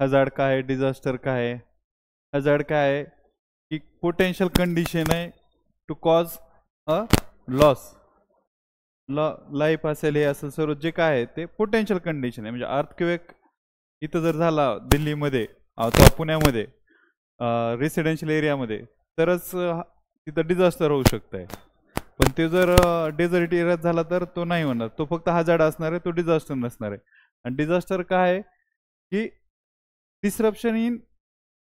Hazard काय आहे, disaster काय आहे. हजार्ड काय आहे की पोटेन्शियल कंडिशन आहे to cause a loss, life असेल हे असेल सर्व जे काय आहे ते पोटेन्शियल कंडिशन आहे. म्हणजे अर्थक्वेक इथं जर झाला दिल्लीमध्ये अथवा पुण्यामध्ये रेसिडेन्शियल एरियामध्ये तरच तिथं डिझास्टर होऊ शकतंय. पण ते जर डेझर्ट एरियात झाला तर तो नाही होणार, तो फक्त हजार्ड असणार आहे, तो डिझास्टर नसणार आहे. आणि डिझास्टर काय आहे की disruption in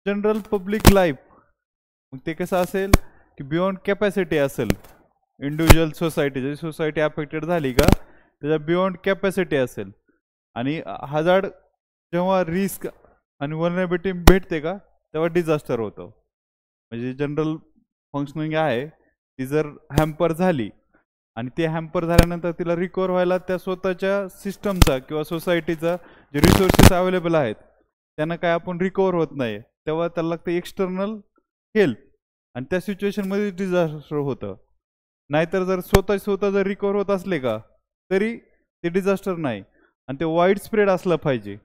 general public life. मग ते कसं असेल की बियॉन्ड कॅपॅसिटी असेल इंडिव्हिज्युअल सोसायटी, सोसायटी अफेक्टेड झाली का त्याच्या बियॉन्ड कॅपॅसिटी असेल. आणि हजार्ड जेव्हा रिस्क आणि वल्नरेबिलिटी भेटते का तेव्हा डिझास्टर होतं. म्हणजे जनरल फंक्शनिंग आहे ती जर हॅम्पर झाली आणि ती हॅम्पर झाल्यानंतर तिला रिकवर व्हायला त्या स्वतःच्या सिस्टमचा किंवा सोसायटीचा जे रिसोर्सेस अवेलेबल आहेत त्यांना काय आपण रिकवर होत नाही, तेव्हा त्याला लागतं एक्सटर्नल हेल्प. आणि त्या सिच्युएशनमध्ये डिझास्टर होतं. नाहीतर जर स्वतः जर रिकवर होत असले का तरी ते डिझास्टर नाही. आणि ते वाईड स्प्रेड असलं पाहिजे.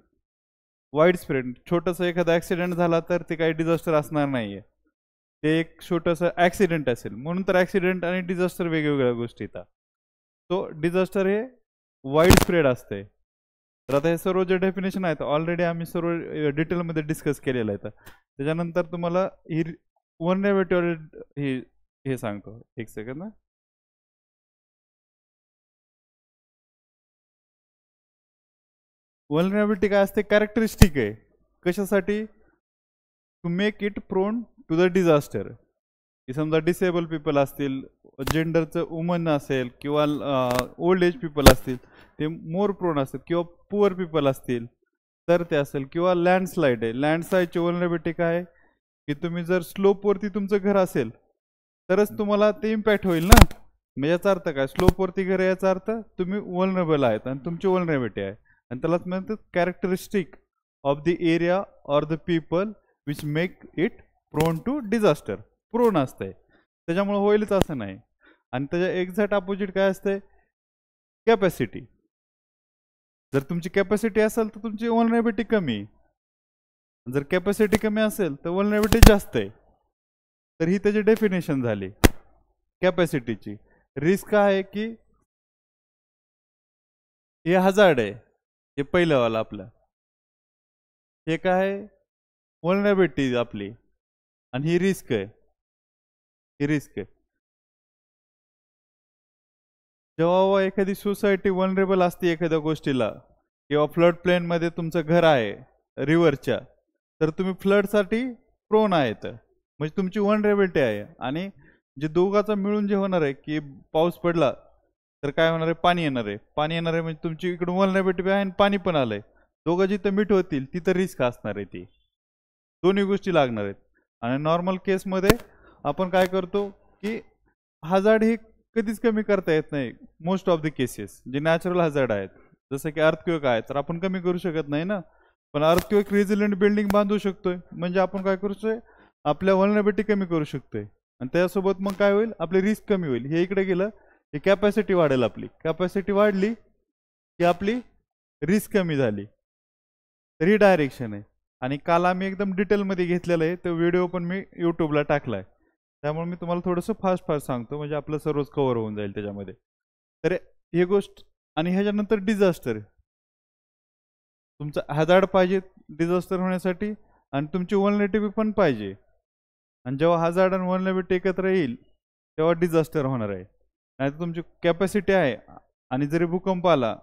वाईड स्प्रेड, छोटंसं एखादा ॲक्सिडेंट झाला तर ते काही डिझास्टर असणार नाही आहे, ते एक छोटंसं ॲक्सिडेंट असेल. म्हणून तर ॲक्सिडेंट आणि डिझास्टर वेगवेगळ्या गोष्टी येतात. तो डिझास्टर हे वाईड स्प्रेड असते. तर आता हे सर्व जे डेफिनेशन आहेत ऑलरेडी आम्ही सर्व डिटेलमध्ये डिस्कस केलेलं आहे. त्याच्यानंतर तुम्हाला ही वल्नरेबिलिटी हे सांगतो. एक सेकंद ना. वल्नरेबिलिटी काय असते, कॅरेक्टरिस्टिक आहे. कशासाठी? To make it prone to the disaster. की समजा डिसेबल पीपल असतील, जेंडरचं वुमन असेल किंवा ओल्ड एज पीपल असतील ते मोर प्रोन असतील, किंवा पुअर पीपल असतील तर ते असेल. किंवा लँडस्लाईड आहे, लँडस्लाईडची वल्नरेबिलिटी काय आहे की तुम्ही जर स्लोपवरती तुमचं घर असेल तरच तुम्हाला ते इम्पॅक्ट होईल ना. म्हणजे याचा अर्थ काय, स्लोपवरती घर आहे याचा अर्थ तुम्ही वल्नरेबल आहेत आणि तुमची वल्नरेबिलिटी आहे. आणि त्यालाच म्हणतात characteristic of the area or the people which make it prone to disaster. Prone असतंय त्याच्यामुळे होईलच असं नाही. आणि त्याच्या एक्झॅक्ट अपोजिट काय असतंय, कॅपॅसिटी. जर तुमची कॅपॅसिटी असेल तर तुमची वल्नरेबिलिटी कमी, जर कॅपॅसिटी कमी असेल तर वल्नरेबिलिटी जास्त आहे. तर ही त्याची डेफिनेशन झाली कॅपॅसिटीची. रिस्क आहे की हे हजार्ड आहे, हे पहिलंवाला आपलं. हे काय आहे, वल्नरेबिलिटी आपली, आणि ही रिस्क आहे. ही रिस्क आहे. जेव्हा एखादी सोसायटी वल्नरेबल असते एखाद्या गोष्टीला, किंवा फ्लड प्लेनमध्ये तुमचं घर आहे रिव्हरच्या, तर तुम्ही फ्लडसाठी प्रोन आहेत, म्हणजे तुमची वल्नरेबिलिटी आहे. आणि जे दोघाचा मिळून जे होणार आहे की पाऊस पडला तर काय होणार आहे, पाणी येणार आहे. पाणी येणार आहे म्हणजे तुमची इकडून वल्नरेबिलिटी आहे आणि पाणी पण आलंय. दोघं जिथं मीठ होतील तिथं रिस्क असणार आहे. ती दोन्ही गोष्टी लागणार आहेत. आणि नॉर्मल केसमध्ये आपण काय करतो की हजार्ड हे कधीच कमी करता येत नाही. मोस्ट ऑफ द केसेस जे नॅचरल हजार्ड आहेत, जसं की अर्थक्वेक आहे, तर आपण कमी करू शकत नाही ना. पण अर्थक्वेक रेझिलियंट बिल्डिंग बांधू शकतोय, म्हणजे आपण काय करू शकतोय, आपल्या वल्नरेबिलिटी कमी करू शकतोय. आणि त्यासोबत मग काय होईल, आपली रिस्क कमी होईल. हे इकडे गेलं की कॅपॅसिटी वाढेल. आपली कॅपॅसिटी वाढली की आपली रिस्क कमी झाली. तर ही डायरेक्शन आहे. आणि काल आम्ही एकदम डिटेलमध्ये घेतलेलं आहे, तो व्हिडिओ पण मी यूट्यूबला टाकलाय. त्यामुळे मी तुम्हाला थोडंसं फास्ट सांगतो, म्हणजे आपलं सर्वच कव्हर होऊन जाईल त्याच्यामध्ये. तर ही गोष्ट. आणि ह्याच्यानंतर डिझास्टर. तुमचं हजार्ड पाहिजे डिझास्टर होण्यासाठी, आणि तुमची वल्नरेबिलिटी पण पाहिजे. आणि जेव्हा हजार्ड आणि वल्नरेबिलिटी एकत्र येईल तेव्हा डिझास्टर होणार आहे. नाहीतर तुमची कॅपॅसिटी आहे आणि जरी भूकंप आला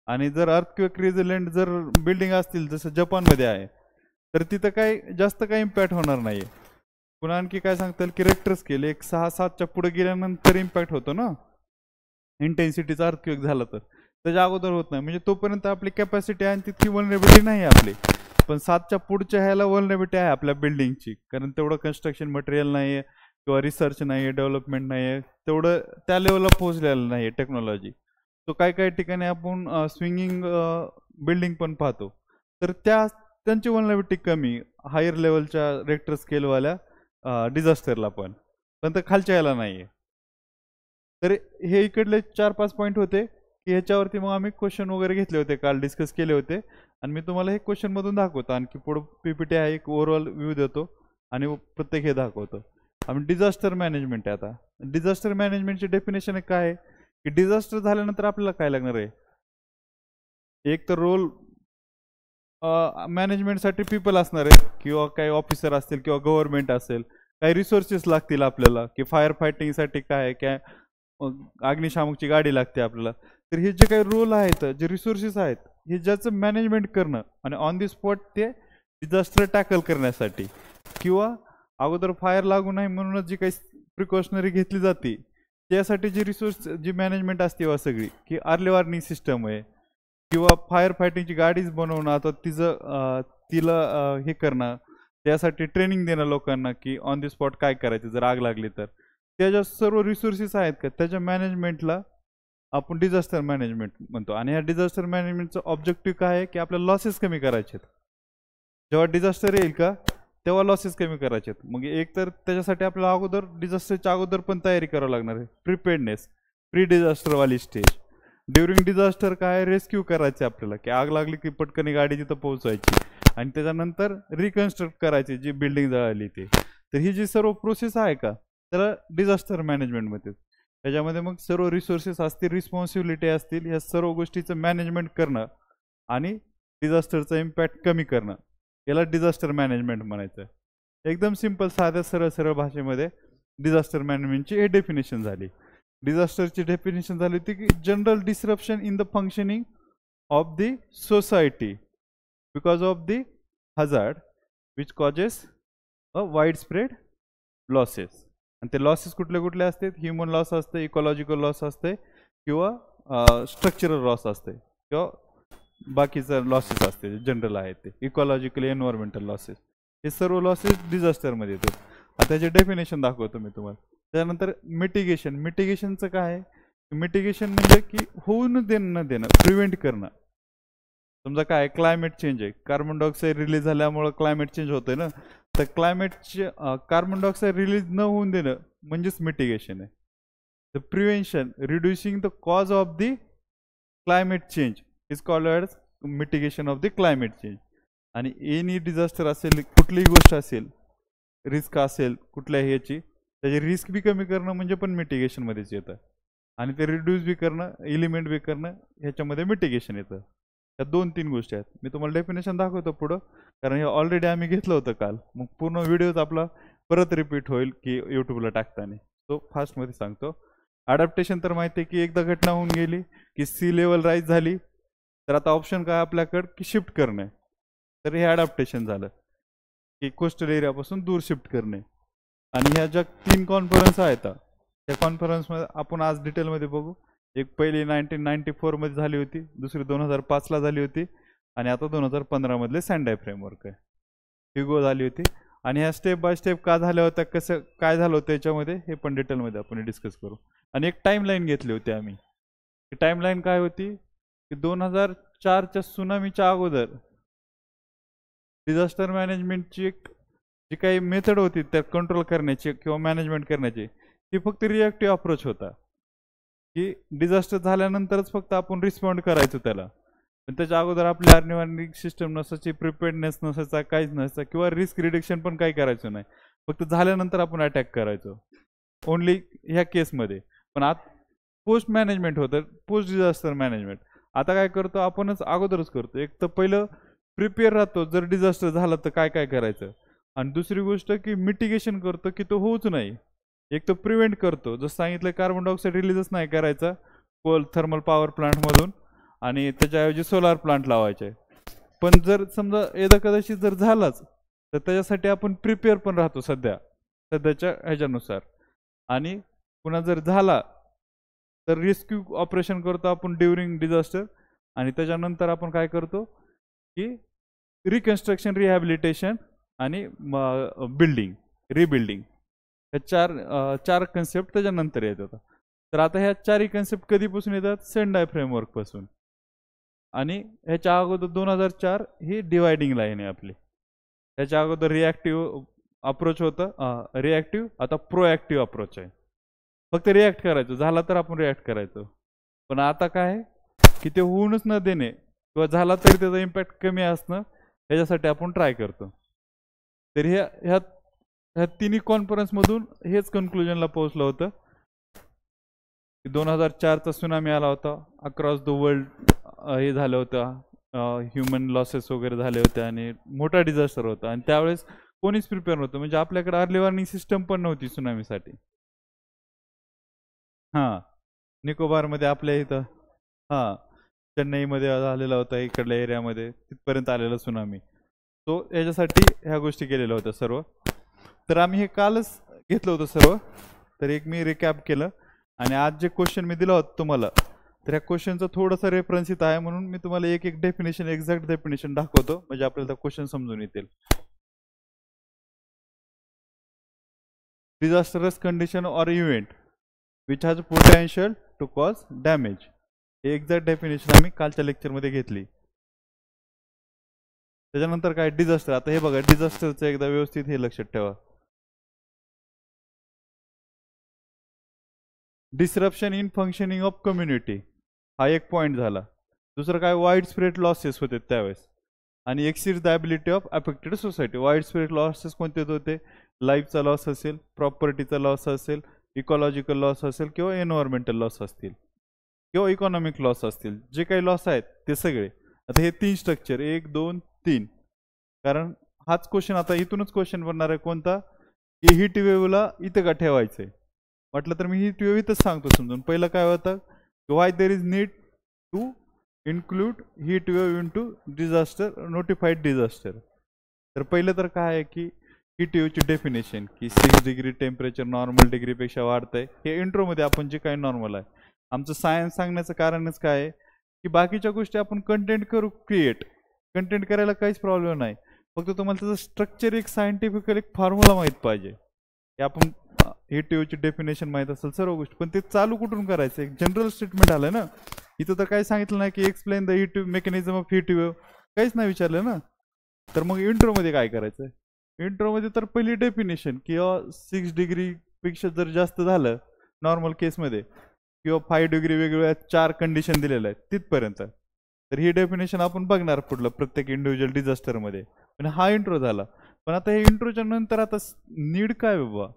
आणि जर अर्थक्वेक रेझिलियंट जर बिल्डिंग असतील जसं जपानमध्ये आहे, तर तिथं काही जास्त काही इम्पॅक्ट होणार नाही. पुन्हा आणखी काय सांगता येईल की रेक्टर स्केल 1 6-7च्या पुढे गेल्यानंतर इम्पॅक्ट होतो ना इंटेन्सिटीचा अर्थक्वेक झाला तर, त्याच्या अगोदर होत नाही. म्हणजे तोपर्यंत आपली कॅपॅसिटी आहे आणि तितकी वल्नरेबिलिटी नाही आहे आपली. पण 7च्या पुढच्या ह्याला वल्नरेबिलिटी आहे आपल्या बिल्डिंगची, कारण तेवढं कन्स्ट्रक्शन मटेरियल नाही आहे किंवा रिसर्च नाही आहे, डेव्हलपमेंट नाही आहे, तेवढं त्या लेवलला पोहोचलेलं नाही आहे टेक्नॉलॉजी. तो काही काही ठिकाणी आपण स्विंगिंग बिल्डिंग पण पाहतो, तर त्यांची वल्नरेबिलिटी कमी हायर लेवलच्या रेक्टर स्केलवाल्या डिझास्टरला पण तर खालच्या याला नाही आहे. तर हे इकडले 4-5 पॉईंट होते की ह्याच्यावरती मग आम्ही क्वेश्चन वगैरे घेतले होते, काल डिस्कस केले होते आणि मी तुम्हाला हे क्वेश्चन मधून दाखवतो. आणखी पुढे पीपीटी आहे, एक ओव्हरऑल व्ह्यू देतो आणि प्रत्येक हे दाखवतो. आम्ही डिझास्टर मॅनेजमेंट आहे. आता डिझास्टर मॅनेजमेंटची डेफिनेशन काय आहे की डिझास्टर झाल्यानंतर आपल्याला काय लागणार आहे, एक तर रोल मॅनेजमेंटसाठी पीपल असणार आहेत किंवा काही ऑफिसर असतील किंवा गव्हर्नमेंट असेल, काही रिसोर्सेस लागतील आपल्याला की फायर फायटिंगसाठी काय काय अग्निशामकची गाडी लागते आपल्याला. तर हे जे काही रोल आहेत, जे रिसोर्सेस आहेत, हे ज्याचं मॅनेजमेंट करणं आणि ऑन दी स्पॉट ते डिझास्टर टॅकल करण्यासाठी किंवा अगोदर फायर लागू नाही म्हणूनच जी काही प्रिकॉशनरी घेतली जाते त्यासाठी जी रिसोर्स जी मॅनेजमेंट असते वा सगळी की अर्ली वॉर्निंग सिस्टम आहे किंवा फायर फायटिंगची गाडीज बनवणं, आता तिला हे करणं, त्यासाठी ट्रेनिंग देणं लोकांना की ऑन दी स्पॉट काय करायचं जर आग लागली तर, त्याच्या सर्व रिसोर्सेस आहेत का त्याच्या मॅनेजमेंटला आपण डिझास्टर मॅनेजमेंट म्हणतो. आणि ह्या डिझास्टर मॅनेजमेंटचं ऑब्जेक्टिव्ह काय आहे की आपल्याला लॉसेस कमी करायचे आहेत. जेव्हा डिझास्टर येईल का तेव्हा लॉसेस कमी करायचे आहेत. मग एक तर त्याच्यासाठी आपल्याला अगोदर डिझास्टरच्या अगोदर पण तयारी करावी लागणार आहे, प्रिपेअर्डनेस, प्री डिझास्टरवाली स्टेज. ड्युरिंग डिझास्टर काय रेस्क्यू करायचे आपल्याला की आग लागली की पटकन गाडी तिथं पोहोचायची आणि त्याच्यानंतर रिकन्स्ट्रक्ट करायची जी बिल्डिंग जळाली ते. तर ही जी सर्व प्रोसेस आहे का त्याला डिझास्टर मॅनेजमेंट म्हणतात. त्याच्यामध्ये मग सर्व रिसोर्सेस असतील, रिस्पॉन्सिबिलिटी असतील, या सर्व गोष्टीचं मॅनेजमेंट करणं आणि डिझास्टरचा इम्पॅक्ट कमी करणं, याला डिझास्टर मॅनेजमेंट म्हणायचं. एकदम सिंपल साध्या सरळ सरळ भाषेमध्ये डिझास्टर मॅनेजमेंटची हे डेफिनेशन झाली. डिझास्टरची डेफिनेशन झाली होती की general disruption in the functioning of the society because of the hazard which causes a wide spread losses. आणि ते लॉसेस कुठले कुठले असतात, ह्युमन लॉस असते, इकॉलॉजिकल लॉस असते किंवा स्ट्रक्चरल लॉस असते किंवा बाकीचं लॉसेस असते जनरल आहेत ते इकॉलॉजिकल एन्व्हायरमेंटल लॉसेस. हे सर्व लॉसेस डिझास्टरमध्ये येतात. आता त्याचे डेफिनेशन दाखवतो मी तुम्हाला. त्यानंतर मिटिगेशन. मिटिगेशनचं काय आहे, मिटिगेशन म्हणजे की होऊ न देणं, प्रिव्हेंट करणं. समजा काय क्लायमेट चेंज आहे, कार्बन डायऑक्साईड रिलीज झाल्यामुळे क्लायमेट चेंज होतंय ना, तर क्लायमेटचे कार्बन डायऑक्साईड रिलीज न होऊन देणं म्हणजेच मिटिगेशन आहे. The prevention reducing the cause of the climate change is called as mitigation of the climate change. आणि एनी डिझास्टर असेल, कुठलीही गोष्ट असेल, रिस्क असेल कुठल्याही ह्याची, त्याची रिस्क बी कमी करणं म्हणजे पण मिटिगेशनमध्येच येतं. आणि ते रिड्यूस बी करणं, एलिमेंट बी करणं, ह्याच्यामध्ये मिटिगेशन येतं. या 2-3 गोष्टी आहेत. मी तुम्हाला डेफिनेशन दाखवतो पुढं, कारण हे ऑलरेडी आम्ही घेतलं होतं काल. मग पूर्ण व्हिडिओ आपला परत रिपीट होईल की यूट्यूबला टाकताना. तो फास्टमध्ये सांगतो. अडॅप्टेशन तर माहिती आहे की एकदा घटना होऊन गेली की सी लेवल राईज झाली तर आता ऑप्शन काय आपल्याकडं की शिफ्ट करणे. तर हे अडॅप्टेशन झालं की कोस्टल एरियापासून दूर शिफ्ट करणे. आणि ह्या ज्या 3 कॉन्फरन्स आहेत त्या कॉन्फरन्समध्ये आपण आज डिटेलमध्ये बघू. एक पहिली 1994 मध्ये झाली होती, दुसरी 2005ला झाली होती आणि आता 2015 मधले सँडाय फ्रेमवर्क आहे, हिगो झाली होती. आणि ह्या स्टेप बाय स्टेप का झाल्या होत्या, कसं काय झालं होतं याच्यामध्ये हे पण डिटेलमध्ये आपण डिस्कस करू. आणि एक टाईमलाईन घेतली होती आम्ही. टाईमलाईन काय होती की 2004च्या सुनामीच्या अगोदर डिझास्टर मॅनेजमेंटची एक जी काही मेथड होती त्या कंट्रोल करण्याची किंवा मॅनेजमेंट करण्याची, ती फक्त रिॲक्टिव्ह अप्रोच होता की डिझास्टर झाल्यानंतरच फक्त आपण रिस्पॉन्ड करायचो त्याला. पण त्याच्या अगोदर आपली अर्ली वॉर्निंग सिस्टम नसायची, प्रिपेअर्डनेस नसायचा, काहीच नसायचं किंवा रिस्क रिडक्शन पण काही करायचं नाही. फक्त झाल्यानंतर आपण अटॅक करायचो ओनली ह्या केसमध्ये. पण आता पोस्ट मॅनेजमेंट होतं, पोस्ट डिझास्टर मॅनेजमेंट. आता काय करतो आपणच अगोदरच करतो. एक तर पहिलं प्रिपेअर राहतो, जर डिझास्टर झालं तर काय काय करायचं. आणि दुसरी गोष्ट की मिटिगेशन करतो की तो होऊच नाही. एक तर प्रिव्हेंट करतो, जसं सांगितलं कार्बन डायऑक्साईड रिलीजच नाही करायचा कोल थर्मल पॉवर प्लांटमधून आणि त्याच्याऐवजी सोलार प्लांट लावायचे. पण जर समजा एकदा कदाचित जर झालाच तर त्याच्यासाठी आपण प्रिपेअर पण राहतो सध्याच्या ह्याच्यानुसार. आणि पुन्हा जर झाला तर रेस्क्यू ऑपरेशन करतो आपण ड्युरिंग डिझास्टर. आणि त्याच्यानंतर आपण काय करतो की रिकन्स्ट्रक्शन, रिहॅबिलिटेशन आणि बिल्डिंग, रिबिल्डिंग, ह्या चार कन्सेप्ट त्याच्यानंतर येतात. तर आता ह्या 4ही कन्सेप्ट कधीपासून येतात, सेंडाय फ्रेमवर्कपासून. आणि ह्याच्या अगोदर 2004 ही डिवायडिंग लाईन आहे आपली. ह्याच्या अगोदर रिॲक्टिव्ह अप्रोच होतं, रिॲक्टिव्ह, आता प्रोॲक्टिव्ह अप्रोच आहे. फक्त रिॲक्ट करायचो, झाला तर आपण रिॲक्ट करायचो. पण आता काय आहे की ते होऊनच न देणे किंवा झाला तरी त्याचा इम्पॅक्ट कमी असणं, ह्याच्यासाठी आपण ट्राय करतो. तर ह्या तिन्ही कॉन्फरन्समधून हेच कन्क्लुजनला पोहोचलं होतं की 2004चा सुनामी आला होता, अक्रॉस द वर्ल्ड हे झालं होतं, ह्युमन लॉसेस वगैरे झाले होते आणि मोठा डिझास्टर होता. आणि त्यावेळेस कोणीच प्रिपेअर नव्हतं, म्हणजे आपल्याकडे अर्ली वॉर्निंग सिस्टम पण नव्हती सुनामीसाठी. हां, निकोबारमध्ये आपल्या इथं, हां, चेन्नईमध्ये झालेला होता, इकडल्या एरियामध्ये तिथपर्यंत आलेला सुनामी. तो याच्यासाठी ह्या गोष्टी केलेल्या होत्या सर्व. तर आम्ही हे कालच घेतलं होतं सर्व. तर एक मी रिकॅप केलं आणि आज जे क्वेश्चन मी दिला होता तुम्हाला, तर ह्या क्वेश्चनचं थोडंसं रेफरन्स इथं आहे, म्हणून मी तुम्हाला एक एक डेफिनेशन, एक्झॅक्ट डेफिनेशन दाखवतो, म्हणजे आपल्याला क्वेश्चन समजून येतील. Disastrous condition or event which has potential to cause damage, हे एक्झॅक्ट डेफिनेशन आम्ही कालच्या लेक्चरमध्ये घेतली. त्याच्यानंतर काय डिझास्टर, आता हे बघा डिझास्टरचं एकदा व्यवस्थित हे लक्षात ठेवा. Disruption in functioning of community, हा एक पॉईंट झाला. दुसरं काय, वाईड स्प्रेड लॉसेस होते त्यावेळेस, आणि exceed the ability of affected society. Wide spread losses कोणते होते, लाईफचा लॉस असेल, प्रॉपर्टीचा लॉस असेल, इकॉलॉजिकल लॉस असेल, किंवा एन्व्हायरमेंटल लॉस असतील, किंवा इकॉनॉमिक लॉस असतील, जे काही लॉस आहेत ते सगळे. आता हे 3 स्ट्रक्चर, 1 2 3, कारण हाच क्वेश्चन आता इथूनच क्वेश्चन बनणार आहे कोणता, की हीट वेव्हला इथं का ठेवायचंय. म्हटलं तर मी हीट वेव्ह इथंच सांगतो समजून. पहिलं काय होतं, why there is need to include heat wave into disaster, notified disaster. तर पहिलं तर काय आहे की हीट वेव्हची डेफिनेशन, की 6 डिग्री टेम्परेचर नॉर्मल डिग्रीपेक्षा वाढतंय. हे इंट्रोमध्ये आपण जे काही नॉर्मल आहे, आमचं सायन्स सांगण्याचं कारणच काय आहे की बाकीच्या गोष्टी आपण कंटेंट करू, क्रिएट कंटेंट करायला काहीच प्रॉब्लेम नाही, फक्त तुम्हाला त्याचं स्ट्रक्चर, एक सायंटिफिकल एक फॉर्म्युला माहीत पाहिजे. की आपण हीट वेव्हची डेफिनेशन माहीत असेल सर्व गोष्टी, पण ते चालू कुठून करायचं, एक जनरल स्टेटमेंट आलं ना. इथं तर काही सांगितलं नाही की explain the heat mechanism of heat wave, काहीच नाही विचारलं ना. तर मग इंट्रोमध्ये काय करायचं, इंट्रोमध्ये तर पहिली डेफिनेशन, किंवा 6 डिग्रीपेक्षा जर जास्त झालं नॉर्मल केसमध्ये, किंवा 5 डिग्री वेगवेगळ्या 4 कंडिशन दिलेल्या आहेत तिथपर्यंत. तर ही डेफिनेशन आपण बघणार पुढलं प्रत्येक इंडिव्हिज्युअल डिझास्टरमध्ये. पण हा इंट्रो झाला. पण आता हे इंट्रोच्या नंतर आता नीड काय बाबा,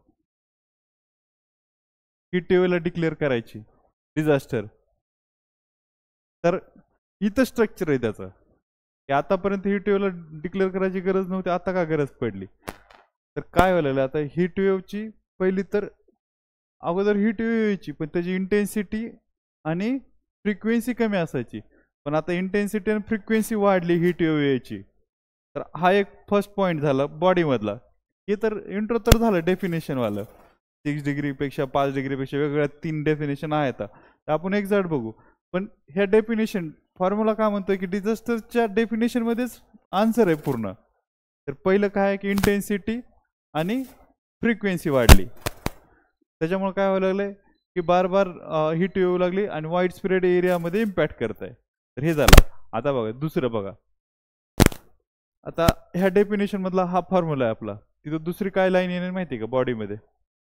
हीट वेव्हला डिक्लेअर करायची डिझास्टर. तर इथं स्ट्रक्चर आहे त्याचं, की आतापर्यंत हीट वेव्हला डिक्लेअर करायची गरज नव्हती, आता का गरज पडली. तर काय व्हायला आता, हीट वेव्हची पहिली तर अगोदर हीट वेव्ह यायची, पण त्याची इंटेन्सिटी आणि फ्रिक्वेन्सी कमी असायची. पण आता इंटेन्सिटी आणि फ्रिक्वेन्सी वाढली हीट वेव्ह यायची. तर हा एक फर्स्ट पॉईंट झाला बॉडीमधला. हे तर इंट्रो तर झालं डेफिनेशनवालं, 6 डिग्रीपेक्षा 5 डिग्रीपेक्षा वेगवेगळ्या 3 डेफिनेशन आहेत. तर आपण एक्झॅक्ट बघू. पण ह्या डेफिनेशन फॉर्म्युला काय म्हणतोय की डिझास्टरच्या डेफिनेशनमध्येच आन्सर आहे पूर्ण. तर पहिलं काय आहे की इंटेन्सिटी आणि फ्रिक्वेन्सी वाढली, त्याच्यामुळे काय व्हायला लागलंय की बार बार हीट येऊ लागली आणि वाईड स्प्रेड एरियामध्ये इम्पॅक्ट करत आहे. तर हे झालं. आता बघा दुसरं बघा, आता ह्या डेफिनेशन मधला हा फॉर्म्युला आहे आपला. तिथं दुसरी काय लाईन येणार माहिती आहे का बॉडीमध्ये,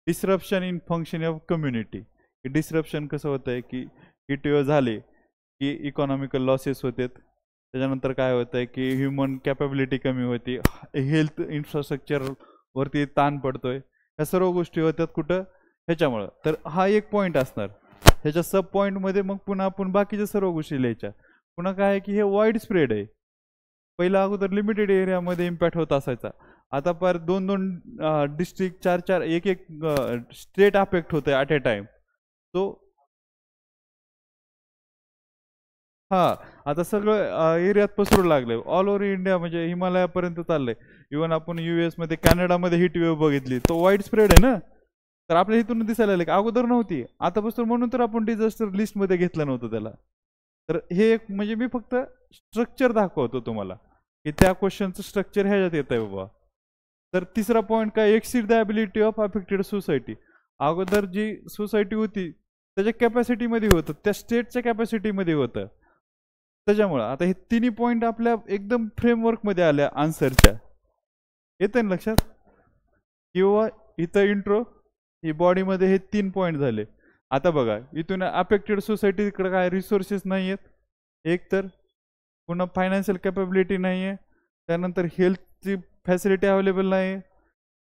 disruption in function of community. Disruption कसं होतं आहे की हीट वेव्ह झाले की इकॉनॉमिकल लॉसेस होतात, त्याच्यानंतर काय होतं आहे की ह्युमन कॅपॅबिलिटी कमी होती, हेल्थ इन्फ्रास्ट्रक्चर वरती ताण पडतोय, ह्या सर्व गोष्टी होतात कुठं ह्याच्यामुळं. तर हा एक पॉईंट असणार. ह्याच्या सब पॉईंटमध्ये मग पुन्हा आपण बाकीच्या सर्व गोष्टी लिहायच्या. पुन्हा काय आहे की हे वाईड स्प्रेड आहे. पहिला अगोदर लिमिटेड एरियामध्ये इम्पॅक्ट होत असायचा, आता पर 2-2 डिस्ट्रिक्ट 4-4 एक स्टेट अफेक्ट होते ॲट ए टाइम. तो हा आता सगळं एरियात पसरू लागले, ऑल ओव्हर इंडिया, म्हणजे हिमालयापर्यंत चाललंय. इव्हन आपण US मध्ये कॅनडामध्ये हीट वेव्ह बघितली, तो वाईड स्प्रेड आहे ना. तर आपल्या इथून दिसायला लागले, अगोदर नव्हती आतापासून, म्हणून तर आपण डिझास्टर लिस्टमध्ये घेतलं नव्हतं त्याला. तर हे एक म्हणजे मी फक्त स्ट्रक्चर दाखवतो तुम्हाला की त्या क्वेश्चनचं स्ट्रक्चर ह्याच्यात येत आहे बाबा. तर तिसरा पॉईंट काय, exceed the ability of affected society. अगोदर जी सोसायटी होती त्याच्या कॅपॅसिटीमध्ये होतं, त्या स्टेटच्या कॅपॅसिटीमध्ये होतं. त्याच्यामुळं आता हे तिन्ही पॉईंट आपल्या एकदम फ्रेमवर्कमध्ये आल्या आन्सरच्या, येतं ना लक्षात. किंवा इथं इंट्रो, ही बॉडीमध्ये हे 3 पॉईंट झाले. आता बघा इथून अफेक्टेड सोसायटी, इकडे काय रिसोर्सेस नाही आहेत, एक तर पुन्हा फायनान्शियल कॅपेबिलिटी नाही आहे, त्यानंतर हेल्थची फॅसिलिटी अवेलेबल नाही आहे.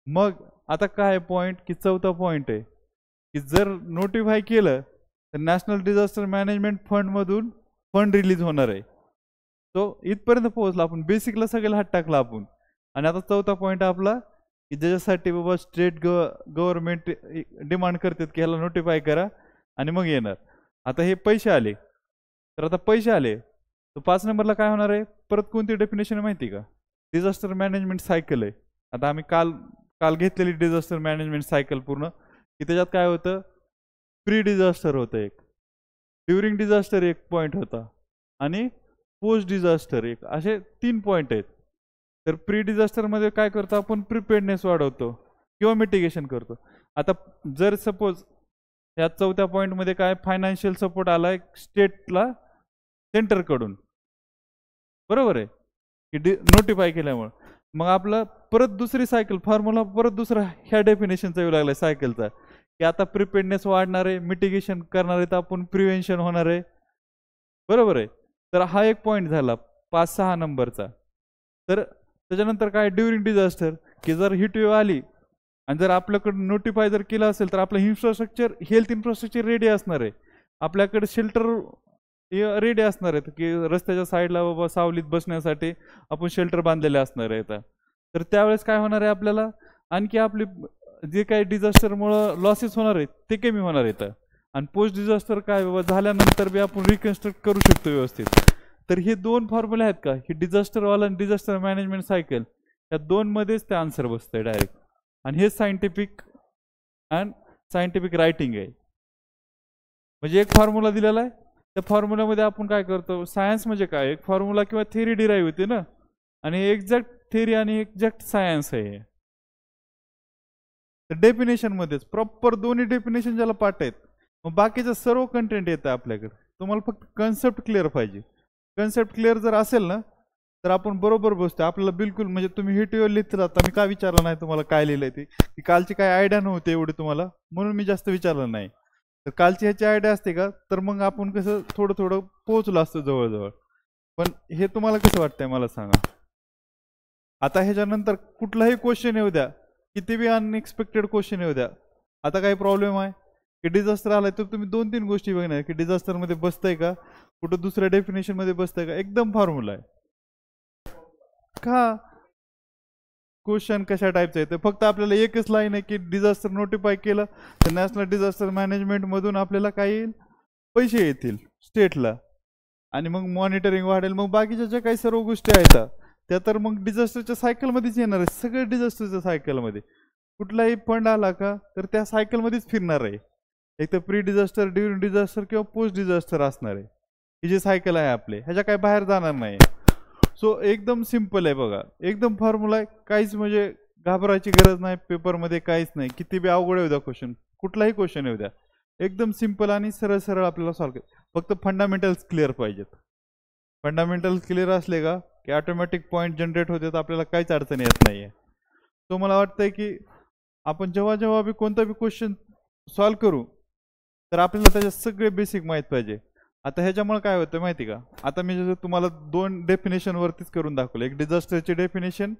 मग आता काय पॉईंट की चौथा पॉईंट आहे की जर नोटिफाय केलं तर नॅशनल डिझास्टर मॅनेजमेंट फंडमधून फंड रिलीज होणार आहे. तो इथपर्यंत पोहोचला, आपण बेसिकला सगळ्याला हात टाकला आपण. आणि आता चौथा पॉईंट आपला की ज्याच्यासाठी बाबा स्टेट गव्हर्नमेंट डिमांड करतात की ह्याला नोटिफाय करा आणि मग येणार. आता हे पैसे आले, तर आता पैसे आले तर 5 नंबरला काय होणार आहे, परत कोणती डेफिनेशन माहिती का, डिझास्टर मॅनेजमेंट सायकल आहे. आता आम्ही काल काल घेतलेली डिझास्टर मॅनेजमेंट सायकल पूर्ण, की त्याच्यात काय होतं, प्री डिझास्टर होतं एक, ड्युरिंग डिझास्टर एक पॉईंट होता आणि पोस्ट डिझास्टर एक, असे 3 पॉईंट आहेत. तर प्री डिझास्टरमध्ये काय करतो आपण, प्रिपेअर्डनेस वाढवतो किंवा मिटिगेशन करतो. आता जर सपोज या चौथ्या पॉईंटमध्ये काय फायनान्शियल सपोर्ट आलाय स्टेटला सेंटरकडून, बरोबर आहे की नोटिफाय केल्यामुळे, मग आपलं परत दुसरी सायकल फॉर्म्युला परत दुसरा ह्या डेफिनेशनचा येऊ लागलाय सायकलचा, की आता प्रिपेअर्डनेस वाढणार आहे, मिटिगेशन करणार आहे तर आपण प्रिव्हेन्शन होणार आहे, बरोबर आहे. तर हा एक पॉईंट झाला 5-6 नंबरचा. तर त्याच्यानंतर काय, ड्युरिंग डिझास्टर, की जर हीट वेव्ह आली आणि जर आपल्याकडे नोटिफाय जर केलं असेल तर आपलं इन्फ्रास्ट्रक्चर, हेल्थ इन्फ्रास्ट्रक्चर रेडी असणार आहे, आपल्याकडे शेल्टर रेडी असणार आहेत की रस्त्याच्या साईडला बाबा सावलीत बसण्यासाठी आपण शेल्टर बांधलेले असणार आहेत. तर त्यावेळेस काय होणार आहे, आपल्याला आणखी आपली जे काही डिझास्टरमुळं लॉसेस होणार आहेत ते कमी होणार आहेत. आणि पोस्ट डिझास्टर काय बाबा झाल्यानंतर बी आपण रिकन्स्ट्रक्ट करू शकतो व्यवस्थित. तर हे 2 फॉर्म्युले आहेत का, ही डिझास्टरवाला आणि डिझास्टर मॅनेजमेंट सायकल, या 2 मध्येच ते आन्सर बसतंय डायरेक्ट. आणि हे सायंटिफिक अँड सायंटिफिक रायटिंग आहे. म्हणजे एक फॉर्म्युला दिलेला आहे, त्या फॉर्म्युल्यामध्ये आपण काय करतो, सायन्स म्हणजे काय, एक फॉर्म्युला किंवा थेअरी डिराईव्ह होते ना, आणि एक्झॅक्ट थेअरी आणि एक्झॅक्ट सायन्स आहे. तर डेफिनेशन मध्येच प्रॉपर दोन्ही डेफिनेशन ज्याला पाठ आहेत, मग बाकीचं सर्व कंटेंट येतं आपल्याकडे. तुम्हाला फक्त कन्सेप्ट क्लिअर पाहिजे. कन्सेप्ट क्लिअर जर असेल ना तर आपण बरोबर बसतो. आपल्याला बिलकुल म्हणजे तुम्ही हे टीओ लिहित राहता, मी काय विचारलं नाही तुम्हाला काय लिहिलंय ते, की कालची काय आयडिया नव्हती एवढी तुम्हाला म्हणून मी जास्त विचारलं नाही. तर कालची ह्याची आयडिया असते का, तर मग आपण कसं थोडं थोडं पोहोचलो असतो जवळजवळ. पण हे तुम्हाला कसं वाटतंय मला सांगा. आता ह्याच्यानंतर कुठलाही क्वेश्चन येऊ द्या, किती बी अनएक्सपेक्टेड क्वेश्चन येऊ द्या, आता काही प्रॉब्लेम आहे की डिझास्टर आलाय तर तुम्ही 2-3 गोष्टी बघणार की डिझास्टरमध्ये बसतंय का, कुठं दुसऱ्या डेफिनेशनमध्ये बसतंय का, एकदम फॉर्म्युला आहे का. क्वेश्चन कशा टाईपचं आहे, तर फक्त आपल्याला एकच लाईन आहे की डिझास्टर नोटिफाय केलं तर नॅशनल डिझास्टर मॅनेजमेंटमधून आपल्याला काही येईल, पैसे येतील स्टेटला, आणि मग मॉनिटरिंग वाढेल. मग बाकीच्या ज्या काही सर्व गोष्टी आहेत त्या तर मग डिझास्टरच्या सायकलमध्येच येणार आहे. सगळे डिझास्टरच्या सायकलमध्ये कुठलाही फंड आला का तर त्या सायकलमध्येच फिरणार आहे. एक तर प्री डिझास्टर, ड्युरिंग डिझास्टर किंवा पोस्ट डिझास्टर असणार आहे. ही जी सायकल आहे आपले ह्याच्या काही बाहेर जाणार नाही. सो एकदम सिम्पल आहे बघा, एकदम फॉर्म्युला आहे, काहीच म्हणजे घाबरायची गरज नाही. पेपरमध्ये काहीच नाही, किती बी अवघड येऊ द्या क्वेश्चन, कुठलाही क्वेश्चन येऊ द्या, एकदम सिम्पल आणि सरळ सरळ आपल्याला सॉल्व्ह कर. फक्त फंडामेंटल्स क्लिअर पाहिजेत. फंडामेंटल्स क्लिअर असले का की ऑटोमॅटिक पॉईंट जनरेट होते, तर आपल्याला काहीच अडचण येत नाही आहे. सो मला वाटतंय की आपण जेव्हा जेव्हा बी कोणता बी क्वेश्चन सॉल्व्ह करू तर आपल्याला त्याच्यात सगळे बेसिक माहीत पाहिजे. आता ह्याच्यामुळे काय होतं माहिती का, आता मी जसं तुम्हाला 2 डेफिनेशन वरतीच करून दाखवलं, एक डिझास्टरची डेफिनेशन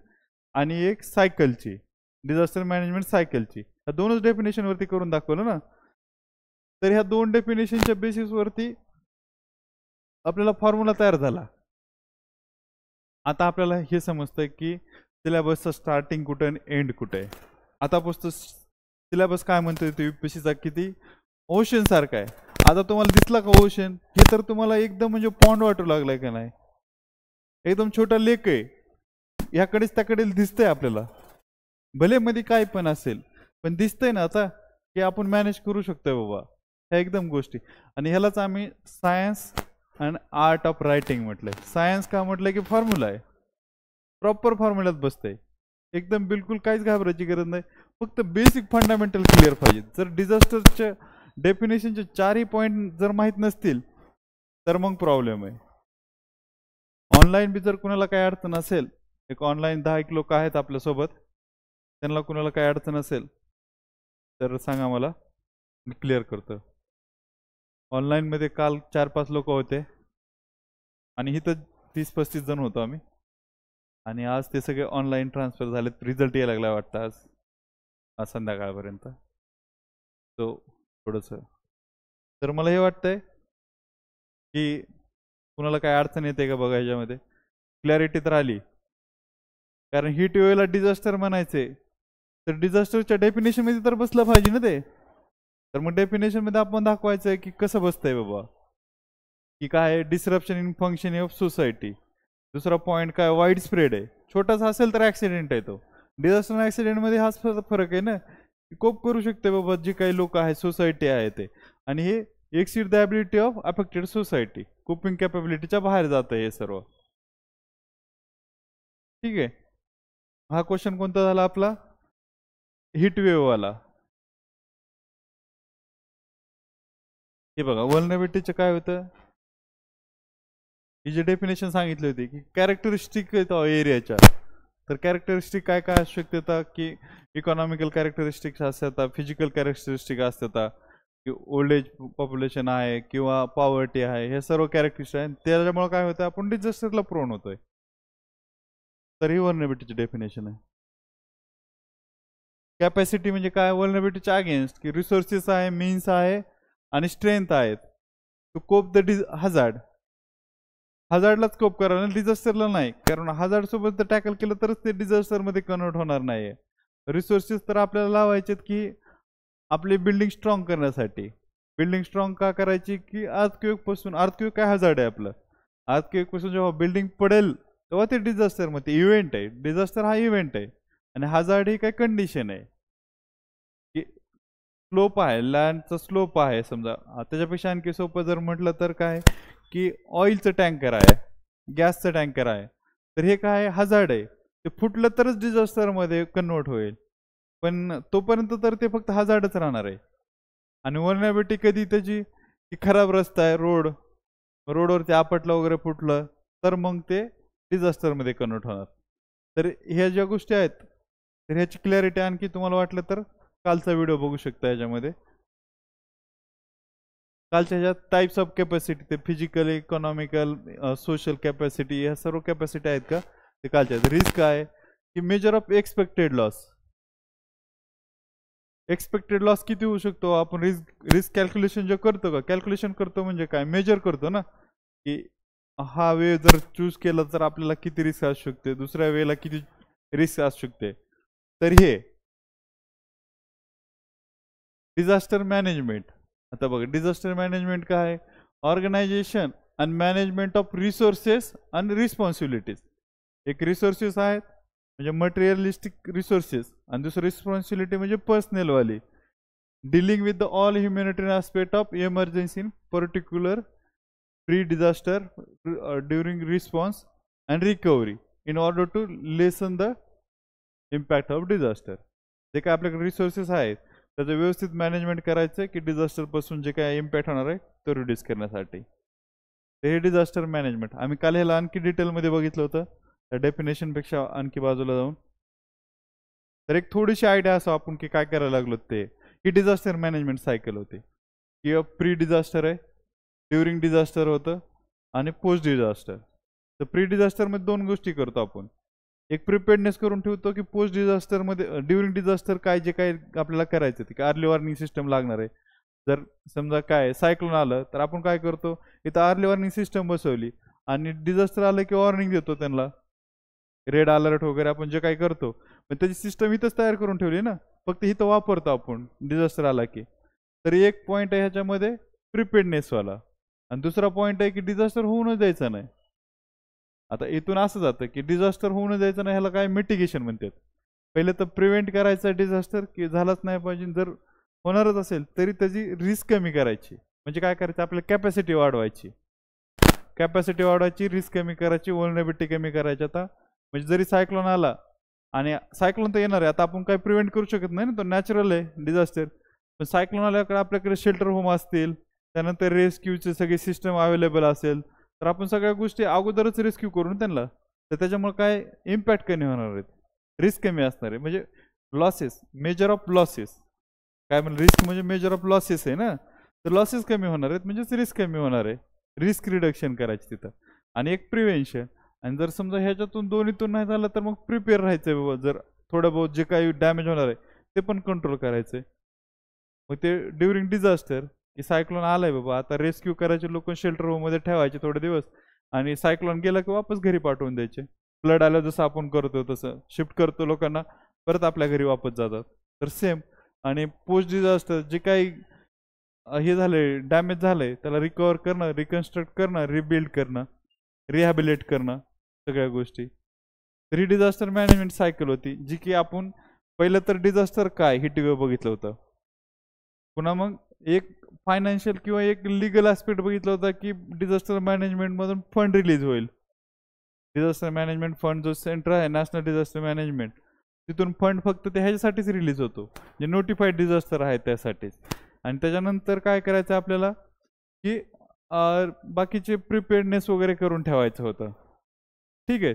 आणि एक सायकलची, डिझास्टर मॅनेजमेंट सायकलची, या 2च डेफिनेशन वरती करून दाखवलं ना. तर ह्या 2 डेफिनेशनच्या बेसिसवरती आपल्याला फॉर्म्युला तयार झाला. आता आपल्याला हे समजतंय की सिलेबसचं स्टार्टिंग कुठं आणि एंड कुठं आहे. आता पुस्तक सिलेबस काय म्हणतोय ते UPSCचा किती ओशन सारखा आहे. आता तुम्हाला दिसला का ओशन, हे तर तुम्हाला एकदम म्हणजे पॉन्ड वाटू लागलाय का नाही, एकदम छोटा लेक आहे, ह्याकडेच त्याकडे दिसतंय आपल्याला, भले मध्ये काय पण असेल पण दिसतंय ना आता की आपण मॅनेज करू शकतोय बाबा ह्या एकदम गोष्टी. आणि ह्यालाच आम्ही science and art of writing म्हटलंय. सायन्स का म्हटलंय की फॉर्म्युला आहे, प्रॉपर फॉर्म्युल्यात बसतंय, एकदम बिलकुल काहीच घाबरायची गरज नाही. फक्त बेसिक फंडामेंटल क्लिअर पाहिजे. जर डिझास्टरच्या डेफिनेशनचे 4ही पॉईंट जर माहीत नसतील तर मग प्रॉब्लेम आहे. ऑनलाईन बी जर कुणाला काही अडचण असेल, एक ऑनलाईन 10 लोक आहेत आपल्यासोबत, त्यांना कुणाला काही अडचण असेल तर सांगा मला, मी क्लिअर करतो. ऑनलाईनमध्ये काल 4-5 लोक होते, आणि इथं 30-35 जण होतो आम्ही. आणि आज ते सगळे ऑनलाईन ट्रान्सफर झालेत. रिझल्ट यायला लागला वाटतं आज संध्याकाळपर्यंत. तो थोडंसं तर मला हे वाटतंय की कुणाला काय अडचण येते का बघा ह्याच्यामध्ये. क्लॅरिटी तर आली. कारण हीट वेव्हला डिझास्टर म्हणायचे तर डिझास्टरच्या डेफिनेशनमध्ये तर बसलं पाहिजे ना ते. तर मग डेफिनेशनमध्ये आपण दाखवायचं की कसं बसतंय बाबा, की काय disruption in function of society. दुसरा पॉईंट काय वाईड स्प्रेड आहे. छोटासा असेल तर ऍक्सिडेंट आहे तो. डिझास्टर ऍक्सिडेंटमध्ये हाच फरक आहे ना, कोप करू शकते बाबा जे काही लोक आहेत सोसायटी आहे ते. आणि हे exceed the ability of affected society, coping कॅपेबिलिटीच्या बाहेर जातं हे सर्व. ठीक आहे. हा क्वेश्चन कोणता झाला आपला, हीट वेव्ह वाला. हे बघा वल्नरेबिलिटीचं काय होतं, ही जी डेफिनेशन सांगितली होती की कॅरेक्टरिस्टिक एरियाच्या. तर कॅरेक्टरिस्टिक काय काय असू शकतात की इकॉनॉमिकल कॅरेक्टरिस्टिक्स असतात, फिजिकल कॅरेक्टरिस्टिक असतात, की ओल्ड एज पॉप्युलेशन आहे किंवा पॉवर्टी आहे, हे सर्व कॅरेक्टरिस्टिक आहे. त्याच्यामुळे काय होतं, आपण डिझास्टरला प्रोन होतोय. तर ही वल्नरेबिलिटीची डेफिनेशन आहे. कॅपॅसिटी म्हणजे काय, वल्नरेबिलिटीच्या अगेन्स्ट की रिसोर्सेस आहे, मीन्स आहे आणि स्ट्रेंथ आहेत टू कोप द हजार्ड. हजार्डलाच कोप करा, डिझास्टरला नाही. कारण हजार्ड सोबत जर टॅकल केलं तरच ते डिझास्टरमध्ये कन्वर्ट होणार नाही. रिसोर्सेस तर आपल्याला लावायचे की आपली बिल्डिंग स्ट्रॉंग करण्यासाठी. बिल्डिंग स्ट्रॉंग का करायची की अर्थक्वेकपासून, अर्थक्वेक काय हजार्ड आहे आपलं, अर्थक्वेकपासून जेव्हा बिल्डिंग पडेल तेव्हा ते डिझास्टरमध्ये इव्हेंट आहे. डिझास्टर हा इव्हेंट आहे आणि हजार्ड ही काय कंडिशन आहे की स्लोप आहे, लँडचा स्लोप आहे समजा. त्याच्यापेक्षा आणखी सोपं जर म्हटलं तर काय की ऑइलचं टँकर आहे, गॅसचं टँकर आहे, तर हे काय हजार्ड आहे. ते फुटलं तरच डिझास्टरमध्ये कन्वर्ट होईल, पण तोपर्यंत तर ते फक्त हजार्डच राहणार आहे. आणि वल्नरेबिलिटी कधी त्याची की खराब रस्ता आहे, रोडवरती आपटलं वगैरे फुटलं तर मग ते डिझास्टरमध्ये कन्वर्ट होणार. तर ह्या ज्या गोष्टी आहेत तर ह्याची क्लॅरिटी आणखी तुम्हाला वाटलं तर कालचा व्हिडिओ बघू शकता. याच्यामध्ये कालच्या ह्याच्यात टाइप्स ऑफ कॅपॅसिटी, ते फिजिकल, इकॉनॉमिकल, सोशल कॅपॅसिटी, ह्या सर्व कॅपॅसिटी आहेत का ते कालच्या. रिस्क आहे की measure of expected loss. Expected loss किती होऊ शकतो, आपण रिस्क कॅल्क्युलेशन जे करतो का, कॅल्क्युलेशन करतो म्हणजे काय, मेजर करतो ना, की हा वे जर चूज केला तर आपल्याला किती रिस्क असू शकते, दुसऱ्या वेळेला किती रिस्क असू शकते. तर हे डिझास्टर मॅनेजमेंट. आता बघा डिझास्टर मॅनेजमेंट काय आहे, ऑर्गनायझेशन आणि मॅनेजमेंट ऑफ रिसोर्सेस आणि रिस्पॉन्सिबिलिटीज. एक रिसोर्सेस आहेत म्हणजे मटेरियलिस्टिक रिसोर्सेस, आणि दुसरं रिस्पॉन्सिबिलिटी म्हणजे पर्सनलवाली, dealing with the all humanitarian aspect of emergency in particular pre disaster during response and recovery in order to lessen the impact of disaster. जे काय आपल्याकडे रिसोर्सेस आहेत त्याचं व्यवस्थित मॅनेजमेंट करायचं की डिझास्टरपासून जे काय इम्पॅक्ट होणार आहे तो रिड्यूस करण्यासाठी. हे डिझास्टर मॅनेजमेंट आम्ही काल ह्याला आणखी डिटेलमध्ये बघितलं होतं, त्या डेफिनेशनपेक्षा आणखी बाजूला जाऊन. तर एक थोडीशी आयडिया असो आपण की काय करायला लागलो. ते ही डिझास्टर मॅनेजमेंट सायकल होती की प्री डिझास्टर आहे, ड्युरिंग डिझास्टर होतं आणि पोस्ट डिझास्टर. तर प्री डिझास्टरमध्ये दोन गोष्टी करतो आपण. एक प्रिपेअर्डनेस करून ठेवतो की पोस्ट डिझास्टरमध्ये, ड्युरिंग डिझास्टर काय जे काय आपल्याला करायचं ते अर्ली वॉर्निंग सिस्टम लागणार आहे. जर समजा काय सायक्लोन आलं तर आपण काय करतो, इथं अर्ली वॉर्निंग सिस्टम बसवली आणि डिझास्टर आलं की वॉर्निंग देतो त्यांना, रेड अलर्ट वगैरे आपण जे काही करतो. पण त्याची सिस्टम इथंच तयार करून ठेवली ना, फक्त इथं वापरतो आपण डिझास्टर आला की. तर एक पॉईंट आहे ह्याच्यामध्ये प्रिपेअर्डनेसवाला, आणि दुसरा पॉईंट आहे की डिझास्टर होऊनच द्यायचं नाही. आता इथून असं जातं की डिझास्टर होऊन द्यायचं नाही, ह्याला काय मिटिगेशन म्हणतात. पहिले तर प्रिव्हेंट करायचं डिझास्टर की झालंच नाही पाहिजे, जर होणारच असेल तरी त्याची रिस्क कमी करायची. म्हणजे काय करायचं, आपल्याला कॅपॅसिटी वाढवायची, रिस्क कमी करायची, वल्नरेबिलिटी कमी करायची. आता म्हणजे जरी सायक्लोन आला, आणि सायक्लोन तर येणार आहे, आता आपण काही प्रिव्हेंट करू शकत नाही ना, तो नॅचरल आहे डिझास्टर. पण सायक्लोन आल्याकडे आपल्याकडे शेल्टर होम असतील, त्यानंतर रेस्क्यूचे सगळे सिस्टम अवेलेबल असेल, तर आपण सगळ्या गोष्टी अगोदरच रेस्क्यू करून त्यांना, तर त्याच्यामुळे काय इम्पॅक्ट कमी होणार आहेत, रिस्क कमी असणार आहे. म्हणजे लॉसेस, मेजर ऑफ लॉसेस, काय म्हणजे रिस्क म्हणजे मेजर ऑफ लॉसेस आहे ना, तर लॉसेस कमी होणार आहेत म्हणजेच रिस्क कमी होणार आहे. रिस्क रिडक्शन करायची तिथं. आणि एक प्रिव्हेन्शन. आणि जर समजा ह्याच्यातून दोन्हीतून नाही झालं तर मग प्रिपेअर राहायचंय बाबा, जर थोडं बहुत जे काही डॅमेज होणार आहे ते पण कंट्रोल करायचंय. मग ते ड्युरिंग डिझास्टर, की सायक्लोन आलाय बाबा, आता रेस्क्यू करायचे, लोक शेल्टर होम मध्ये ठेवायचे थोडे दिवस, आणि सायक्लोन गेला की वापस घरी पाठवून द्यायचे. फ्लड आलं जसं आपण करतो तसं शिफ्ट करतो लोकांना, परत आपल्या घरी वापस जातात. तर सेम. आणि पोस्ट डिझास्टर जे काही हे झालंय, डॅमेज झालंय, त्याला रिकवर करणं, रिकन्स्ट्रक्ट करणं, रिबिल्ड करणं, रिहॅबिलेट करणं, सगळ्या गोष्टी. री डिझास्टर मॅनेजमेंट सायकल होती, जी की आपण पहिलं तर डिझास्टर काय हे टीव्ही बघितलं होतं. पुन्हा मग एक फायनान्शियल किंवा एक लिगल ऍस्पेक्ट बघितलं होता, की डिझास्टर मॅनेजमेंट मधून फंड रिलीज होईल. डिझास्टर मॅनेजमेंट फंड जो सेंटर आहे, नॅशनल डिझास्टर मॅनेजमेंट, तिथून फंड फक्त ते ह्याच्यासाठीच रिलीज होतो, जे नोटिफाईड डिझास्टर आहे त्यासाठीच. आणि त्याच्यानंतर काय करायचं आपल्याला, की बाकीचे प्रिपेअर्डनेस वगैरे करून ठेवायचं होतं. ठीक आहे,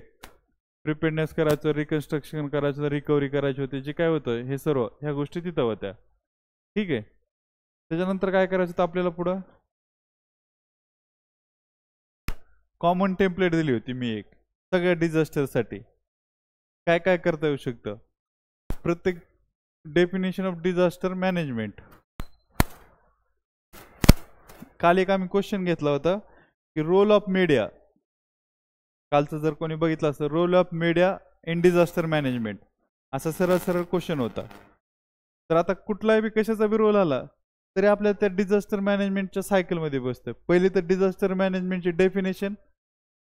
प्रिपेअर्डनेस करायचं, रिकन्स्ट्रक्शन करायचं, रिकव्हरी करायची होती, जे काय होतं हे सर्व ह्या गोष्टी तिथं होत्या. ठीक आहे. त्याच्यानंतर काय करायचं होतं आपल्याला पुढं, कॉमन टेम्पलेट दिली होती मी एक सगळ्या डिझास्टरसाठी काय काय करता येऊ शकतं. प्रत्येक डेफिनेशन ऑफ डिझास्टर मॅनेजमेंट. काल एक आम्ही क्वेश्चन घेतला होता, की रोल ऑफ मीडिया, कालचं जर कोणी बघितलं असतं, role of media in disaster management, असा सरळ सरळ क्वेश्चन होता. तर आता कुठलाही बी कशाचा बी रोल आला तरी आपल्या त्या डिझास्टर मॅनेजमेंटच्या सायकलमध्ये बसतं. पहिली तर डिझास्टर मॅनेजमेंटची डेफिनेशन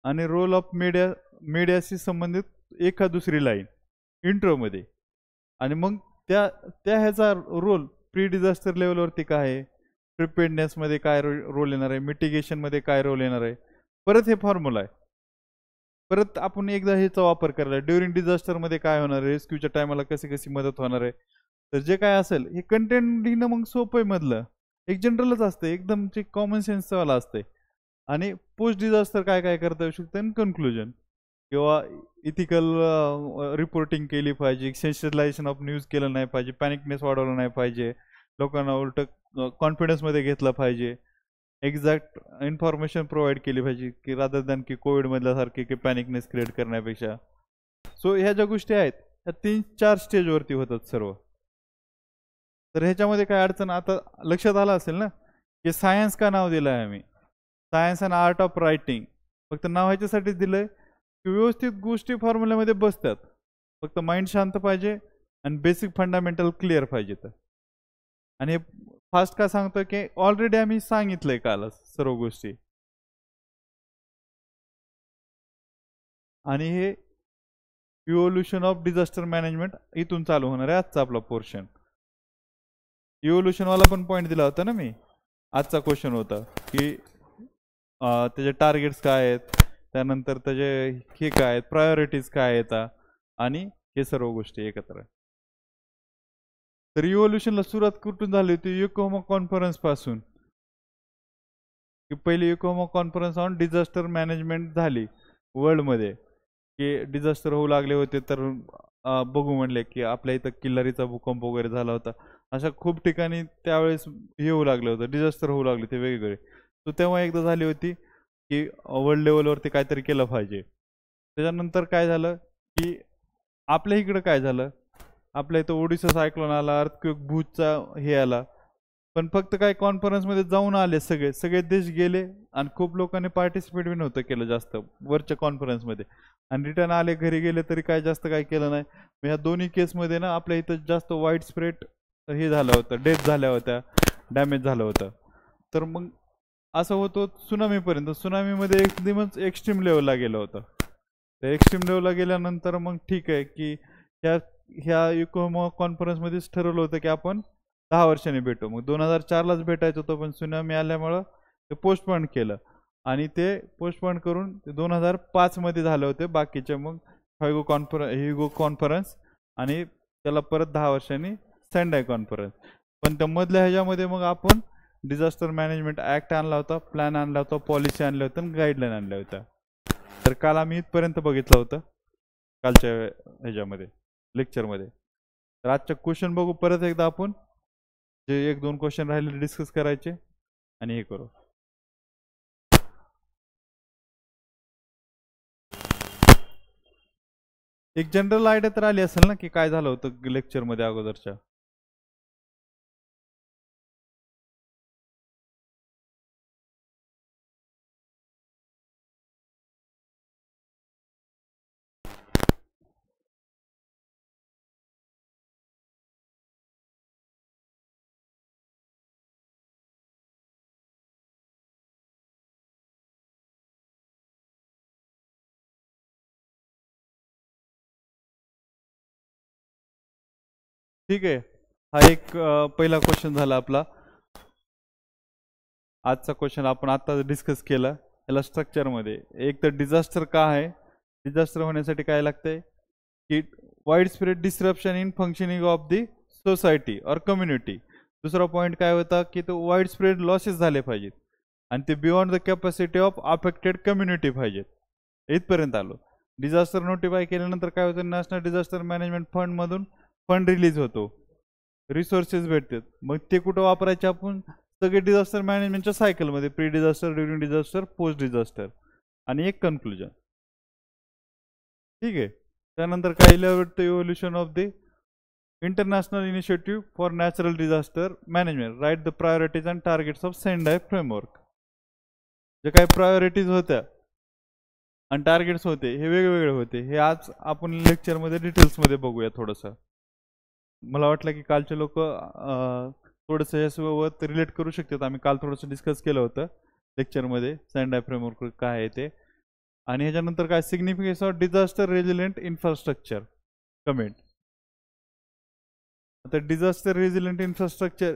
आणि रोल ऑफ मीडियाशी संबंधित एका दुसरी लाईन इंट्रोमध्ये, आणि मग त्या त्या ह्याचा रोल प्री डिझास्टर लेवलवरती काय आहे, प्रिपेअर्डनेसमध्ये काय रोल येणार आहे, मिटिगेशनमध्ये काय रोल येणार आहे, परत हे फॉर्म्युला आहे. परत आपण एकदा ह्याचा वापर करायला, ड्युरिंग डिझास्टरमध्ये काय होणार आहे, रेस्क्यूच्या टायमाला कशी कशी मदत होणार आहे. तर जे काय असेल हे कंटेंट लिहिणं मग सोपं आहे. मधलं एक जनरलच असते, एकदम कॉमन सेन्सचं वाला असते. आणि पोस्ट डिझास्टर काय काय करता येऊ शकतं, आणि कन्क्लुजन किंवा इथिकल रिपोर्टिंग केली पाहिजे, सेन्सिटायझेशन ऑफ न्यूज केलं नाही पाहिजे, पॅनिकनेस वाढवलं नाही पाहिजे, लोकांना उलट कॉन्फिडन्समध्ये घेतलं पाहिजे, एक्झॅक्ट इन्फॉर्मेशन प्रोव्हाइड केली पाहिजे, की रादर दॅन की कोविडमधल्या सारखी की पॅनिकनेस क्रिएट करण्यापेक्षा. सो ह्या ज्या गोष्टी आहेत ह्या 3-4 स्टेजवरती होतात सर्व. तर ह्याच्यामध्ये काय अडचण आता लक्षात आलं असेल ना, की सायन्स का नाव दिलं आहे आम्ही, science and art of writing. फक्त नाव ह्याच्यासाठीच दिलंय की व्यवस्थित गोष्टी फॉर्म्युल्यामध्ये बसतात, फक्त माइंड शांत पाहिजे आणि बेसिक फंडामेंटल क्लिअर पाहिजे. आणि फास्ट का सांगतो, की ऑलरेडी आम्ही सांगितलंय कालच सर्व गोष्टी. आणि हे इव्होल्युशन ऑफ डिझास्टर मॅनेजमेंट इथून चालू होणार आहे आजचा आपला पोर्शन. इव्होल्युशन वाला पण पॉईंट दिला होता ना मी, आजचा क्वेश्चन होता, की त्याचे टार्गेट्स काय आहेत, त्यानंतर त्याचे हे काय आहेत, प्रायोरिटीज काय येतात, आणि हे सर्व गोष्टी एकत्र. तर इव्होल्युशनला सुरुवात कुठून झाली होती, योकोहामा कॉन्फरन्स पासून. की पहिली Yokohama conference on disaster management झाली वर्ल्डमध्ये, की डिझास्टर होऊ लागले होते. तर बघू म्हणले की आपल्या इथं किल्लारीचा भूकंप वगैरे झाला होता, अशा खूप ठिकाणी त्यावेळेस हे होऊ लागलं होतं, डिझास्टर होऊ लागले ते वेगवेगळे. तो तेव्हा एकदा झाली होती की वर्ल्ड लेवलवरती काहीतरी केलं पाहिजे. त्याच्यानंतर काय झालं, की आपल्या इकडं काय झालं, आपल्या इथं ओडिशा सायक्लोन आला, अर्थक्वेक भूजचा हे आला, पण फक्त काय कॉन्फरन्समध्ये जाऊन आले, सगळे सगळे देश गेले, आणि खूप लोकांनी पार्टिसिपेट बी नव्हतं केलं जास्त वरच्या कॉन्फरन्समध्ये, आणि रिटर्न आले, घरी गेले, तरी काय जास्त काय केलं नाही. ह्या दोन्ही केसमध्ये ना आपल्या इथं जास्त वाईड स्प्रेड हे झालं होतं, डेथ झाल्या होत्या, डॅमेज झालं होतं. तर मग असं होतं सुनामीपर्यंत, सुनामीमध्ये एकदमच एक्स्ट्रीम लेवलला गेलं होतं. तर एक्स्ट्रीम लेवलला गेल्यानंतर मग ठीक आहे, की ह्या ह्या युकोहामा कॉन्फरन्समध्येच ठरवलं होतं की आपण 10 वर्षांनी भेटू. मग 2004लाच भेटायचं होतं, पण सुनामी आल्यामुळं ते पोस्टपोन केलं, आणि ते पोस्टपोन करून ते 2005 मध्ये झालं होते. बाकीचे मग ह्युगो कॉन्फरन्स, आणि त्याला परत 10 वर्षांनी सेंडाय कॉन्फरन्स. पण त्या मधल्या ह्याच्यामध्ये मग आपण डिझास्टर मॅनेजमेंट ऍक्ट आणला होता, प्लॅन आणला होता, पॉलिसी आणल्या होत्या, आणि गाईडलाईन आणल्या होत्या. तर काल आम्ही इथपर्यंत बघितलं होतं कालच्या ह्याच्यामध्ये लेक्चरमध्ये. तर आजच्या क्वेश्चन बघू परत एकदा आपण, जे 1-2 क्वेश्चन राहिले डिस्कस करायचे आणि हे करू. एक जनरल आयडिया तर आली असेल ना की काय झालं होतं लेक्चर मध्ये अगोदरच्या. ठीक आहे, हा एक पहिला क्वेश्चन झाला आपला. आजचा क्वेश्चन आपण आता डिस्कस केला. याला स्ट्रक्चरमध्ये एक तर डिझास्टर का आहे, डिझास्टर होण्यासाठी काय लागतंय की wide spread disruption in functioning of the society or community. दुसरा पॉईंट काय होता की तो वाईड स्प्रेड लॉसेस झाले पाहिजेत आणि ते beyond the capacity of affected community पाहिजेत. इथपर्यंत आलो. डिझास्टर नोटिफाय केल्यानंतर काय होतं, नॅशनल डिझास्टर मॅनेजमेंट फंड मधून फंड रिलीज होतो, रिसोर्सेस भेटतात. मग ते कुठं वापरायचे आपण, सगळे डिझास्टर मॅनेजमेंटच्या सायकलमध्ये, pre disaster, during disaster, post disaster आणि एक कन्क्लुजन. ठीक आहे. त्यानंतर काय evolution of the international initiative for natural disaster management, right the priorities and targets of Sendai framework. जे काही प्रायोरिटीज होत्या आणि टार्गेट्स होते हे वेगवेगळे होते. हे आज आपण लेक्चरमध्ये डिटेल्समध्ये बघूया थोडंसं. मला वाटलं की कालचे लोक थोडंसं यासोबत रिलेट करू शकतात. आम्ही काल थोडंसं डिस्कस केलं होतं लेक्चरमध्ये सेंडाय फ्रेमवर्क काय आहे ते. आणि ह्याच्यानंतर काय significance of disaster resilient infrastructure comment. आता disaster resilient infrastructure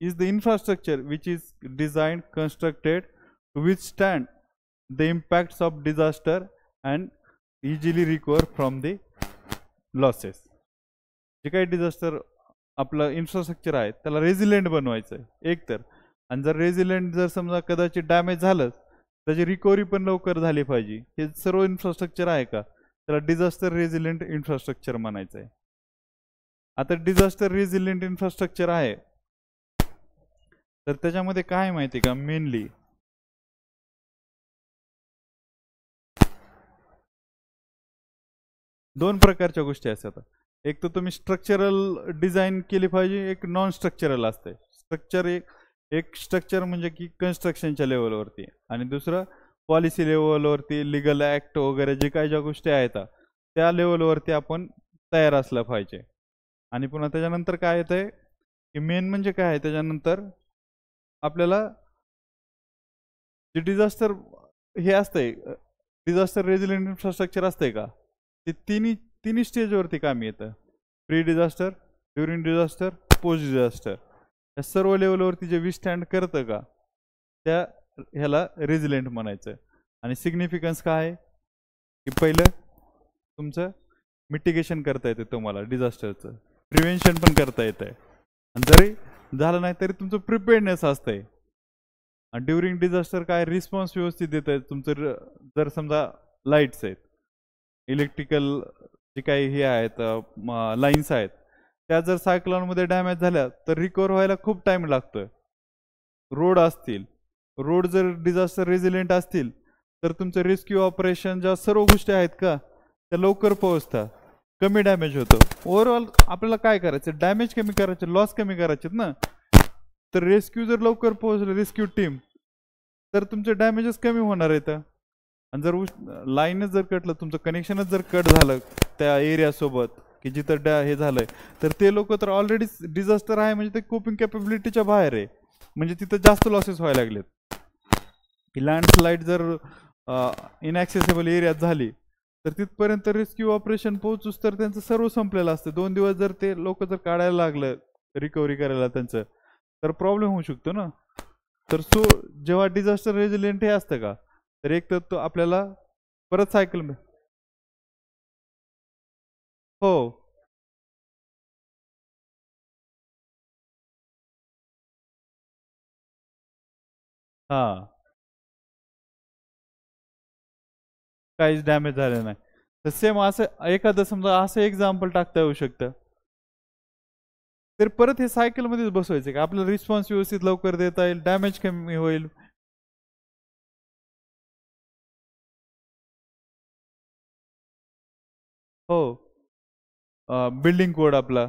is the infrastructure which is designed, constructed to withstand the impacts of disaster and easily recover from the losses. जे काही डिझास्टर आपलं इन्फ्रास्ट्रक्चर आहे त्याला रेझिलियंट बनवायचं आहे एक तर. आणि जर रेझिलियंट जर समजा कदाचित डॅमेज झालं त्याची रिकव्हरी पण लवकर झाली पाहिजे. हे सर्व इन्फ्रास्ट्रक्चर आहे का, त्याला डिझास्टर रेझिलियंट इन्फ्रास्ट्रक्चर म्हणायचं आहे. आता डिझास्टर रेझिलियंट इन्फ्रास्ट्रक्चर आहे तर त्याच्यामध्ये काय माहिती का, मेनली दोन प्रकारच्या गोष्टी असतात. एक तर तुम्ही स्ट्रक्चरल डिझाईन केली पाहिजे, एक नॉन स्ट्रक्चरल असते. स्ट्रक्चर एक स्ट्रक्चर म्हणजे की कन्स्ट्रक्शनच्या लेवलवरती, आणि दुसरं पॉलिसी लेवलवरती, लिगल ॲक्ट वगैरे जे काही ज्या गोष्टी आहेत त्या लेवलवरती आपण तयार असलं पाहिजे. आणि पुन्हा त्याच्यानंतर काय येतंय की मेन म्हणजे काय आहे, त्याच्यानंतर आपल्याला जे डिझास्टर हे असतंय, डिझास्टर रेझिलियंट इन्फ्रास्ट्रक्चर असतंय का, ते तिन्ही स्टेजवरती काम येतं. Pre disaster, during disaster, post disaster. या सर्व लेवलवरती जे विस्टँड करतं का त्या ह्याला रेझिलियंट म्हणायचं. आणि सिग्निफिकन्स काय आहे की पहिलं तुमचं मिटिगेशन करता येते, तुम्हाला डिझास्टरचं प्रिव्हेन्शन पण करता येतं आहे. आणि जरी झालं नाही तरी तुमचं प्रिपेअर्डनेस असतंय. आणि ड्युरिंग डिझास्टर काय रिस्पॉन्स व्यवस्थित देत आहे तुमचं. जर समजा लाईट्स आहेत, इलेक्ट्रिकल जे काही हे आहेत लाईन्स आहेत, त्या जर सायक्लॉनमध्ये डॅमेज झाल्या तर रिकवर व्हायला खूप टाईम लागतोय. रोड असतील, रोड जर डिझास्टर रेझिलियंट असतील तर तुमचं रेस्क्यू ऑपरेशन ज्या सर्व गोष्टी आहेत का त्या लवकर पोहोचतात, कमी डॅमेज होतं. ओव्हरऑल आपल्याला काय करायचं, डॅमेज कमी करायचे, लॉस कमी करायचे ना. तर रेस्क्यू जर लवकर पोहोचले, रेस्क्यू टीम, तर तुमचे डॅमेजेस कमी होणार आहेत. आणि जर लाईनच जर कटलं, तुमचं कनेक्शनच जर कट झालं त्या एरियासोबत की जिथं हे झालंय, तर ते लोक तर ऑलरेडी डिझास्टर आहे म्हणजे ते कोपिंग कॅपेबिलिटीच्या बाहेर आहे. म्हणजे तिथं जास्त लॉसेस व्हायला लागलेत. की लँडस्लाईड जर इनॲक्सेसेबल एरियात झाली तर तिथपर्यंत रेस्क्यू ऑपरेशन पोहोचूस तर त्यांचं सर्व संपलेलं असतं. 2 दिवस जर ते लोक जर काढायला लागलं रिकव्हरी करायला त्यांचं, तर प्रॉब्लेम होऊ शकतो ना. तर जेव्हा डिझास्टर रेझिलियंट हे असतं का, तर एक तर तो आपल्याला परत सायकल हो हां काहीच डॅमेज झालं नाही. तर सेम असं एखादं समजा असं एक्झाम्पल टाकता येऊ शकतं. तर परत हे सायकलमध्येच बसवायचं का, आपल्याला रिस्पॉन्स व्यवस्थित लवकर देता येईल, डॅमेज कमी होईल. हो, बिल्डिंग कोड आपला.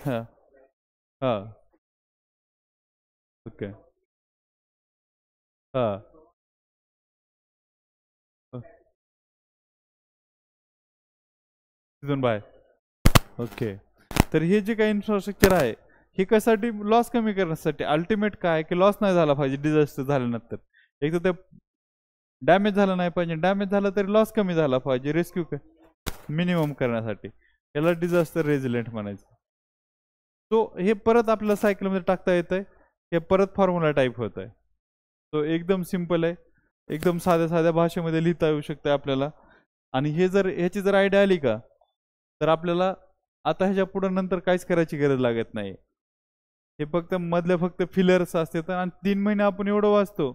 हां हां. ओके. हां. तिथून बाहेर. ओके. तर हे जे काही इन्फ्रास्ट्रक्चर आहे, हे कशासाठी? लॉस कमी करण्यासाठी. अल्टिमेट काय की लॉस नाही झाला पाहिजे डिझास्टर झाल्यानंतर. एक तर ते डॅमेज झालं नाही पाहिजे, डॅमेज झालं तरी लॉस कमी झाला पाहिजे, रेस्क्यू मिनिमम करण्यासाठी. याला डिझास्टर रेझिलेंट म्हणायचं. तो हे परत आपल्याला सायकलमध्ये टाकता येतंय. हे परत फॉर्म्युला टाईप होत आहे. तो एकदम सिम्पल आहे, एकदम साध्या साध्या भाषेमध्ये लिहिता येऊ शकते आपल्याला. आणि हे जर ह्याची जर आयडिया आली का, तर आपल्याला आता ह्याच्या पुढे नंतर काहीच करायची गरज लागत नाही. हे फक्त मधले फक्त फिलर्स असतात. आणि 3 महिने आपण एवढं वाचतो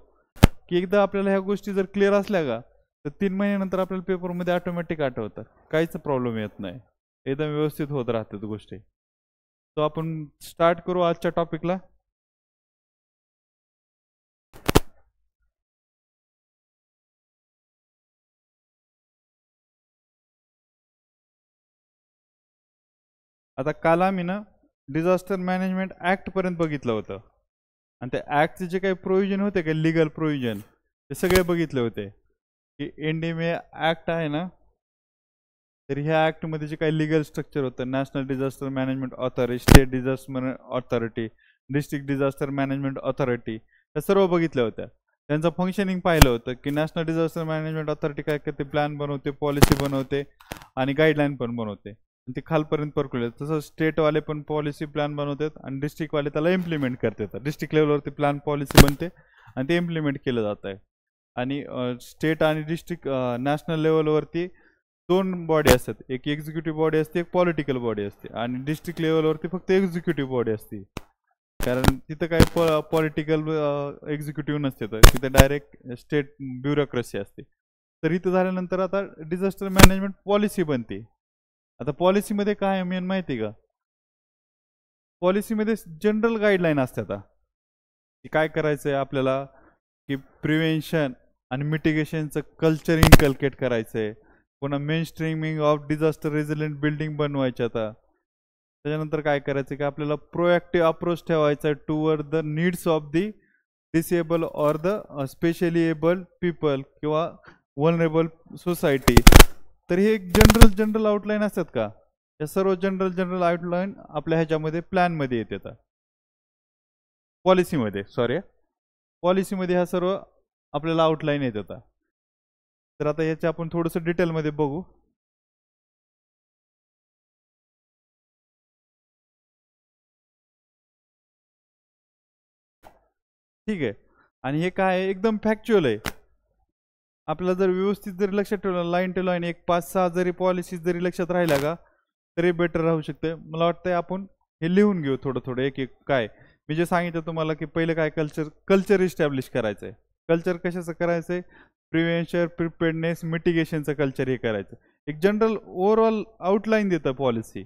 की एकदा आपल्याला ह्या गोष्टी जर क्लिअर असल्या का, तर 3 महिन्यानंतर आपल्याला पेपरमध्ये ऑटोमॅटिक आठवतात. काहीच प्रॉब्लेम येत नाही, एकदम व्यवस्थित होत राहतात गोष्टी. तो आपण स्टार्ट करू आजच्या टॉपिकला. आता काल आम्ही ना डिझास्टर मॅनेजमेंट ऍक्ट पर्यंत बघितलं होतं. आणि त्या ऍक्टचे जे काही प्रोव्हिजन होते का, लिगल प्रोव्हिजन, ते सगळे बघितले होते. की एनडीएमए ऍक्ट आहे ना, तर ह्या ऍक्टमध्ये जे काही लिगल स्ट्रक्चर होतं, national disaster management authority, state disaster authority, district disaster management authority, या सर्व बघितल्या होत्या. त्यांचं फंक्शनिंग पाहिलं होतं की नॅशनल डिझास्टर मॅनेजमेंट ऑथॉरिटी काय करते, प्लॅन बनवते, पॉलिसी बनवते आणि गाईडलाईन पण बनवते. ते खालपर्यंत परकुले. तसं स्टेटवाले पण पॉलिसी प्लॅन बनवतात आणि डिस्ट्रिक्टवाले त्याला इम्प्लिमेंट करतात. डिस्ट्रिक्ट लेवलवरती प्लॅन पॉलिसी बनते आणि ते इम्प्लिमेंट केलं जात आहे. आणि स्टेट आणि डिस्ट्रिक्ट नॅशनल लेवलवरती 2 बॉडी असतात. एक एक्झिक्युटिव्ह बॉडी असते, एक पॉलिटिकल बॉडी असते. आणि डिस्ट्रिक्ट लेवलवरती फक्त एक्झिक्युटिव्ह बॉडी असते. कारण तिथं काही पॉलिटिकल एक्झिक्युटिव्ह नसते, तर तिथे डायरेक्ट स्टेट ब्युरोक्रेसी असते. तर इथं झाल्यानंतर आता डिझास्टर मॅनेजमेंट पॉलिसी बनते. आता पॉलिसीमध्ये काय आहे मेन माहिती का? पॉलिसीमध्ये जनरल गाईडलाईन असते. आता की काय करायचं आहे आपल्याला, की प्रिव्हेन्शन आणि मिटिगेशनचं कल्चर इनकल्केट करायचं आहे. पुन्हा main streaming of disaster resilient building बनवायचे. आता त्याच्यानंतर काय करायचं की आपल्याला प्रोएक्टिव्ह अप्रोच ठेवायचा आहे toward the needs of the disable or the specially abled people किंवा वनरेबल सोसायटी. तर हे एक जनरल जनरल आउटलाईन असतात का, या सर्व जनरल जनरल आउटलाईन आपल्या ह्याच्यामध्ये प्लॅनमध्ये येतात. पॉलिसीमध्ये, सॉरी, पॉलिसीमध्ये ह्या सर्व आपल्याला आउटलाईन येतात. तर आता याचे आपण थोडंसं डिटेलमध्ये बघू. ठीक आहे. आणि हे काय आहे, एकदम फॅक्च्युअल आहे. आपल्याला जर व्यवस्थित जरी लक्षात ठेवलं, लाईन टू लाईन एक 5-6 जरी पॉलिसीज जरी लक्षात राहिल्या का, तरी बेटर राहू शकते. मला वाटतंय आपण हे लिहून घेऊ थोडं थोडं, एक एक. काय मी जे सांगितलं तुम्हाला की पहिले काय, कल्चर कल्चर इस्टॅब्लिश करायचं आहे. कल्चर कशाचं करायचं आहे? प्रिव्हेन्शन, प्रिपेअर्डनेस, मिटिगेशनचं कल्चर हे करायचं. एक जनरल ओव्हरऑल आउटलाईन देतं पॉलिसी.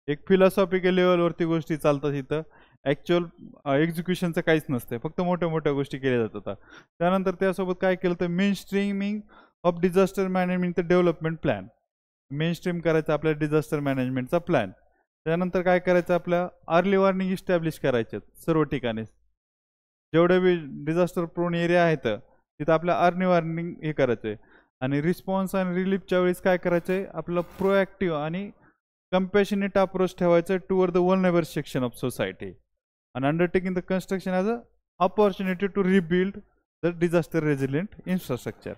एक फिलॉसॉफिकल लेवलवरती गोष्टी चालतात इथं. ॲक्च्युअल एक्झिक्युशनचं काहीच नसतं, फक्त मोठ्या मोठ्या गोष्टी केल्या जातात. त्यानंतर त्यासोबत काय केलं तर main streaming of disaster management development plan. Main stream करायचं आपल्या डिझास्टर मॅनेजमेंटचा प्लॅन. त्यानंतर काय करायचं, आपल्या अर्ली वॉर्निंग इस्टॅब्लिश करायचे सर्व ठिकाणी. जेवढे बी डिझास्टर प्रोन एरिया आहेत तिथं आपल्या अर्ली वॉर्निंग हे करायचं आहे. आणि रिस्पॉन्स आणि रिलीफच्या वेळेस काय करायचं आहे, आपलं प्रोॲक्टिव्ह आणि कंपॅशनेट अप्रोच ठेवायचं toward the vulnerable section of society. आणि undertaking the construction as a opportunity to rebuild the disaster resilient infrastructure.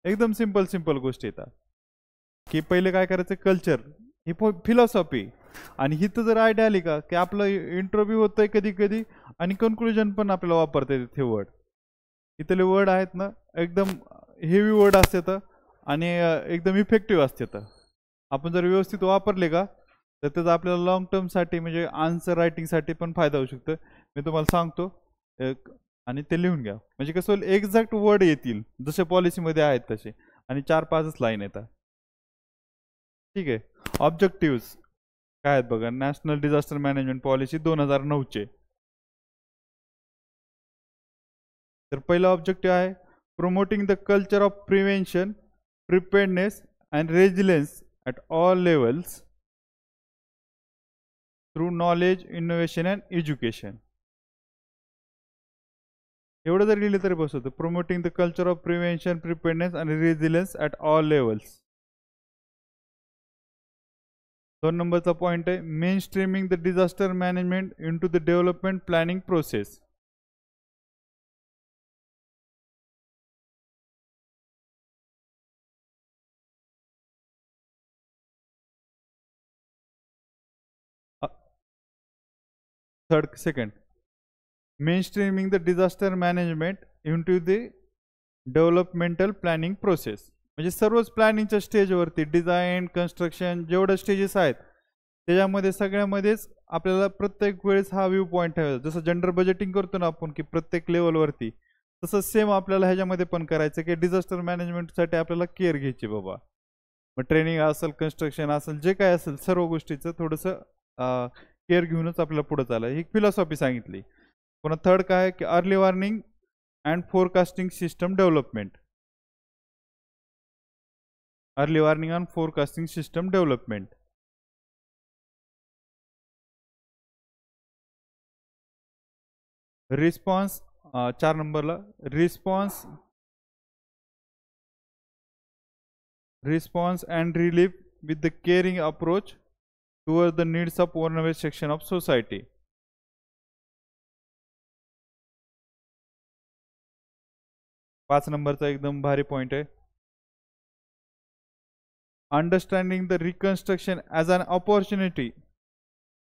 एकदम सिंपल सिंपल गोष्टी येतात. की पहिले काय करायचं, कल्चर ही फिलॉसॉफी. आणि हिथं जर आयडिया आली का, की आपलं इंटरव्ह्यू होतंय कधी कधी आणि कन्क्लुजन पण आपल्याला वापरता येते ते वर्ड. इथले वर्ड आहेत ना, एकदम हेवी वर्ड असतात आणि एकदम इफेक्टिव्ह असतात. आपण जर व्यवस्थित वापरले का, तर त्याचा आपल्याला लॉंग टर्मसाठी म्हणजे आन्सर रायटिंगसाठी पण फायदा होऊ शकतो. मी तुम्हाला सांगतो आणि ते लिहून घ्या. म्हणजे कसं होईल, एक्झॅक्ट वर्ड येतील जसे पॉलिसीमध्ये आहेत तसे, आणि 4-5च लाईन येतात. ठीक आहे. ऑब्जेक्टिव्स काय आहेत बघा, नॅशनल डिझास्टर मॅनेजमेंट पॉलिसी 2009चे. तर पहिला ऑब्जेक्टिव्ह आहे, promoting the culture of prevention, preparedness and resilience at all levels through knowledge, innovation and education. एवढं जर लिहिलं तरी बस होतं. Promoting the culture of prevention, preparedness and resilience at all levels. 2 नंबरचा पॉइंट आहे mainstreaming the disaster management into the development planning process. Second, mainstreaming the disaster management into the developmental planning process. म्हणजे सर्वच प्लॅनिंगच्या स्टेजवरती design construction जेवढे stages आहेत त्याच्यामध्ये सगळ्यामध्येच आपल्याला प्रत्येक वेळेस हा व्ह्यू पॉईंट ठेवायचा. जसं जनरल बजेटिंग करतो ना आपण की प्रत्येक लेवलवरती, तसं सेम आपल्याला ह्याच्यामध्ये पण करायचं की डिझास्टर मॅनेजमेंटसाठी आपल्याला केअर घ्यायची बाबा. मग ट्रेनिंग असेल, कन्स्ट्रक्शन असेल, जे काय असेल सर्व गोष्टीचं थोडंसं केअर घेऊनच आपल्याला पुढे चालायचं. ही फिलॉसॉफी सांगितली. पुन्हा थर्ड काय की early warning and forecasting system development. Early warning and forecasting system development. Response 4 नंबरला response and relief with the caring approach toward the needs of vulnerable section of society. पाच नंबरचा एकदम भारी पॉइंट आहे. Understanding the reconstruction as an opportunity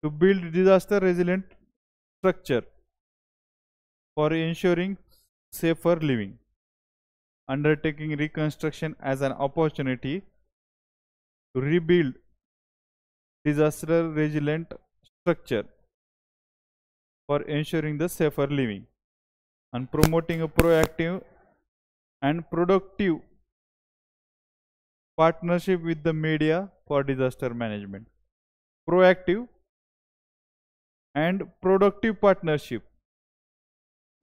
to build disaster resilient structure for ensuring safer living. Undertaking reconstruction as an opportunity to rebuild disaster resilient structure for ensuring the safer living and promoting a proactive and productive partnership with the media for disaster management. Proactive and productive partnership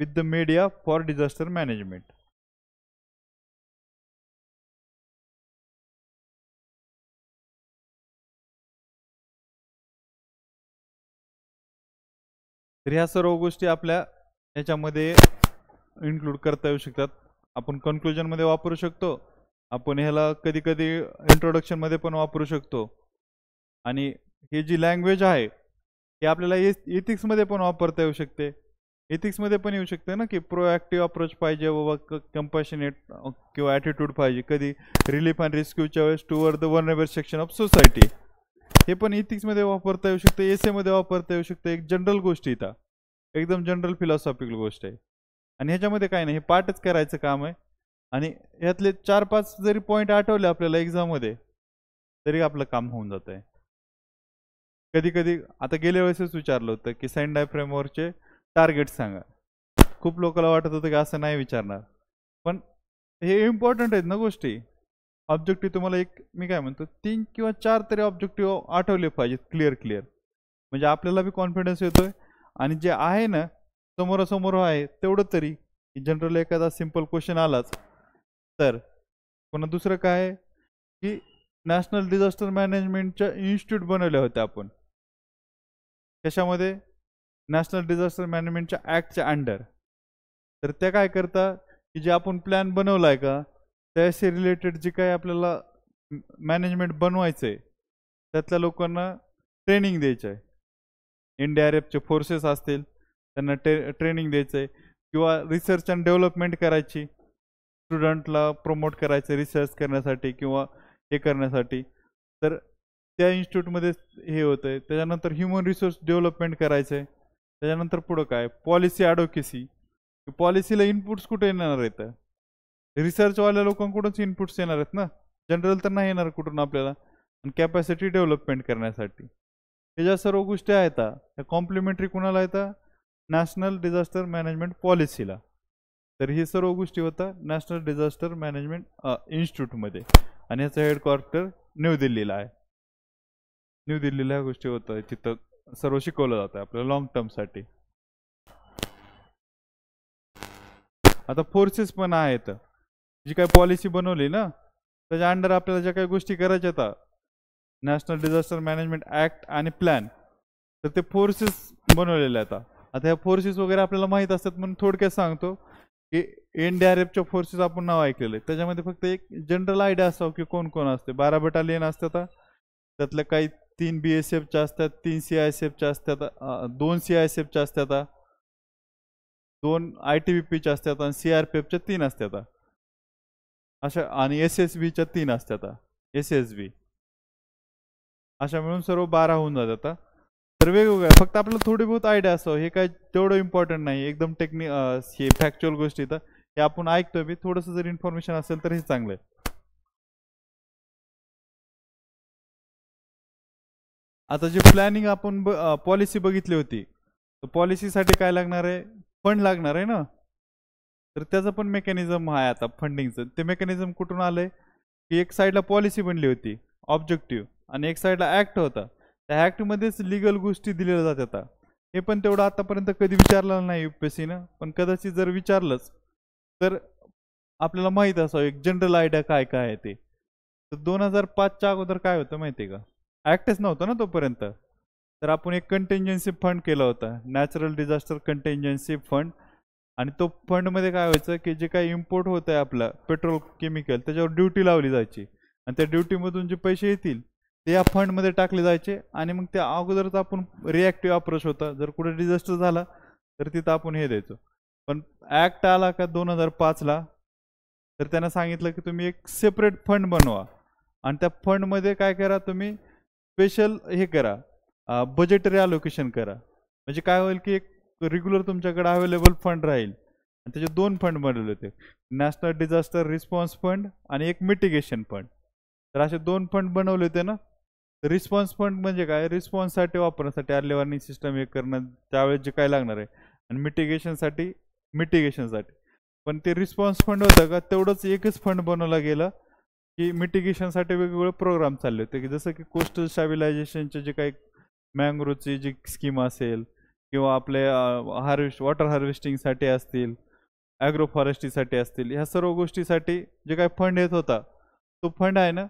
with the media for disaster management. तर ह्या सर्व गोष्टी आपल्या ह्याच्यामध्ये include करता येऊ शकतात. आपण कन्क्लुजनमध्ये वापरू शकतो, आपण ह्याला कधी कधी इंट्रोडक्शनमध्ये पण वापरू शकतो. आणि ही जी लँग्वेज आहे ही आपल्याला एथिक्समध्ये पण वापरता येऊ शकते. एथिक्समध्ये पण येऊ शकते ना की प्रोॲक्टिव्ह अप्रोच पाहिजे बाबा, कंपॅशनेट किंवा ॲटिट्यूड पाहिजे कधी रिलीफ अँड रेस्क्यूच्या वेळेस toward the vulnerable section of society. हे पण इथिक्समध्ये वापरता येऊ शकते, एसेमध्ये वापरता येऊ शकते. एक जनरल गोष्ट इथं एकदम जनरल फिलॉसॉफिकल गोष्ट आहे. आणि ह्याच्यामध्ये काय नाही, हे पाठच करायचं काम आहे. आणि यातले 4-5 जरी पॉईंट आठवले आपल्याला एक्झाममध्ये तरी आपलं काम होऊन जात आहे. कधी कधी आता गेल्या वेळेसच विचारलं होतं की सेंड डायफ्रेमवरचे टार्गेट सांगा. खूप लोकांना वाटत होतं की असं नाही विचारणार, पण हे इम्पॉर्टंट आहेत ना गोष्टी. ऑब्जेक्टिव्ह तुम्हाला एक मी काय म्हणतो 3 किंवा 4 तरी ऑब्जेक्टिव्ह आठवले पाहिजेत क्लिअर, म्हणजे आपल्याला बी कॉन्फिडन्स येतोय. आणि जे आहे ना समोरासमोर आहे तेवढं तरी जनरल एखादा सिंपल क्वेश्चन आलाच तर. पुन्हा दुसरं काय आहे की नॅशनल डिझास्टर मॅनेजमेंटच्या इन्स्टिट्यूट बनवल्या होत्या आपण. कशामध्ये? नॅशनल डिझास्टर मॅनेजमेंटच्या ॲक्टच्या अंडर. तर त्या काय करता की जे आपण प्लॅन बनवला आहे का त्याशी रिलेटेड जे काही आपल्याला मॅनेजमेंट बनवायचं आहे त्यातल्या लोकांना ट्रेनिंग द्यायचं आहे. NDRFचे फोर्सेस असतील त्यांना ट्रेनिंग द्यायचं आहे, किंवा रिसर्च अँड डेव्हलपमेंट करायची, स्टुडंटला प्रमोट करायचं रिसर्च करण्यासाठी किंवा हे करण्यासाठी. तर त्या इन्स्टिट्यूटमध्ये हे होतं आहे. त्याच्यानंतर ह्युमन रिसोर्स डेव्हलपमेंट करायचं आहे. त्याच्यानंतर पुढं काय पॉलिसी ॲडव्होकेसी. पॉलिसीला इनपुट्स कुठे येणार आहेत? रिसर्चवाल्या लोकांकडूनच इनपुट्स येणार आहेत ना, जनरल तर नाही येणार कुठून आपल्याला. आणि कॅपॅसिटी डेव्हलपमेंट करण्यासाठी हे ज्या सर्व गोष्टी आहेत त्या कॉम्प्लिमेंटरी कुणाला येतात? नॅशनल डिझास्टर मॅनेजमेंट पॉलिसीला. तर ही सर्व गोष्टी होतात नॅशनल डिझास्टर मॅनेजमेंट इन्स्टिट्यूटमध्ये. आणि याचं हेडक्वार्टर न्यू दिल्लीला आहे. न्यू दिल्लीला ह्या गोष्टी होत आहेत, तिथं सर्व शिकवलं जातं आपल्याला लॉंग टर्मसाठी. आता फोर्सेस पण आहेत, जी काही पॉलिसी बनवली ना त्याच्या अंडर आपल्याला ज्या काही गोष्टी करायच्या आहेत नॅशनल डिझास्टर मॅनेजमेंट ऍक्ट आणि प्लॅन, तर ते फोर्सेस बनवलेले आहेत. आता ह्या फोर्सेस वगैरे आपल्याला माहीत असतात, म्हणून थोडक्यात सांगतो की NDRFच्या फोर्सेस आपण नाव ऐकलेलं आहे. त्याच्यामध्ये फक्त एक जनरल आयडिया असावं की कोण कोण असते. 12 बटालियन असतात, त्यातल्या काही 3 BSFच्या असतात, 3 CISFच्या असतात, 2 CISFच्या असतात, 2 ITBPच्या असतात आणि CRPFच्या 3 असतात अशा, आणि SSBच्या 3 असतात, SSB अशा मिळून सर्व 12 होऊन जातात. तर वेगवेगळ्या, फक्त आपल्याला थोडी बहुत आयडिया असावं. हे काय तेवढं इम्पॉर्टंट नाही, एकदम हे फॅक्च्युअल गोष्टी. तर हे आपण ऐकतोय बी, थोडंसं जर इन्फॉर्मेशन असेल तर हे चांगलं आहे. आता जे प्लॅनिंग आपण पॉलिसी बघितली होती, तर पॉलिसीसाठी काय लागणार आहे, फंड लागणार आहे ना. तर त्याचं पण मेकॅनिझम आहे आता फंडिंगचं. ते मेकॅनिझम कुठून आलंय की एक साईडला पॉलिसी बनली होती ऑब्जेक्टिव्ह, आणि एक साईडला ऍक्ट होता. त्या ऍक्टमध्येच लिगल गोष्टी दिलेल्या जातात. हे पण तेवढं आतापर्यंत कधी विचारलं नाही UPSCनं, पण कदाचित जर विचारलंच तर आपल्याला माहीत असावं एक जनरल आयडिया काय काय आहे ते. तर 2005च्या अगोदर काय होतं माहिती आहे का, ऍक्टच नव्हतं ना तोपर्यंत. तर आपण एक कंटिंजन्सी फंड केला होता, नॅचरल डिझास्टर कंटिंजन्सी फंड. आणि तो फंडमध्ये काय व्हायचं की जे काही इम्पोर्ट होत आहे आपलं पेट्रोल केमिकल, त्याच्यावर ड्युटी लावली जायची, आणि त्या ड्युटीमधून जे पैसे येतील ते या फंडमध्ये टाकले जायचे. आणि मग त्या अगोदरच आपण रिॲक्टिव्ह अप्रोच होता, जर कुठे डिझास्टर झाला तर तिथं आपण हे द्यायचो. पण ऍक्ट आला का 2005ला, तर त्यांना सांगितलं की तुम्ही एक सेपरेट फंड बनवा, आणि त्या फंडमध्ये काय करा, तुम्ही स्पेशल हे करा, बजेटरी अलोकेशन करा. म्हणजे काय होईल की एक रेग्युलर तुमच्याकडे अवेलेबल फंड राहील. आणि त्याचे 2 फंड बनवले होते, नॅशनल डिझास्टर रिस्पॉन्स फंड आणि एक मिटिगेशन फंड. तर असे 2 फंड बनवले होते ना. रिस्पॉन्स फंड म्हणजे काय, रिस्पॉन्ससाठी वापरण्यासाठी, अर्ली वॉर्निंग सिस्टम हे करणं त्यावेळेस जे काय लागणार आहे, आणि मिटिगेशनसाठी. पण ते रिस्पॉन्स फंड होतं का, तेवढंच एकच फंड बनवला गेलं की मिटिगेशनसाठी वेगवेगळे प्रोग्राम चालले होते, की जसं की कोस्टल स्टॅबिलायझेशनचे जे काही मँग्रोवची जी स्कीम असेल, किंवा आपले वॉटर हार्वेस्टिंगसाठी असतील, ॲग्रो फॉरेस्ट्रीसाठी असतील, ह्या सर्व गोष्टीसाठी जे काही फंड येत होता, तो फंड आहे ना,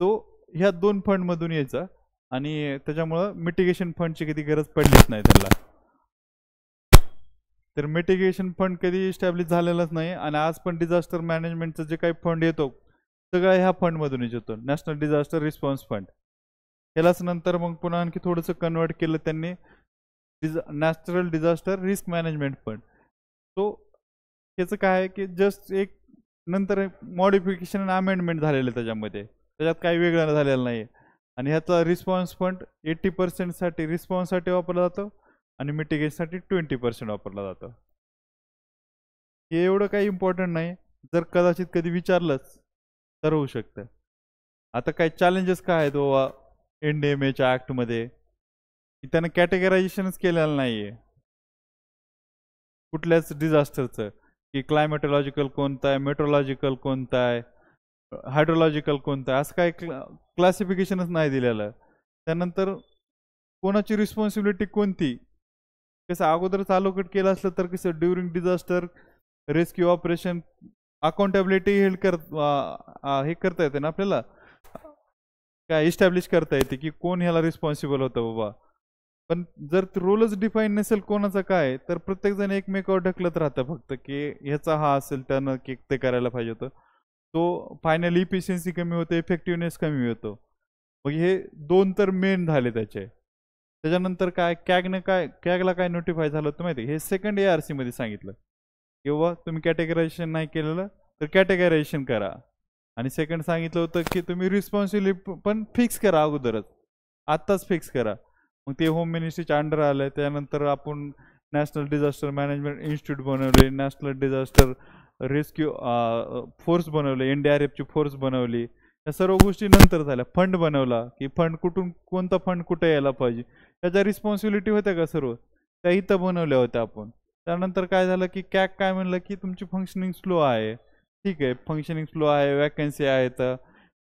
तो ह्या 2 फंडमधून यायचा. आणि त्याच्यामुळं मिटिगेशन फंडची कधी गरज पडलीच नाही त्याला. तर मिटिगेशन फंड कधी इस्टॅब्लिश झालेलाच नाही. आणि आज पण डिझास्टर मॅनेजमेंटचं जे काही फंड येतो सगळं ह्या फंडमधूनच येतो, नॅशनल डिझास्टर रिस्पॉन्स फंड. यालाच नंतर मग पुन्हा आणखी थोडंसं कन्वर्ट केलं त्यांनी, natural disaster risk management fund. तो त्याचं काय आहे की जस्ट एक नंतर मॉडिफिकेशन आणि अमेंडमेंट झालेलं आहे त्याच्यामध्ये, त्याच्यात काही वेगळं झालेलं नाही. आणि ह्याचा रिस्पॉन्स फंड 80% रिस्पॉन्ससाठी वापरला जातो, आणि मिटिगेशनसाठी 20% वापरला जातो. हे एवढं काही इम्पॉर्टंट नाही, जर कदाचित कधी विचारलंच तर होऊ शकतं. आता काही चॅलेंजेस काय आहेत बाबा NDMAच्या ऍक्टमध्ये, की त्यानं कॅटेगरायझेशनच केलेलं नाही आहे कुठल्याच डिझास्टरचं, की क्लायमेटोलॉजिकल कोणतं आहे, मेट्रोलॉजिकल कोणतं आहे, हायड्रोलॉजिकल कोणतं आहे, असं काही क्लासिफिकेशनच नाही दिलेलं. त्यानंतर कोणाची रिस्पॉन्सिबिलिटी कोणती, कसं अगोदरच अलोकेट केलं असलं तर कसं during disaster rescue operation accountability हे करता येते ना आपल्याला, काय इस्टॅब्लिश करता येते की कोण ह्याला रिस्पॉन्सिबल होतं बाबा. पण जर रोलच डिफाईन नसेल कोणाचं काय, तर प्रत्येकजण एकमेकावर ढकलत राहतं फक्त की ह्याचा हा असेल त्यानं की ते करायला पाहिजे होतं. तो फायनल इफिशियन्सी कमी होते, इफेक्टिव्हनेस कमी होतो. मग हे 2 तर मेन झाले त्याचे. त्याच्यानंतर काय, कॅगला काय नोटिफाय झालं होतं माहिती, हे सेकंड ARC मध्ये सांगितलं किंवा तुम्ही कॅटेगरायझेशन नाही केलेलं तर कॅटेगरायझेशन करा. आणि सेकंड सांगितलं होतं की तुम्ही रिस्पॉन्सिबिलिटी पण फिक्स करा अगोदरच, आत्ताच फिक्स करा. मग ते होम मिनिस्ट्रीच्या अंडर आलं. त्यानंतर आपण नॅशनल डिझास्टर मॅनेजमेंट इन्स्टिट्यूट बनवले, नॅशनल डिझास्टर रेस्क्यू फोर्स बनवले, NDRFची फोर्स बनवली. या सर्व गोष्टी नंतर झाल्या. फंड बनवला की फंड कुठून, कोणता फंड कुठे यायला पाहिजे, त्याच्या रिस्पॉन्सिबिलिटी होत्या का सर्व, त्या इथं बनवल्या होत्या आपण. त्यानंतर काय झालं की कॅग काय म्हणलं की तुमची फंक्शनिंग स्लो आहे. ठीक आहे, फंक्शनिंग स्लो आहे, वॅकन्सी आहेत,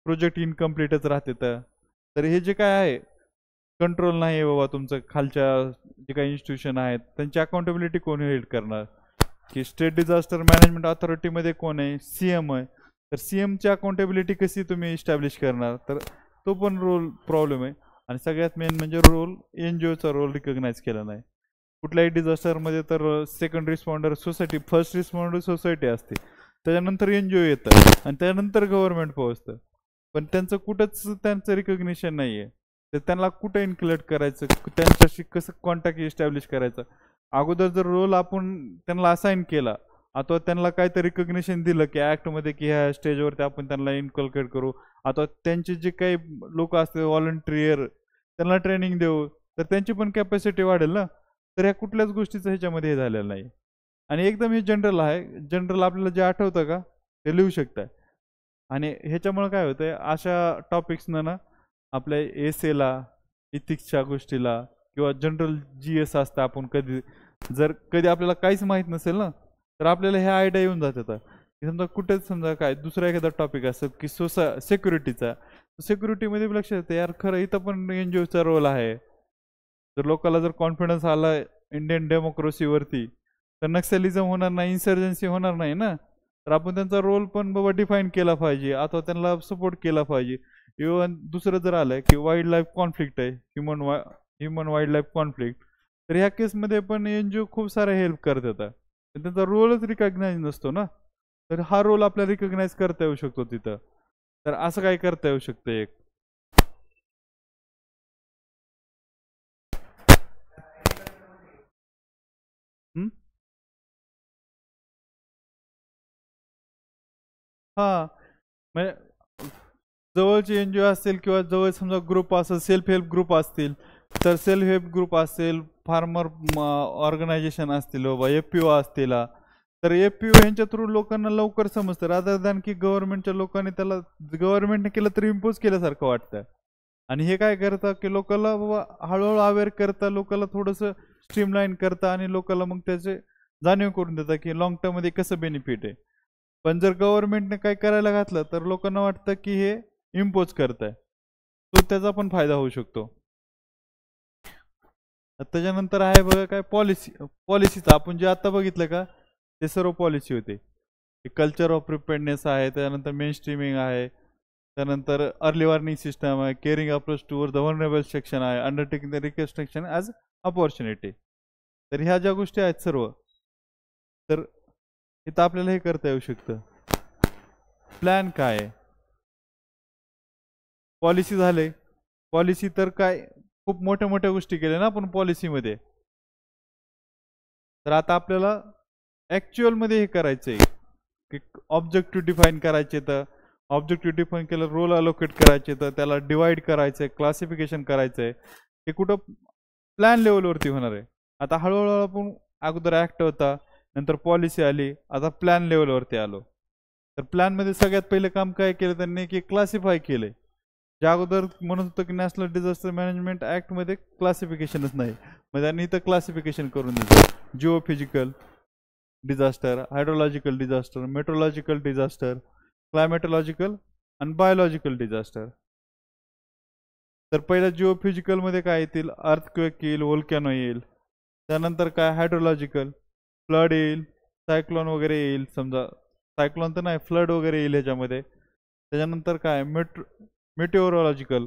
प्रोजेक्ट इनकम्प्लीटच राहते. तर हे जे काय आहे कंट्रोल नाही आहे बाबा तुमचं, खालच्या जे काही इन्स्टिट्यूशन आहेत त्यांची अकाउंटेबिलिटी कोण हेल्ड करणार, की स्टेट डिझास्टर मॅनेजमेंट अथॉरिटीमध्ये कोण आहे, CM आहे. तर CMची अकाउंटेबिलिटी कशी तुम्ही इस्टॅब्लिश करणार, तर तो पण रोल प्रॉब्लेम आहे. आणि सगळ्यात मेन म्हणजे रोल एनजीओचा रोल रिकग्नाइज केला नाही. कुठल्याही डिझास्टरमध्ये तर second responder society, first responder society असते, त्याच्यानंतर एनजीओ येतं आणि त्यानंतर गव्हर्नमेंट पोहोचतं. पण त्यांचं कुठंच त्यांचं रिकग्निशन नाही आहे. तर त्यांना कुठं इन्क्लूड करायचं, त्यांच्याशी कसं कॉन्टॅक्ट इस्टॅब्लिश करायचं. अगोदर जर रोल आपण त्यांना असाइन केला अथवा त्यांना काहीतरी रिकग्निशन दिलं की ॲक्टमध्ये की ह्या स्टेजवरती आपण त्यांना इन्कल्केट करू, अथवा त्यांचे जे काही लोक असतील व्हॉलंटियर त्यांना ट्रेनिंग देऊ, तर त्यांची पण कॅपॅसिटी वाढेल ना. तर ह्या कुठल्याच गोष्टीचं ह्याच्यामध्ये हे झालेलं नाही. आणि एकदम हे जनरल आहे. जनरल आपल्याला जे आठवतं का ते लिहू शकताय. आणि ह्याच्यामुळे काय होतंय, अशा टॉपिक्सनं ना आपल्या एसेला, इथिक्सच्या गोष्टीला किंवा जनरल GS असतं, आपण जर कधी आपल्याला काहीच माहीत नसेल ना, तर आपल्याला ह्या आयडिया येऊन जातात. समजा कुठेच समजा काय दुसरा एखादा टॉपिक असेल की सिक्युरिटीचा, सिक्युरिटीमध्ये लक्ष येतं यार खरं इथं पण एनजीओचा रोल आहे. जर लोकांना जर कॉन्फिडन्स आला इंडियन डेमोक्रेसीवरती, तर नक्सलिझम होणार नाही, इन्सर्जन्सी होणार नाही ना. तर आपण त्यांचा रोल पण बाबा डिफाईन केला पाहिजे अथवा त्यांना सपोर्ट केला पाहिजे. इव्हन दुसरं जर आलं की वाईल्ड लाईफ कॉन्फ्लिक्ट आहे, ह्युमन वाईल्ड लाईफ कॉन्फ्लिक्ट, तर ह्या केसमध्ये पण एनजीओ खूप सारे हेल्प करतात. पण त्यांचा रोलच रिकॉग्नाइज नसतो ना. तर हा रोल आपल्याला रिकॉग्नाइज करता येऊ शकतो तिथं. तर असं काय करता येऊ शकतं एक. हं? हा, म्हणजे जवळचे एनजीओ असतील किंवा जवळ समजा ग्रुप असेल, सेल्फ हेल्प ग्रुप असतील, तर सेल्फ हेल्प ग्रुप असेल, फार्मर ऑर्गनायझेशन असतील बाबा, FPO असतील, तर FPO ह्यांच्या थ्रू लोकांना लवकर समजतं रादर दॅन की गव्हर्नमेंटच्या लोकांनी त्याला गव्हर्नमेंटने केलं तर इम्पोज केल्यासारखं वाटतं. आणि हे काय करतं की लोकांना बाबा हळूहळू अवेअर करता, लोकांना थोडंसं स्ट्रीमलाईन करता आणि लोकांना मग त्याचे जाणीव करून देतात की लॉंग टर्ममध्ये कसं बेनिफिट आहे. पण जर गव्हर्नमेंटने काय करायला घातलं तर लोकांना वाटतं की हे इम्पोज करत आहे, तो त्याचा पण फायदा होऊ शकतो. त्याच्यानंतर आहे बघा काय पॉलिसीचं आपण जे आता बघितलं का, ते सर्व पॉलिसी होते. कल्चर ऑफ प्रिपेअर्डनेस आहे, त्यानंतर मेन स्ट्रीमिंग आहे, त्यानंतर अर्ली वॉर्निंग सिस्टम आहे, caring approach toward the vulnerable section आहे, undertaking the reconstruction as opportunity. तर ह्या ज्या गोष्टी आहेत सर्व, तर इथं आपल्याला हे करता येऊ शकतं. प्लॅन काय आहे, पॉलिसी झाले. पॉलिसी तर काय खूप मोठ्या मोठ्या गोष्टी केल्या ना आपण पॉलिसीमध्ये. तर आता आपल्याला ॲक्च्युअलमध्ये हे करायचं आहे की ऑब्जेक्टिव्ह डिफाईन करायचे, तर ऑब्जेक्टिव्ह डिफाईन केलं, रोल अलोकेट करायचे, तर त्याला डिवाइड करायचं आहे, क्लासिफिकेशन करायचं आहे. हे कुठं प्लॅन लेवलवरती होणार आहे. आता हळूहळू आपण अगोदर ॲक्ट होता, नंतर पॉलिसी आली, आता प्लॅन लेवलवरती आलो. तर प्लॅनमध्ये सगळ्यात पहिले काम काय केलं त्यांनी की क्लासिफाय केले. ज्या अगोदर म्हणत होतं की नॅशनल डिझास्टर मॅनेजमेंट ॲक्टमध्ये क्लासिफिकेशनच नाही, मग त्यांनी इथं क्लासिफिकेशन करून दिलं. Geophysical disaster, hydrological disaster, meteorological disaster, climatological आणि बायोलॉजिकल डिझास्टर. तर पहिल्या जिओफिजिकलमध्ये काय येतील, अर्थक्वेक येईल, वोल्कॅनो येईल. त्यानंतर काय हायड्रोलॉजिकल, फ्लड येईल, सायक्लोन वगैरे येईल. समजा सायक्लोन तर नाही, फ्लड वगैरे येईल ह्याच्यामध्ये. त्याच्यानंतर काय मेटेओरॉलॉजिकल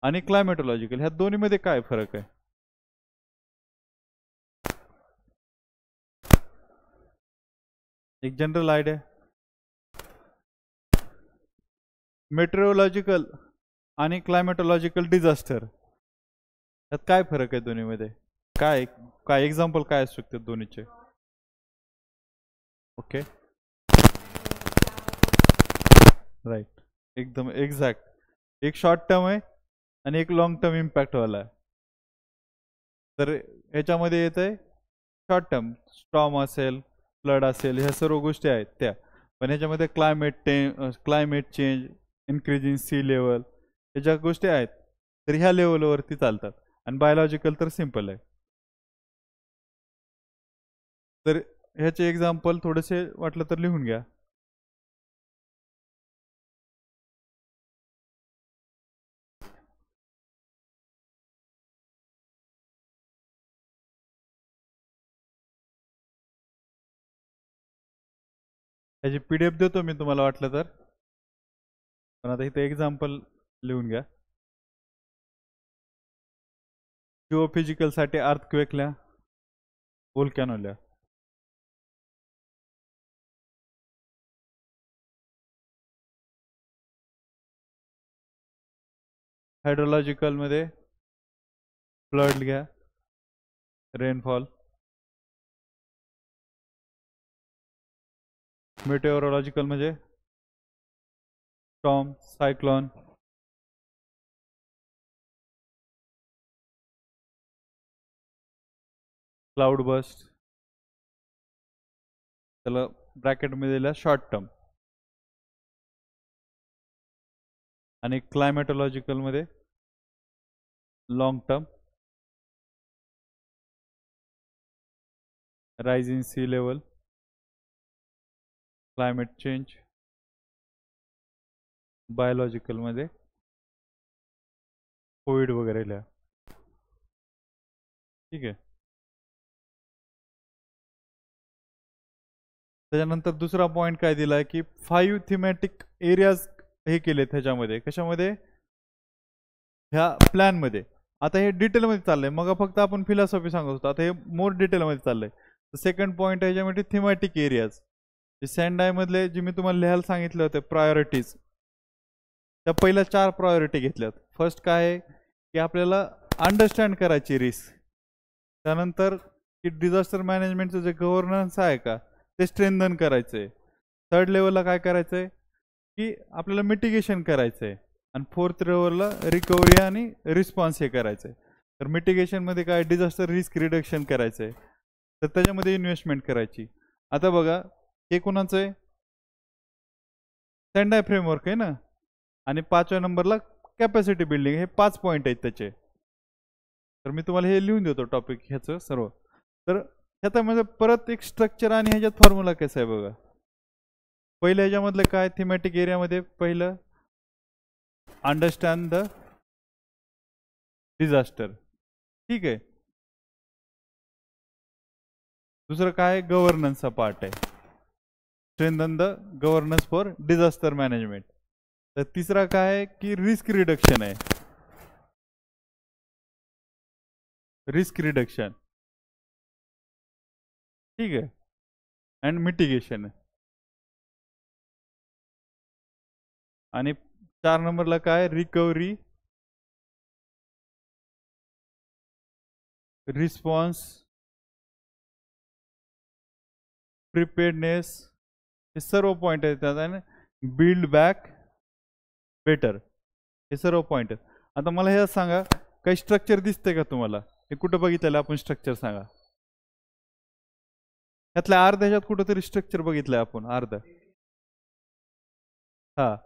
आणि क्लायमेटोलॉजिकल, ह्या दोन्हीमध्ये काय फरक आहे. एक जनरल आयडिया. मेट्रोलॉजिकल आणि क्लायमेटोलॉजिकल डिझास्टर, यात काय फरक आहे दोन्हीमध्ये, काय काय एक्झाम्पल काय असू शकते दोन्हीचे. ओके, राईट, एकदम एक्झॅक्ट. एक शॉर्ट टर्म आहे आणि एक लॉंग टर्म इम्पॅक्टवाला आहे. तर ह्याच्यामध्ये येत आहे शॉर्ट टर्म, स्टॉर्म असेल, फ्लड असेल, ह्या सर्व गोष्टी आहेत त्या. पण ह्याच्यामध्ये climate change, increasing sea level, ह्या ज्या गोष्टी आहेत तर ह्या लेवलवरती चालतात. आणि बायोलॉजिकल तर सिम्पल आहे. तर ह्याचे एक्झाम्पल थोडेसे वाटलं तर लिहून घ्या. ह्याची PDF देतो मी तुम्हाला वाटलं तर, पण आता इथे एक्झाम्पल लिहून घ्या. जिओफिजिकल साठी अर्थक्वेक लिहा, वोल्कॅनो लिहा. हायड्रोलॉजिकल मध्ये फ्लड घ्या, रेनफॉल. मेटेओरोलॉजिकल म्हणजे स्टॉर्म, सायक्लोन. क्लाउड बस्ट, त्याला ब्रॅकेट मध्ये दिला शॉर्ट टर्म. आणि क्लायमेटोलॉजिकल मध्ये long term. Rise in sea level, climate change. Biological मध्ये कोविड वगैरे लिहा. ठीक आहे. त्याच्यानंतर दुसरा पॉइंट काय दिलाय की 5 थीमॅटिक एरियाज हे केले त्याच्यामध्ये. कशामध्ये? ह्या प्लॅन मध्ये. आता हे डिटेल मध्ये चाललंय, मग फक्त आपण फिलॉसॉफी सांगत होतो, आता हे मोर डिटेल मध्ये चाललंय. सेकंड पॉइंट आहे याच्यामध्ये थीमॅटिक एरियाज. सेंडाय मधले जे मी तुम्हाला लिहायला सांगितले होते प्रायोरिटीज, त्या पहिल्या 4 प्रायोरिटी घेतल्यात. फर्स्ट काय आहे की आपल्याला अंडरस्टँड करायची रिस्क. त्यानंतर की डिझास्टर मॅनेजमेंटचं जे गव्हर्नन्स आहे का ते स्ट्रेंथन करायचंय. थर्ड लेवलला काय करायचंय की आपल्याला मिटिगेशन करायचंय. आणि फोर्थ लेवलला रिकव्हरी आणि रिस्पॉन्स हे करायचंय. तर मिटिगेशन मध्ये काय, डिझास्टर रिस्क रिडक्शन करायचंय, तर त्याच्यामध्ये इन्व्हेस्टमेंट करायची. आता बघा हे कोणाचं आहे? सेंडाय फ्रेमवर्क आहे ना. आणि 5व्या नंबरला कॅपॅसिटी बिल्डिंग. हे 5 पॉइंट आहेत त्याचे. तर मी तुम्हाला हे लिहून देतो टॉपिक ह्याचं सर्व. तर ह्याच्यामध्ये परत एक स्ट्रक्चर आणि ह्याच्यात फॉर्म्युला कसं आहे बघा. पहिलं ह्याच्यामधलं काय, थीमॅटिक एरियामध्ये पहिलं अंडरस्टँड द डिझास्टर. ठीक आहे. दुसरं काय, गव्हर्नन्सचा पार्ट आहे, strengthen the governance for disaster management. तर तिसरा काय आहे की रिस्क रिडक्शन आहे, रिस्क रिडक्शन. ठीक आहे. And mitigation. आणि 4 नंबरला काय, रिकव्हरी, रिस्पॉन्स, प्रिपेअर्डनेस. हे सर्व पॉइंट आहेत त्यात. आणि बिल्ड बॅक बेटर, हे सर्व पॉइंट आहेत. आता मला हे सांगा, काही स्ट्रक्चर दिसतंय का तुम्हाला? हे कुठं बघितलेलं आपण स्ट्रक्चर सांगा. ह्यातल्या अर्ध्या ह्याच्यात कुठंतरी स्ट्रक्चर बघितलंय आपण, अर्ध. हा,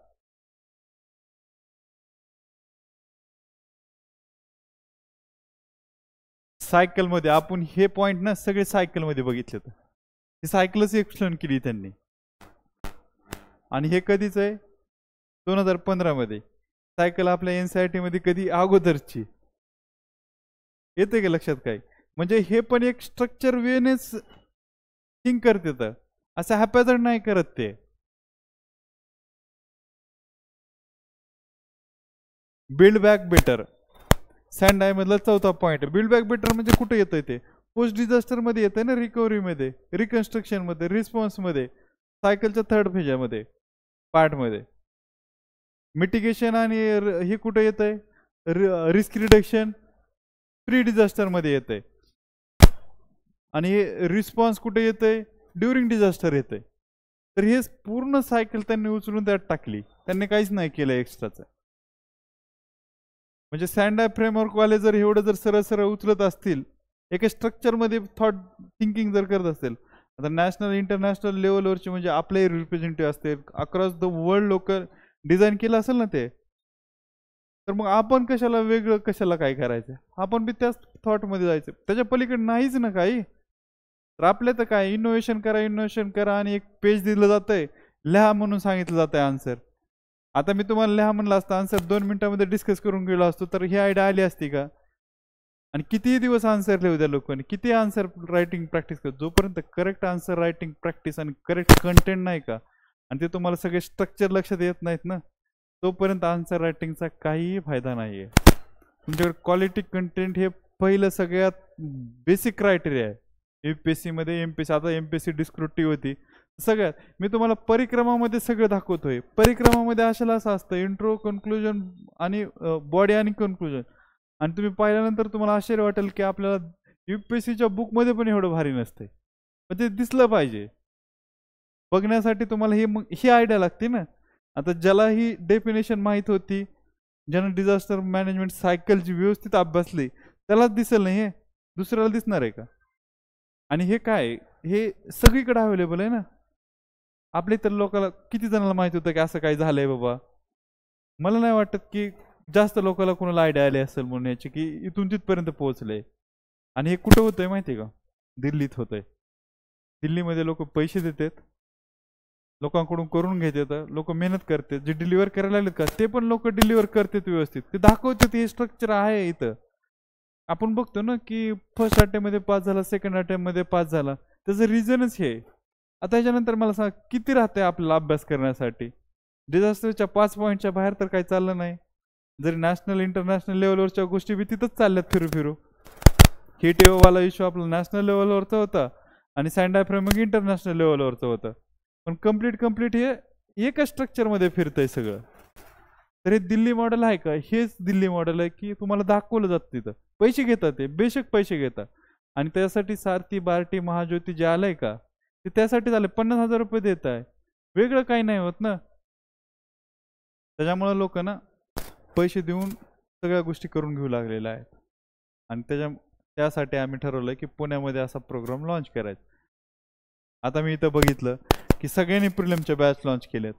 सायकल मध्ये आपण हे पॉइंट ना सगळे सायकल मध्ये बघितले. ही सायकलच एक्सप्लेन केली त्यांनी. आणि हे कधीच आहे? 2015 मध्ये. सायकल आपल्या NCERT मध्ये कधी अगोदरची. येते का लक्षात काय? म्हणजे हे पण एक स्ट्रक्चर वेनेच थिंक करते, तर असं हॅपॅझर्ड नाही करत ते. बिल्ड बॅक बेटर, सँडाय मधला 4था पॉइंट. बिल्ड बॅक बेटर म्हणजे कुठे येतंय ते? पोस्ट डिझास्टर मध्ये येतंय ना, रिकव्हरी मध्ये, रिकन्स्ट्रक्शन मध्ये, रिस्पॉन्स मध्ये, सायकलच्या 3rd फेजमध्ये, पार्ट मध्ये. मिटिगेशन आणि हे कुठे येतंय? रिस्क रिडक्शन प्री डिझास्टर मध्ये येतंय. आणि हे रिस्पॉन्स कुठे येतंय? ड्युरिंग डिझास्टर येतंय. तर हे पूर्ण सायकल त्यांनी उचलून त्यात टाकली, त्यांनी काहीच नाही केलं एक्स्ट्राचं. म्हणजे सँडाय फ्रेमवर्क वाले जर एवढं जर सरळ सरळ उचलत असतील, एका स्ट्रक्चर मध्ये थॉट थिंकिंग जर करत असेल, आता नॅशनल इंटरनॅशनल लेवलवरचे म्हणजे आपले रिप्रेझेंटेटिव्ह असतील, अक्रॉस द वर्ल्ड लोक डिझाईन केलं असेल ना ते, तर मग आपण कशाला वेगळं, कशाला काय करायचं? आपण बी त्याच थॉट मध्ये जायचं. त्याच्या पलीकडे नाहीच ना काही. तर आपल्या तर काय, इनोव्हेशन करा, इनोव्हेशन करा, आणि एक पेज दिलं जातंय, लिहा म्हणून सांगितलं जातंय आन्सर. आता मी तुम्हाला लिहा म्हणलं असतं, आन्सर 2 मिनिटांमध्ये डिस्कस करून गेलो असतो, तर ही आयडिया आली असती का? आणि किती दिवस आन्सर लिहू द्या लोकांनी, किती आन्सर रायटिंग प्रॅक्टिस कर, जोपर्यंत करेक्ट आन्सर रायटिंग प्रॅक्टिस आणि करेक्ट कंटेंट नाही का, आणि ते तुम्हाला सगळे स्ट्रक्चर लक्षात येत नाहीत ना, तोपर्यंत आन्सर रायटिंगचा काहीही फायदा नाही आहे. तुमच्याकडे क्वालिटी कंटेंट हे पहिलं सगळ्यात बेसिक क्रायटेरिया आहे UPSC मध्ये. एमपीएससी, आता एमपीएससी डिस्क्रिप्टिव्ह होती सगळ्यात. मी तुम्हाला परिक्रमामध्ये सगळं दाखवतोय. परिक्रमामध्ये अशाला असं असतं इंट्रो, कन्क्लुजन आणि बॉडी आणि कन्क्लुजन. आणि तुम्ही पाहिल्यानंतर तुम्हाला आश्चर्य वाटेल की आपल्याला UPSCच्या बुकमध्ये पण एवढं भारी नसते, पण ते दिसलं पाहिजे. बघण्यासाठी तुम्हाला ही आयडिया लागते ना. आता ज्याला ही डेफिनेशन माहीत होती, ज्यानं डिझास्टर मॅनेजमेंट सायकलची व्यवस्थित अभ्यासली, त्यालाच दिसेल नाही, हे दुसऱ्याला दिसणार आहे का? आणि हे काय, हे सगळीकडे अवेलेबल आहे ना. आपल्या इतर लोकांना किती जणांना माहिती होतं की असं काही झालंय बाबा? मला नाही वाटत की जास्त लोकांना कोणाला आयडिया आली असेल म्हणून याची की इथून तिथपर्यंत पोहोचले. आणि हे कुठं होतंय माहिती आहे का? दिल्लीत होतंय. दिल्लीमध्ये लोक पैसे देतात, लोकांकडून करून घेतात, लोक मेहनत करतात. जे डिलिव्हर करायला लागलेत का ते पण लोक डिलिव्हर करतात व्यवस्थित, ते दाखवतात हे स्ट्रक्चर आहे इथं. आपण बघतो ना की फर्स्ट अटेम्प्ट मध्ये पास झाला, सेकंड अटेम्प्ट मध्ये पास झाला, त्याचं रिझनच हे. आता ह्याच्यानंतर मला सांग किती राहते आपल्याला अभ्यास करण्यासाठी? डिझास्टरच्या 5 पॉईंटच्या बाहेर तर काही चाललं नाही. जरी नॅशनल इंटरनॅशनल लेवलवरच्या गोष्टी बी तिथंच चालल्यात फिरू फिरू. वाला इश्यू आपला नॅशनल लेवलवरचा होता आणि सँडायफ्रेम इंटरनॅशनल लेवलवरचं होतं. पण कम्प्लीट हे एका स्ट्रक्चरमध्ये फिरतंय सगळं. तर हे दिल्ली मॉडेल आहे का? हेच दिल्ली मॉडेल आहे की तुम्हाला दाखवलं जातं तिथं. पैसे घेतात, ते बेशक पैसे घेतात. आणि त्यासाठी सारथी, बार्टी, महाज्योती जे आलंय का ते त्यासाठी झाले. 50,000 रुपये देत आहे, वेगळं काही नाही होत ना. त्याच्यामुळे लोक ना पैसे देऊन सगळ्या गोष्टी करून घेऊ लागलेल्या आहेत. आणि त्यासाठी आम्ही ठरवलं की पुण्यामध्ये असा प्रोग्राम लॉन्च करायचा. आता मी इथं बघितलं की सगळ्यांनी प्रिलिमच्या बॅच लॉन्च केल्यात.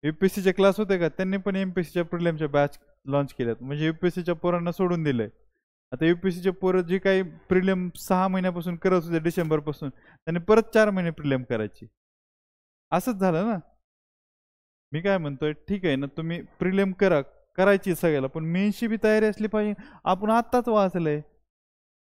UPSCचे क्लास होते का, त्यांनी पण MPSCच्या प्रिलिमच्या बॅच लॉन्च केल्यात. म्हणजे UPSCच्या पोरांना सोडून दिलंय. आता UPSCचे पोरं जी काही प्रिलिम 6 महिन्यापासून करत होते डिसेंबरपासून, त्यांनी परत 4 महिने प्रिलिम करायची. असंच झालं ना. मी काय म्हणतोय, ठीक आहे ना, तुम्ही प्रिलिम करायची सगळ्याला, पण मेन्सची बी तयारी असली पाहिजे. आपण आत्ताच वाचलंय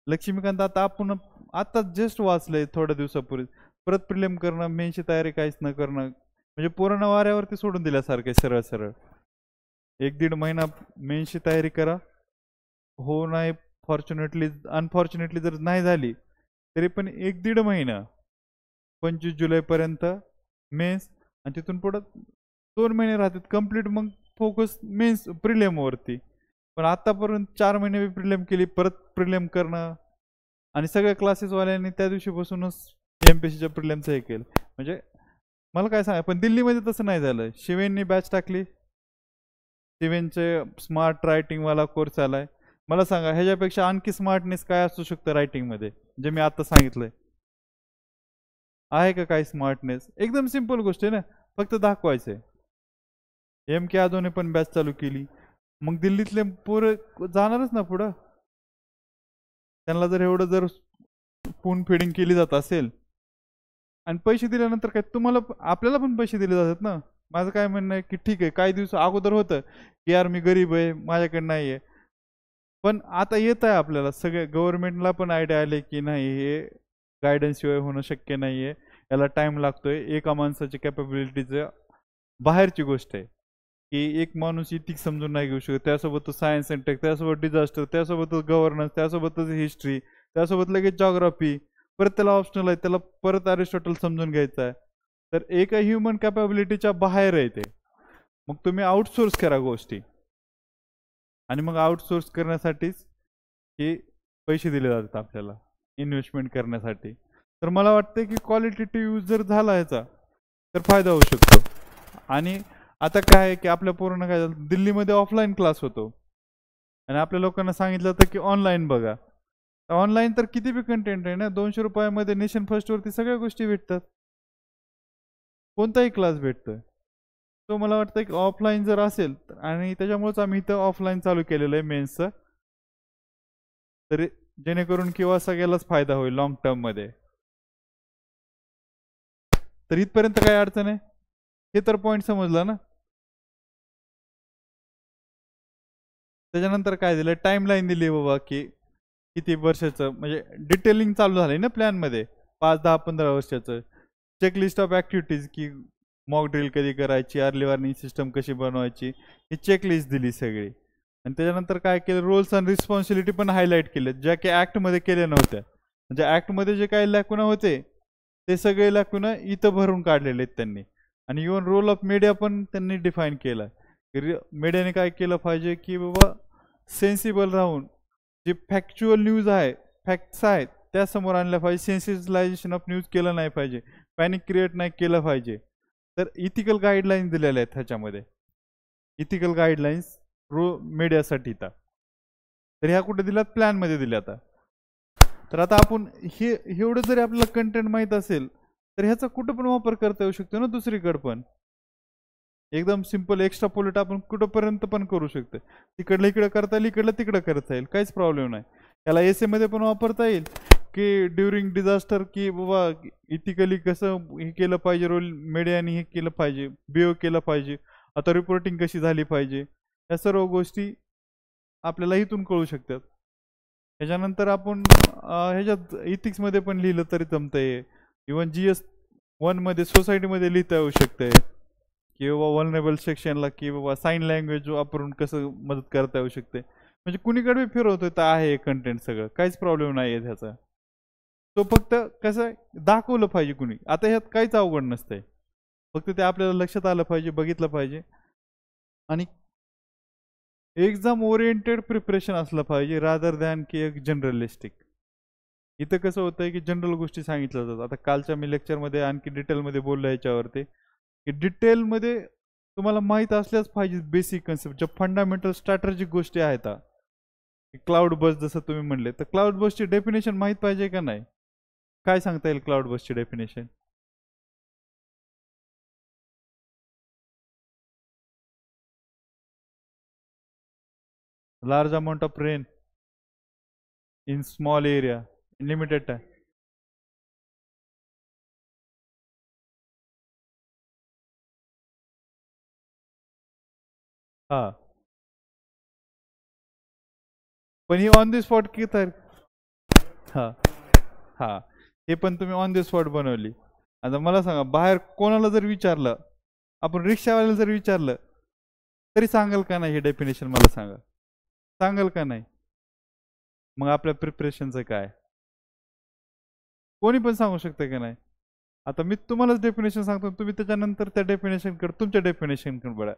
लक्ष्मीकांत, आता आपण आत्ताच जस्ट वाचलंय थोड्या दिवसापूर्वी. परत प्रिलिम करणं, मेन्सची तयारी काहीच न करणं, म्हणजे पोरांना वाऱ्यावरती सोडून दिल्यासारखे. सरळ सरळ 1-1.5 महिना मेन्सची तयारी करा. हो नाही, अनफॉर्च्युनेटली जर नाही झाली तरी पण 1-1.5 महिना 25 जुलैपर्यंत मेन्स, आणि तिथून पुढं 2 महिने राहतात कम्प्लीट. मग फोकस मेन्स प्रिलिमवरती. पण आतापर्यंत 4 महिने प्रिलिम केली, परत प्रिलिम करणं, आणि सगळ्या क्लासेसवाल्यांनी त्या दिवशीपासूनच MPSCच्या प्रिलिमचं हे केलं. म्हणजे मला काय सांगा, पण दिल्लीमध्ये तसं नाही झालं. शिवेननी बॅच टाकली, शिवेनचे स्मार्ट रायटिंगवाला कोर्स आलाय. मला सांगा ह्याच्यापेक्षा आणखी स्मार्टनेस काय असू शकतं रायटिंगमध्ये, जे मी आता सांगितलंय? आहे का काही स्मार्टनेस? एकदम सिंपल गोष्ट आहे ना, फक्त दाखवायचंय. MK आदोने पण बॅच चालू केली. मग दिल्लीतले पोरं जाणारच ना पुढं. त्यांना जर एवढं जर स्पून फिडिंग केली जात असेल, आणि पैसे दिल्यानंतर काय, तुम्हाला आपल्याला पण पैसे दिले जातात ना. माझं काय म्हणणं आहे की ठीक आहे, काही दिवस अगोदर होतं की यार मी गरीब आहे, माझ्याकडे नाही आहे, पण आता येत आहे आपल्याला सगळे. गव्हर्नमेंटला पण आयडिया आले की नाही, हे गायडन्स शिवाय होणं शक्य नाही आहे, याला टाईम लागतोय. एका माणसाची कॅपेबिलिटीचं बाहेरची गोष्ट आहे की एक माणूस इथिक्स समजून नाही घेऊ शकत. त्यासोबत सायन्स अँड टेक, त्यासोबत डिझास्टर, त्यासोबतच गव्हर्नन्स, त्यासोबतच हिस्ट्री, त्यासोबत लगेच जॉग्राफी, परत त्याला ऑप्शनल आहे, त्याला परत अरिस्टॉटल समजून घ्यायचं आहे. तर एका ह्युमन कॅपेबिलिटीच्या बाहेर आहे ते. मग तुम्ही आउटसोर्स करा गोष्टी, आणि मग आउटसोर्स करण्यासाठीच हे पैसे दिले जातात आपल्याला इन्व्हेस्टमेंट करण्यासाठी. तर मला वाटतं की क्वालिटेटिव्ह यूज जर झाला याचा तर फायदा होऊ शकतो. आणि आता काय आहे की आपल्या पोरांना काय झालं, दिल्लीमध्ये ऑफलाईन क्लास होतो आणि आपल्या लोकांना सांगितलं होतं की ऑनलाईन बघा. ऑनलाईन तर किती बी कंटेंट आहे ना, 200 रुपयामध्ये नेशन फर्स्ट वरती सगळ्या गोष्टी भेटतात, कोणताही क्लास भेटतोय. तो मला वाटतं की ऑफलाईन जर असेल, आणि त्याच्यामुळेच आम्ही इथं ऑफलाईन चालू केलेलं आहे मेन्सचं, तरी जेणेकरून किंवा सगळ्यालाच फायदा होईल लॉंग टर्म मध्ये. तर इथपर्यंत काय अडचण आहे? हे तर पॉईंट समजला ना. त्याच्यानंतर काय दिलं, टाइमलाईन दिली बाबा की किती वर्षाचं, म्हणजे डिटेलिंग चालू झालंय ना प्लॅनमध्ये, 5, 10, 15 वर्षाचं. चेकलिस्ट ऑफ ॲक्टिव्हिटीज की मॉक ड्रिल कधी करायची, अर्ली वॉर्निंग सिस्टम कशी बनवायची, ही चेकलिस्ट दिली सगळी. आणि त्याच्यानंतर काय केलं, रोल्स अँड रिस्पॉन्सिबिलिटी पण हायलाईट केले, ज्या की ॲक्टमध्ये केल्या नव्हत्या. म्हणजे ॲक्टमध्ये जे काही लॅकुना होते ते सगळे लॅकुना इथं भरून काढलेले आहेत त्यांनी. आणि इव्हन रोल ऑफ मीडिया पण त्यांनी डिफाईन केला. मीडियाने काय केलं पाहिजे की बाबा सेन्सिबल राहून जे फॅक्च्युअल न्यूज आहे, फॅक्ट्स आहेत त्या समोर आणल्या पाहिजे. सेन्सिटायझेशन ऑफ न्यूज केलं नाही पाहिजे, पॅनिक क्रिएट नाही केलं पाहिजे. तर इथिकल गाईडलाईन्स दिलेल्या आहेत ह्याच्यामध्ये, इथिकल गाईडलाईन्स मीडियासाठी. तर ह्या कुठे दिल्यात, प्लॅनमध्ये दिल्या. तर आता आपण हे एवढं जरी आपल्याला कंटेंट माहीत असेल तर ह्याचा कुठं पण वापर करता येऊ शकतो ना दुसरीकडे पण. एकदम सिंपल एक्स्ट्रापोलेट आपण कुठंपर्यंत पण करू शकतो. तिकडलं इकडं करता येईल, इकडलं तिकडं करता येईल, काहीच प्रॉब्लेम नाही. याला एस मध्ये पण वापरता येईल की ड्युरिंग डिझास्टर की बाबा इथिकली कसं हे केलं पाहिजे, रोल मीडियाने हे केलं पाहिजे, बिहेव केलं पाहिजे, आता रिपोर्टिंग कशी झाली पाहिजे, या सर्व गोष्टी आपल्याला इथून कळू शकतात. ह्याच्यानंतर आपण ह्याच्यात इथिक्समध्ये पण लिहिलं तरी जमतंय. इव्हन GS1 मध्ये सोसायटीमध्ये लिहिता येऊ शकतंय की बाबा वल्नरेबल सेक्शनला की बाबा साईन लँग्वेज वापरून कसं मदत करता येऊ शकते. म्हणजे कुणीकडे फिरवतोय तर आहे कंटेंट सगळं, काहीच प्रॉब्लेम नाही आहे त्याचा. तो फक्त कसं दाखवलं पाहिजे कुणी. आता ह्यात काहीच अवघड नसतंय, फक्त ते आपल्याला लक्षात आलं पाहिजे, बघितलं पाहिजे. आणि एक्झाम ओरिएंटेड प्रिपरेशन असलं पाहिजे रादर दॅन की एक जनरलिस्टिक. इथं कसं होतंय की जनरल गोष्टी सांगितल्या जातात. आता कालच्या मी लेक्चरमध्ये आणखी डिटेलमध्ये बोललो याच्यावरती की डिटेलमध्ये तुम्हाला माहीत असल्याच पाहिजे बेसिक कन्सेप्ट, ज्या फंडामेंटल स्ट्रॅटेजिक गोष्टी आहेत. क्लाउड बस जसं तुम्ही म्हणले, तर क्लाउड बसची डेफिनेशन माहीत पाहिजे का नाही? काय सांगता येईल क्लाउड बसची definition? Large amount of rain in small area in limited time. हा, पण ही ऑन द स्पॉट की तर हा हा हे पण तुम्ही ऑन द स्पॉट बनवली. आता मला सांगा, बाहेर कोणाला जर विचारलं, आपण रिक्षावाल्याला जर विचारलं तरी सांगाल का नाही हे डेफिनेशन? मला सांगा, सांगाल का नाही? मग आपल्या प्रिपरेशनचं काय? कोणी पण सांगू शकतं का नाही? आता मी तुम्हालाच डेफिनेशन सांगतो, तुम्ही त्याच्यानंतर त्या डेफिनेशनकडे, तुमच्या डेफिनेशनकडे बघा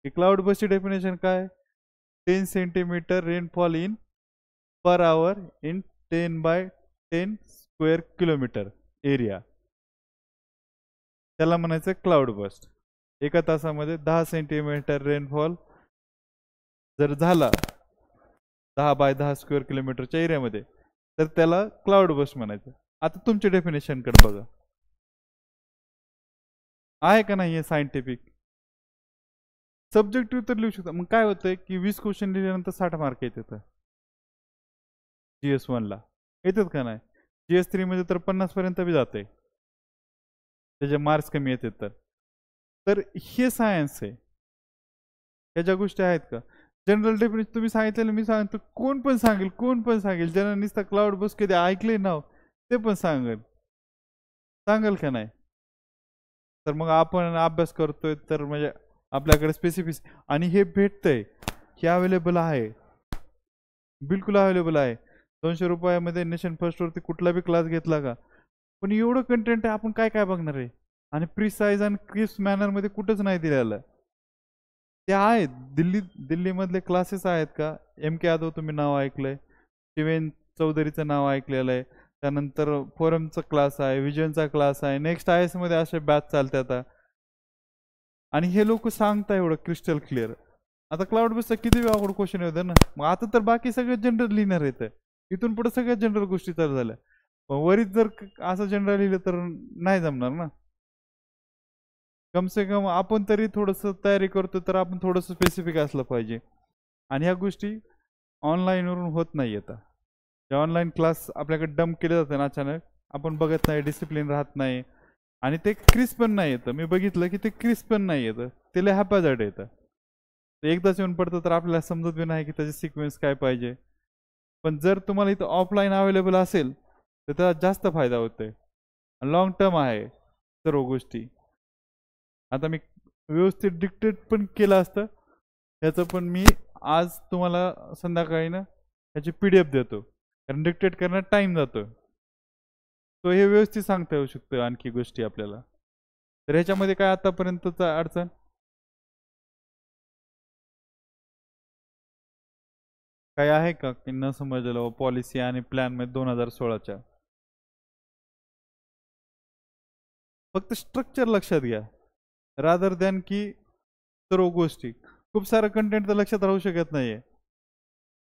की क्लाउड बसची डेफिनेशन काय. 10 centimetre rainfall in per hour in 10 by 10 square kilometre area, त्याला म्हणायचं क्लाउड बस्ट. एका तासामध्ये 10 सेंटीमीटर रेनफॉल जर झाला 10 by 10 स्क्वेअर किलोमीटरच्या एरियामध्ये, तर त्याला क्लाउड बस्ट म्हणायचं. आता तुमच्या डेफिनेशनकडे बघा, आहे का नाही हे सायंटिफिक? सब्जेक्टिव्ह तर लिहू शकता. मग काय होतंय की 20 क्वेश्चन लिहिल्यानंतर 60 मार्क येतात GS1 ला, येतात का नाही? GS3 मध्ये तर 50 पर्यंत बी जाते, त्याचे मार्क्स कमी येतात. तर हे सायन्स आहे. ह्या ज्या गोष्टी आहेत का जनरल डेफिनेशन तुम्ही सांगितलेलं, मी सांगतो कोण पण सांगेल, कोण पण सांगेल, ज्यांना नुसतं क्लाउड बस कधी ऐकले नाव ते पण सांगेल, सांगेल का नाही? तर मग आपण अभ्यास करतोय तर म्हणजे आपल्याकडे स्पेसिफिक आणि हे भेटतंय, हे अवेलेबल आहे, बिलकुल अवेलेबल आहे. 200 रुपयामध्ये नेशन फर्स्टवरती कुठला बी क्लास घेतला का, पण एवढं कंटेंट आहे, आपण काय काय बघणार आहे? आणि प्रिसाइज आणि क्रिस्प मॅनरमध्ये कुठंच नाही दिलेलं. ते आहेत दिल्लीमधले क्लासेस आहेत का, MK यादव तुम्ही नाव ऐकलंय, शिवेन चौधरीचं नाव ऐकलेलं आहे, त्यानंतर फोरमचा क्लास आहे, विजनचा क्लास आहे, नेक्स्ट IS मध्ये असे बॅच चालतात. आणि हे लोक सांगता एवढं क्रिस्टल क्लिअर. आता क्लाउड बेसचा किती अवघड क्वेश्चन होतं ना. मग आता तर बाकी सगळे जनरल लिहिणार आहेत, इथून पुढे सगळ्या जनरल गोष्टी चालू झाल्या. वरीच जर असं जनरल लिहिलं तर नाही जमणार ना. कम से कम आपण तरी थोडंसं तयारी करतो तर आपण थोडंसं स्पेसिफिक असलं पाहिजे. आणि ह्या गोष्टी ऑनलाईनवरून होत नाही. आता जे ऑनलाईन क्लास आपल्याकडे डंप केले जाते ना अचानक, आपण बघत नाही, डिसिप्लिन राहत नाही, आणि ते क्रिस्प पण नाही येतं. मी बघितलं की ते क्रिस्प पण नाही येतं, ते लय हॅपॅझर्ड येतं. एकदाच येऊन पडतं तर आपल्याला समजत बी नाही की त्याचे सिक्वेन्स काय पाहिजे. पण जर तुम्हाला इथं ऑफलाईन अवेलेबल असेल तर त्याचा जास्त फायदा होतोय, लॉंग टर्म आहे सर्व गोष्टी. आता मी व्यवस्थित डिक्टेट पण केलं असतं, त्याचं पण मी आज तुम्हाला संध्याकाळी ना त्याची PDF देतो, कारण डिक्टेट करण्यात टाइम जातो. तो हे व्यवस्थित सांगता येऊ शकतं आणखी गोष्टी आपल्याला. तर ह्याच्यामध्ये काय आतापर्यंतचा अडचण? काय आहे का की न समजलेलं पॉलिसी आणि प्लॅन मध्ये 2016च्या? फक्त स्ट्रक्चर लक्षात घ्या, रादर दॅन की सर्व गोष्टी. खूप सारं कंटेंट तर लक्षात राहू शकत नाहीये,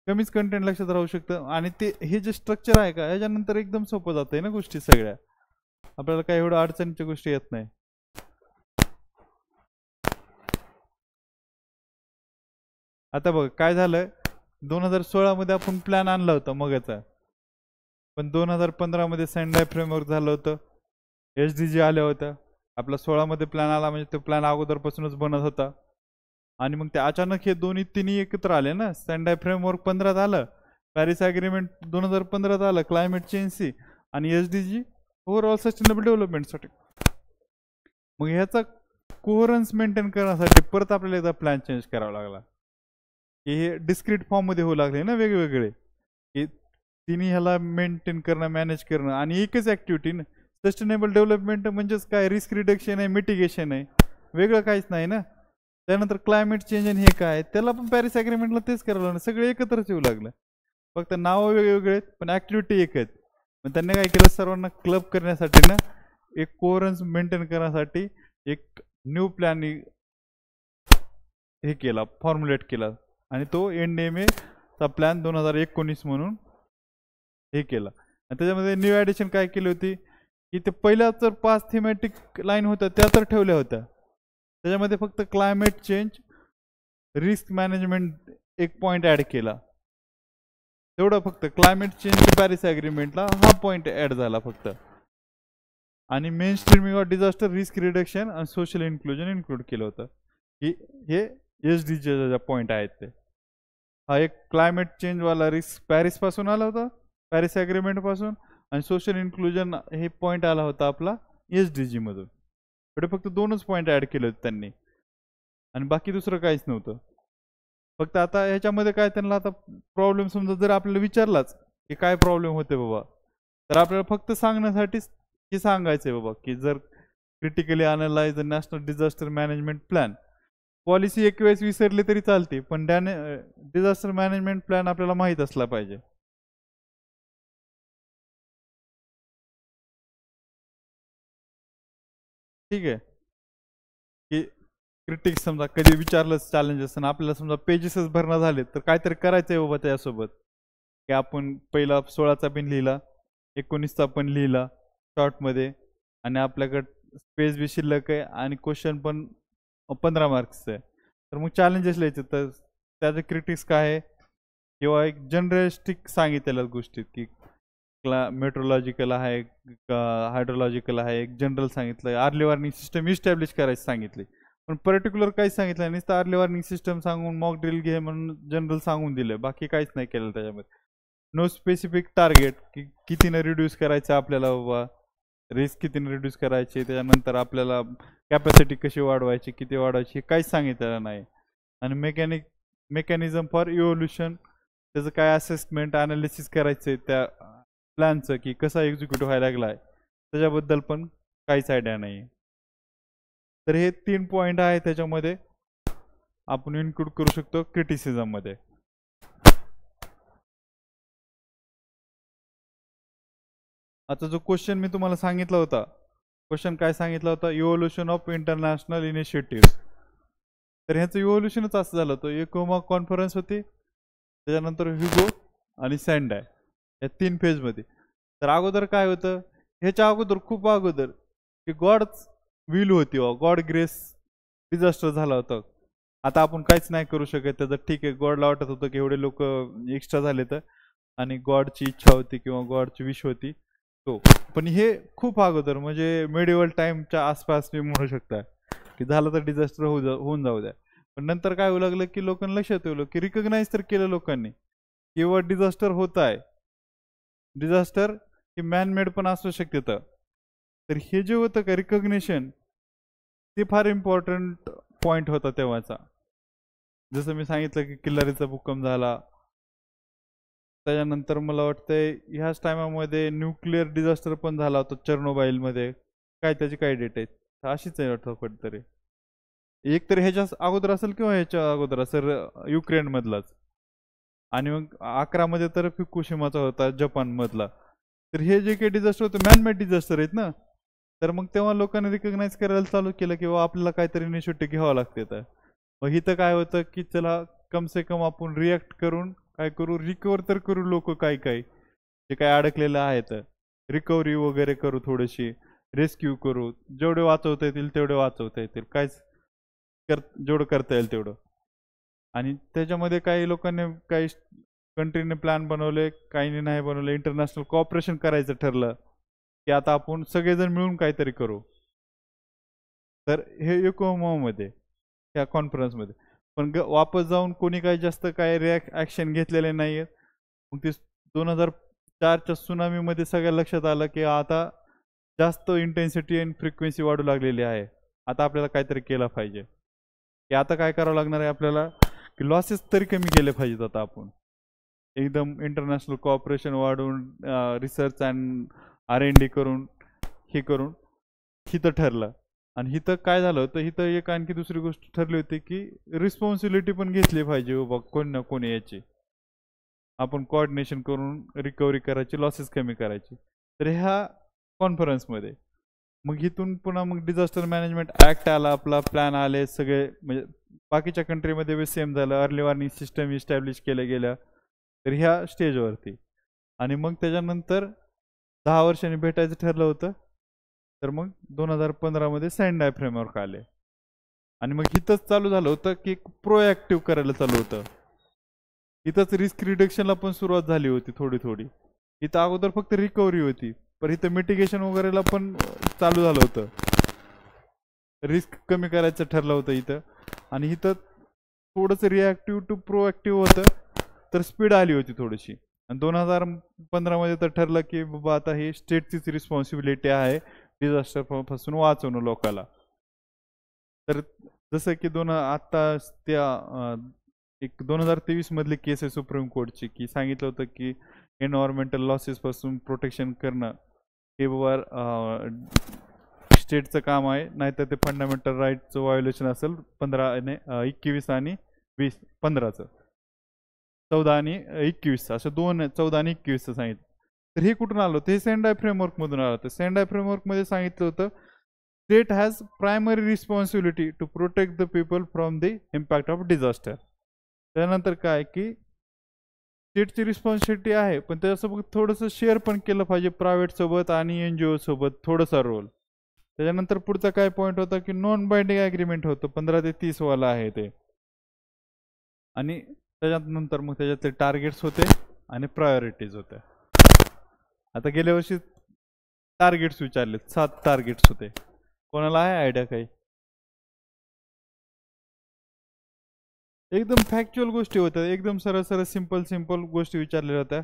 कमीच कंटेंट लक्षात राहू शकतं. आणि ते हे जे स्ट्रक्चर आहे का याच्यानंतर एकदम सोपं जातंय ना गोष्टी सगळ्या, आपल्याला काही एवढं अडचणीच्या गोष्टी येत नाही. आता बघ काय झालं, 2016 मध्ये आपण प्लॅन आणला होता मगाचा, पण 2015 मध्ये सेंडाय फ्रेमवर्क झालं होतं, HDG आल्या होत्या. आपला 16 मध्ये प्लॅन आला म्हणजे तो प्लॅन अगोदरपासूनच बनत होता. आणि मग ते अचानक हे दोन्ही तिन्ही एकत्र आले ना. सेंडाय फ्रेमवर्क 15 आलं, पॅरिस अग्रीमेंट 2015 आलं क्लायमेट चेंजची, आणि HDG ओव्हरऑल सस्टेनेबल डेव्हलपमेंटसाठी. मग ह्याचा कोहरन्स मेंटेन करण्यासाठी परत आपल्याला एकदा प्लॅन चेंज करावा लागला, की हे डिस्क्रीट फॉर्म मध्ये होऊ लागले ना वेगवेगळे, की तिन्ही ह्याला मेंटेन करणं, मॅनेज करणं, आणि एकच ऍक्टिव्हिटी ना. सस्टेनेबल डेव्हलपमेंट म्हणजेच काय, रिस्क रिडक्शन आहे, मिटिगेशन आहे, वेगळं काहीच नाही ना. त्यानंतर क्लायमेट चेंज आणि हे काय, त्याला पण पॅरिस अग्रीमेंटला तेच करावं लागलं, सगळे एकत्रच येऊ लागलं. फक्त नावं वेगवेगळे आहेत पण ऍक्टिव्हिटी एक आहेत. पण त्यांनी काय केलं, सर्वांना क्लब करण्यासाठी ना, एक कोहरन्स मेंटेन करण्यासाठी एक न्यू प्लॅन हे केला, फॉर्म्युलेट केला, आणि तो NDMA चा प्लॅन 2019 म्हणून हे केला. आणि त्याच्यामध्ये न्यू ॲडिशन काय केली होती, की ते पहिल्या तर 5 थीमॅटिक लाईन होत्या त्या तर ठेवल्या होत्या, त्याच्यामध्ये फक्त क्लायमेट चेंज, रिस्क मॅनेजमेंट एक पॉईंट ॲड केला. तेवढं फक्त क्लायमेट चेंज पॅरिस ॲग्रीमेंटला हा पॉईंट ॲड झाला फक्त. आणि main streaming of disaster, risk reduction आणि सोशल इन्क्लुजन इन्क्लूड केलं होतं, की हे HDGचे पॉईंट आहेत ते. हा एक क्लायमेट चेंजवाला रिस्क पॅरिसपासून आला होता, पॅरिस ॲग्रीमेंटपासून, आणि सोशल इन्क्लुजन हे पॉईंट आला होता आपला HDG मधून. एवढे फक्त 2च पॉईंट ॲड केले होते त्यांनी, आणि बाकी दुसरं काहीच नव्हतं. फक्त आता ह्याच्यामध्ये काय, त्यांना आता प्रॉब्लेम समजा जर आपल्याला विचारलाच की काय प्रॉब्लेम होते बाबा, तर आपल्याला फक्त सांगण्यासाठीच की सांगायचंय बाबा, की जर critically analyse national disaster management plan, policy एक वेळेस विसरली तरी चालते, पण डिझास्टर मॅनेजमेंट प्लॅन आपल्याला माहीत असला पाहिजे. ठीक आहे, की क्रिटिक्स समजा कधी विचारलं चॅलेंजेस, आणि आपल्याला समजा पेजेसच भरणं झाले, तर काहीतरी करायचंय बाबा त्यासोबत, की आपण पहिला 16चा पण लिहिला, 19चा पण लिहिला शॉर्टमध्ये, आणि आपल्याकडं स्पेस बी शिल्लक आहे, आणि क्वेश्चन पण 15 मार्क्सचं आहे. तर मग चॅलेंजेस लिहायचे, तर त्याचे क्रिटिक्स काय आहे, किंवा एक जनरलिस्टिक सांगितलेल्या गोष्टी, की मेट्रोलॉजिकल आहे, हायड्रोलॉजिकल आहे, एक जनरल सांगितलं, अर्ली वॉर्निंग सिस्टम इस्टॅब्लिश करायची सांगितली, पण पर्टिक्युलर काहीच सांगितलं नाही. तर अर्ली वॉर्निंग सिस्टम सांगून मॉक ड्रिल घे म्हणून जनरल सांगून दिलं, बाकी काहीच नाही केलं त्याच्यामध्ये. नो स्पेसिफिक टार्गेट, की कितीनं रिड्यूस करायचं आपल्याला बाबा, रिस्क कितीने रिड्यूस करायची, त्याच्यानंतर आपल्याला कॅपॅसिटी कशी वाढवायची, किती वाढवायची, हे काहीच सांगितलेलं नाही. आणि मेकॅनिझम फॉर इव्होल्युशन, त्याचं काय असेसमेंट अनालिसिस करायचं आहे त्या प्लॅनचं, की कसा एक्झिक्युटिव्ह व्हायला लागला आहे, त्याच्याबद्दल पण काहीच आयडिया नाही. तर हे 3 पॉईंट आहे त्याच्यामध्ये आपण इन्क्लूड करू शकतो क्रिटिसिझममध्ये. आता जो क्वेश्चन मी तुम्हाला सांगितला होता, क्वेश्चन काय सांगितला होता, इव्होल्युशन ऑफ इंटरनॅशनल इनिशिएटिव्ह. तर ह्याचं इव्होल्युशनच असं झालं होतं, एकोमा कॉन्फरन्स होती, त्याच्यानंतर ह्युगो आणि सँडाय, या 3 फेजमध्ये. तर अगोदर काय होतं, ह्याच्या अगोदर खूप अगोदर, की गॉडच विल होती, गॉड ग्रेस डिझास्टर झाला होता. आता आपण काहीच नाही करू शकत त्याचं, ठीक आहे, गॉडला वाटत होतं की एवढे लोक एक्स्ट्रा झाले तर, आणि गॉडची इच्छा होती किंवा गॉडची विश होती तो. पण हे खूप अगोदर, म्हणजे मेडिवल टाइमच्या आसपास मी म्हणू शकता, की झालं तर डिझास्टर होऊन जाऊ द्या. पण नंतर काय होऊ लागलं, की लोकांना लक्षात येऊ, की रिकग्नाइज तर केलं लोकांनी, किंवा डिझास्टर होत आहे, डिझास्टर हे मॅनमेड पण असू शकतं. तर हे जे होतं का रिकग्निशन, ते फार इम्पॉर्टंट पॉईंट होता तेव्हाचा. जसं मी सांगितलं की किल्लारीचा भूकंप झाला, त्याच्यानंतर मला वाटतंय ह्याच टायमामध्ये न्यूक्लिअर डिझास्टर पण झाला होता चर्नोबाईलमध्ये. काय त्याची काय डेट आहे अशीच आहे वाटतं कुठेतरी. एक तर ह्याच्या अगोदर असेल किंवा ह्याच्या अगोदर असेल, युक्रेन मधलाच. आणि मग 11 मध्ये तर फिकुशिमाचा होता जपान मधला. तर हे जे काही डिझास्टर होते मॅनमेड डिझास्टर आहेत ना. तर मग तेव्हा लोकांनी रिकग्नाइज करायला चालू केलं की बाबा आपल्याला काहीतरी इनिशिएटिव्ह घ्यावं लागते. तर मग इथं काय होतं की चला कम से कम आपण रिॲक्ट करून काय करू, रिकवर तर करू लोक काय काय जे काय अडकलेलं आहेत, रिकव्हरी वगैरे करू, थोडीशी रेस्क्यू करू, जेवढे वाचवता येतील तेवढे वाचवता येतील, काहीच जेवढं करता येईल तेवढं. आणि त्याच्यामध्ये काही लोकांनी काही कंट्रीने प्लॅन बनवले, काहींनी नाही बनवले. इंटरनॅशनल कॉपरेशन करायचं ठरलं की आता आपण सगळेजण मिळून काहीतरी करू. तर हे योकोहामामध्ये त्या कॉन्फरन्समध्ये पण वापस जाऊन कोणी काही जास्त काय ॲक्शन घेतलेले नाही आहेत. मग ते 2004च्या सुनामीमध्ये सगळ्या लक्षात आलं की आता जास्त इंटेन्सिटी आणि फ्रिक्वेन्सी वाढू लागलेली आहे. आता आपल्याला काहीतरी केलं पाहिजे की आता काय करावं लागणार आहे आपल्याला की लॉसेस तरी कमी केले पाहिजेत. आता आपण एकदम इंटरनॅशनल कॉपरेशन वाढवून रिसर्च अँड R&D करून हे करून हिथं ठरलं. आणि हिथं काय झालं होतं, हिथं एक आणखी दुसरी गोष्ट ठरली होती की रिस्पॉन्सिबिलिटी पण घेतली पाहिजे बाबा कोणी ना कोणी याची. आपण कोऑर्डिनेशन करून रिकव्हरी करायची, लॉसेस कमी करायची. तर ह्या कॉन्फरन्समध्ये मग इथून पुन्हा मग डिझास्टर मॅनेजमेंट ॲक्ट आला, आपला प्लॅन आले सगळे. म्हणजे बाकीच्या कंट्रीमध्ये बी सेम झालं, अर्ली वॉर्निंग सिस्टम इस्टॅब्लिश केल्या गेल्या. तर ह्या स्टेजवरती आणि मग त्याच्यानंतर 10 वर्षांनी भेटायचं ठरलं होतं. तर मग 2015मध्ये सेंडाय फ्रेमवर्क आले. आणि मग इथंच चालू झालं होतं की प्रोॲक्टिव्ह करायला चालू होतं. इथंच रिस्क रिडक्शनला पण सुरुवात झाली होती थोडी थोडी. इथं अगोदर फक्त रिकव्हरी होती, पण इथं मिटिगेशन वगैरेला पण चालू झालं होतं. रिस्क कमी करायचं ठरलं होतं इथं. आणि इथं थोडंसं रिॲक्टिव्ह टू प्रोॲक्टिव्ह होतं, तर स्पीड आली होती थोडीशी. आणि 2015मध्ये तर ठरलं की बाबा आता ही स्टेटचीच रिस्पॉन्सिबिलिटी आहे डिझास्टर पासून वाचवणं लोकाला. तर जसं की आत्ता त्या एक 2023 मधली केस आहे सुप्रीम कोर्टची की सांगितलं होतं की एन्व्हायरमेंटल लॉसेस पासून प्रोटेक्शन करणं हे बाबा स्टेटचं काम आहे, नाहीतर ते फंडामेंटल राईटचं व्हायोलेशन असेल 21 आणि 15चं. 14 आणि 21 असं दोन, 14 आणि 21चं सांगितलं. तर हे कुठून आलं होतं, हे सेंडाय फ्रेमवर्कमधून आलं होतं. सेंडाय फ्रेमवर्कमध्ये सांगितलं होतं state has primary responsibility to protect the people from the impact of disaster. त्यानंतर काय की स्टेटची रिस्पॉन्सिबिलिटी आहे, पण त्याच्यासोबत थोडंसं शेअर पण केलं पाहिजे प्रायव्हेटसोबत आणि NGO सोबत थोडासा रोल. त्याच्यानंतर पुढचा काय पॉईंट होता की नॉन बाइंडिंग ॲग्रीमेंट होतं 15 ते 30 वाला आहे ते. आणि त्याच्यानंतर मग त्याच्यातले टार्गेट्स होते आणि प्रायोरिटीज होत्या. आता गेल्या वर्षी टार्गेट्स विचारले, 7 टार्गेट्स होते. कोणाला आहे आयडिया काही? एकदम फॅक्च्युअल गोष्टी होत्या, एकदम सरळ सरळ सिंपल सिंपल गोष्टी विचारलेल्या होत्या.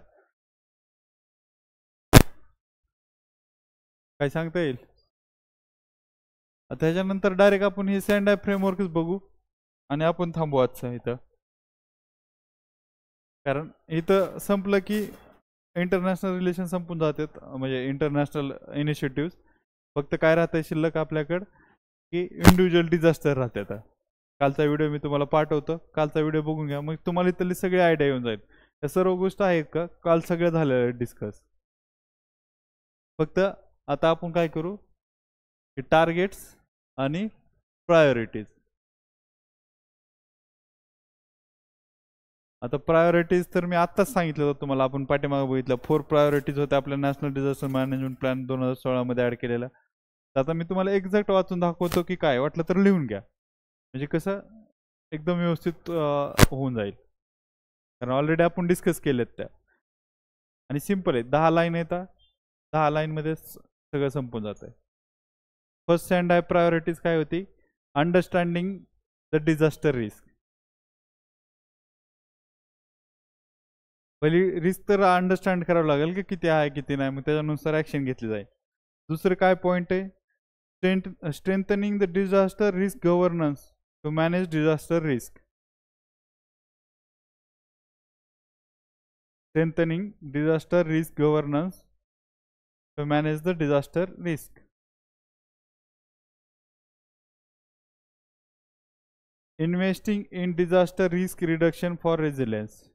काय सांगता येईल? त्याच्यानंतर डायरेक्ट आपण हे सेंडाय फ्रेमवर्कच बघू आणि आपण थांबू आजचं इथं. कारण इथं संपलं की इंटरनॅशनल रिलेशन संपून जातात, म्हणजे इंटरनॅशनल इनिशिएटिव्ह. फक्त काय राहतंय शिल्लक आपल्याकडं की इंडिव्हिज्युअल डिझास्टर राहतात. कालचा व्हिडिओ मी तुम्हाला पाठवतो, कालचा व्हिडिओ बघून घ्या, मग तुम्हाला इथली सगळी आयडिया येऊन जाईल. या सर्व गोष्ट आहेत का काल सगळं झालं डिस्कस. फक्त आता आपण काय करू की टार्गेट्स आणि प्रायोरिटीज. आता प्रायोरिटीज तर मी आत्ताच सांगितलं होतं तुम्हाला, आपण पाठीमागे बघितलं 4 प्रायोरिटीज होत्या आपल्या नॅशनल डिझास्टर मॅनेजमेंट प्लॅन 2016 मध्ये ॲड केलेला. तर आता मी तुम्हाला एक्झॅक्ट वाचून दाखवतो की काय वाटलं तर लिहून घ्या, म्हणजे कसं एकदम व्यवस्थित होऊन जाईल. कारण ऑलरेडी आपण डिस्कस केलेत त्या. आणि सिम्पल आहे, 10 लाईन येतात, 10 लाईनमध्ये सगळं संपून जात आहे. फर्स्ट सेंड आहे प्रायोरिटीज काय होती, अंडरस्टँडिंग द डिझास्टर रिस्क. पहिली रिस्क तर अंडरस्टँड करावं लागेल की किती आहे किती नाही, मग त्याच्यानुसार ॲक्शन घेतली जाईल. दुसरं काय पॉईंट आहे, strengthening the disaster risk governance to manage disaster risk. strengthening disaster risk governance to manage the disaster risk. Investing in disaster risk reduction for resilience.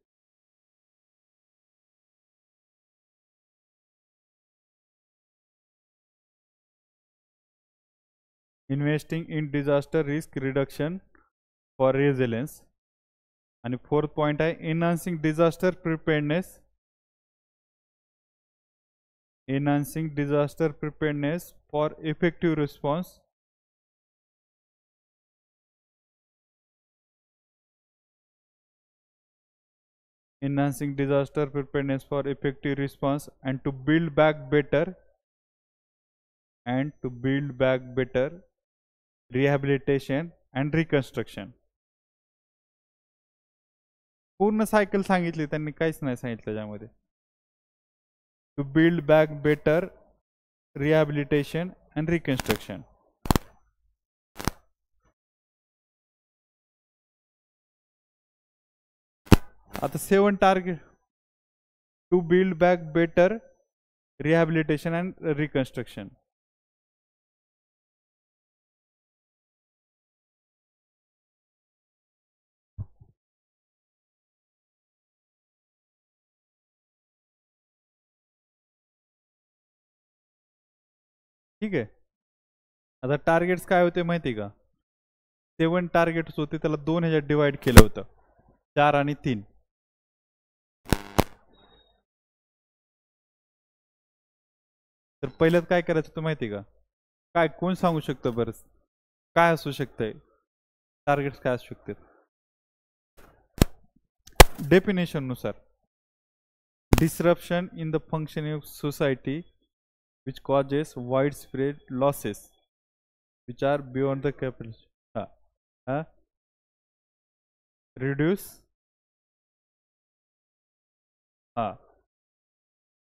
Investing in disaster risk reduction for resilience. And fourth point आहे enhancing disaster preparedness. Enhancing disaster preparedness for effective response. Enhancing disaster preparedness for effective response and to build back better. And to build back better. Rehabilitation and reconstruction. पूर्ण cycle सांगितली त्यांनी, काहीच नाही सांगितलं त्यामध्ये. To build back better, rehabilitation and reconstruction. आता 7 target. To build back better, rehabilitation and reconstruction. ठीक आहे. आता टार्गेट्स काय होते माहिती का? 7 टार्गेट्स होते, त्याला 2 ह्याच्यात डिवाइड केलं होतं, 4 आणि 3. तर पहिल्यात काय करायचं होतं माहिती का? काय कोण सांगू शकतं बरं काय असू शकतंय? टार्गेट्स काय असू शकतात? डेफिनेशन नुसार disruption in the functioning of society which causes widespread losses which are beyond the capacity.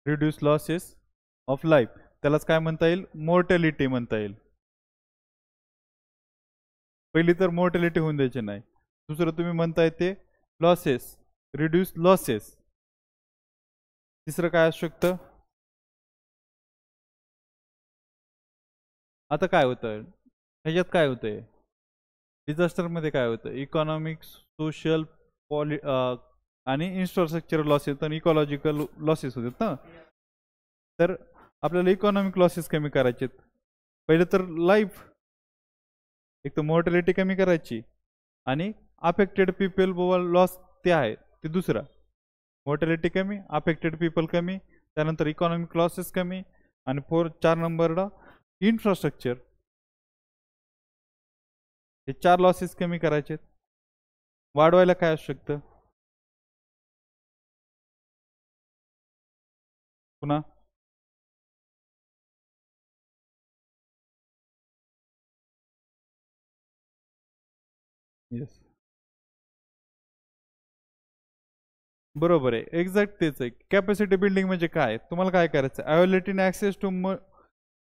Reduce losses of life. त्यालाच काय म्हणता येईल? मोर्टॅलिटी म्हणता येईल. पहिली तर मोर्टॅलिटी होऊन द्यायची नाही. दुसरं तुम्ही म्हणताय ते लॉसेस, रिड्यूस लॉसेस. तिसरं काय असू शकतं? आता काय होतं ह्याच्यात? काय होतंय डिझास्टरमध्ये? काय होतं? इकॉनॉमिक, सोशल, आणि इन्फ्रास्ट्रक्चर लॉसेस आणि इकॉलॉजिकल लॉसेस होतात ना. तर आपल्याला इकॉनॉमिक लॉसेस कमी करायचे. पहिले तर लाईफ, एक तर मोर्टॅलिटी कमी करायची आणि अफेक्टेड पीपल लॉस ते आहे ते दुसरा. मोर्टॅलिटी कमी, अफेक्टेड पीपल कमी, त्यानंतर इकॉनॉमिक लॉसेस कमी, आणि 4 नंबरला इन्फ्रास्ट्रक्चर. हे 4 लॉसेस कमी करायचे. वाढवायला काय असू शकतं पुन्हा? येस, बरोबर आहे, एक्झॅक्ट तेच आहे. कॅपॅसिटी बिल्डिंग म्हणजे काय? तुम्हाला काय करायचं? Availability in access to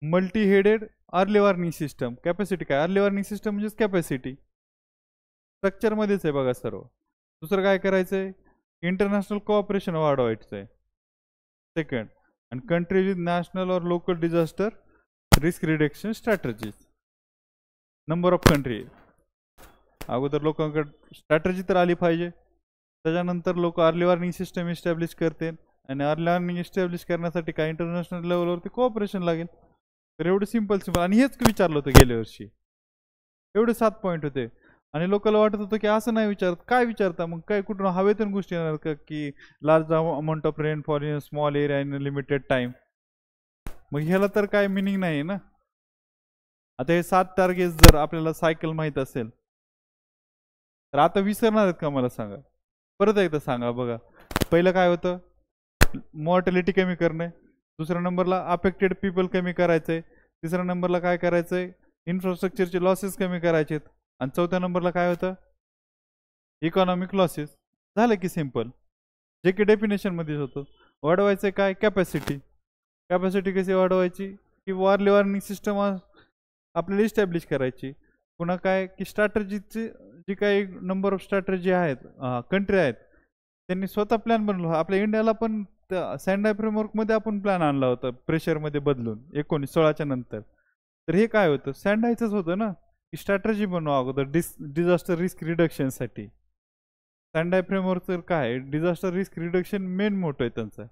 multi headed early warning system. Capacity काय? अर्ली वॉर्निंग सिस्टम म्हणजेच कॅपॅसिटी. स्ट्रक्चरमध्येच आहे बघा सर्व. दुसरं काय करायचं आहे? इंटरनॅशनल कोऑपरेशन वाढवायचं आहे. Second, and countries with national or local disaster risk reduction strategies. Number of country. अगोदर लोकांकडे स्ट्रॅटजी तर आली पाहिजे, त्याच्यानंतर लोक अर्ली वॉर्निंग सिस्टम इस्टॅब्लिश करते, आणि अर्ली वॉर्निंग इस्टॅब्लिश करण्यासाठी काय इंटरनॅशनल लेवलवरती कोऑपरेशन लागेल. तर एवढं सिंपल. आणि हेच विचारलं होतं गेल्या वर्षी. एवढे 7 पॉईंट होते, आणि लोकांना वाटत होतं की असं नाही विचारत. काय विचारता मग? काय कुठून हवेतून गोष्टी येणार का की large amount of rainfall in small area in limited time? मग ह्याला तर काय मिनिंग नाही ना. आता हे 7 टार्गेट जर आपल्याला सायकल माहीत असेल तर आता विसरणार आहेत का मला सांगा? परत एकदा सांगा बघा. पहिलं काय होतं? मॉर्टॅलिटी कमी करणे. दुसऱ्या नंबरला अफेक्टेड पीपल कमी करायचंय. तिसऱ्या नंबरला काय करायचंय? इन्फ्रास्ट्रक्चरचे लॉसेस कमी करायचे. आणि चौथ्या नंबरला काय होतं? Economic losses. झालं की सिंपल, जे की डेफिनेशन मध्येच होतं. वाढवायचं काय? कॅपॅसिटी. कॅपॅसिटी कशी वाढवायची? की अर्ली वॉर्निंग सिस्टम आपल्याला इस्टॅब्लिश करायची. पुन्हा काय की स्ट्रॅटजीची जी काही नंबर ऑफ स्ट्रॅटजी आहेत, कंट्री आहेत, त्यांनी स्वतः प्लॅन बनवला. आपल्या इंडियाला पण सँडाय फ्रेमवर्क मध्ये आपण प्लॅन आणला होता प्रेशर मध्ये बदलून 1916च्या नंतर. तर हे काय होतं, सँडायचंच होतं ना की स्ट्रॅटजी बनवा अगोदर डिझास्टर रिस्क रिडक्शनसाठी. सँडाय फ्रेमवर्क तर काय डिझास्टर रिस्क रिडक्शन मेन मोठं आहे त्यांचं.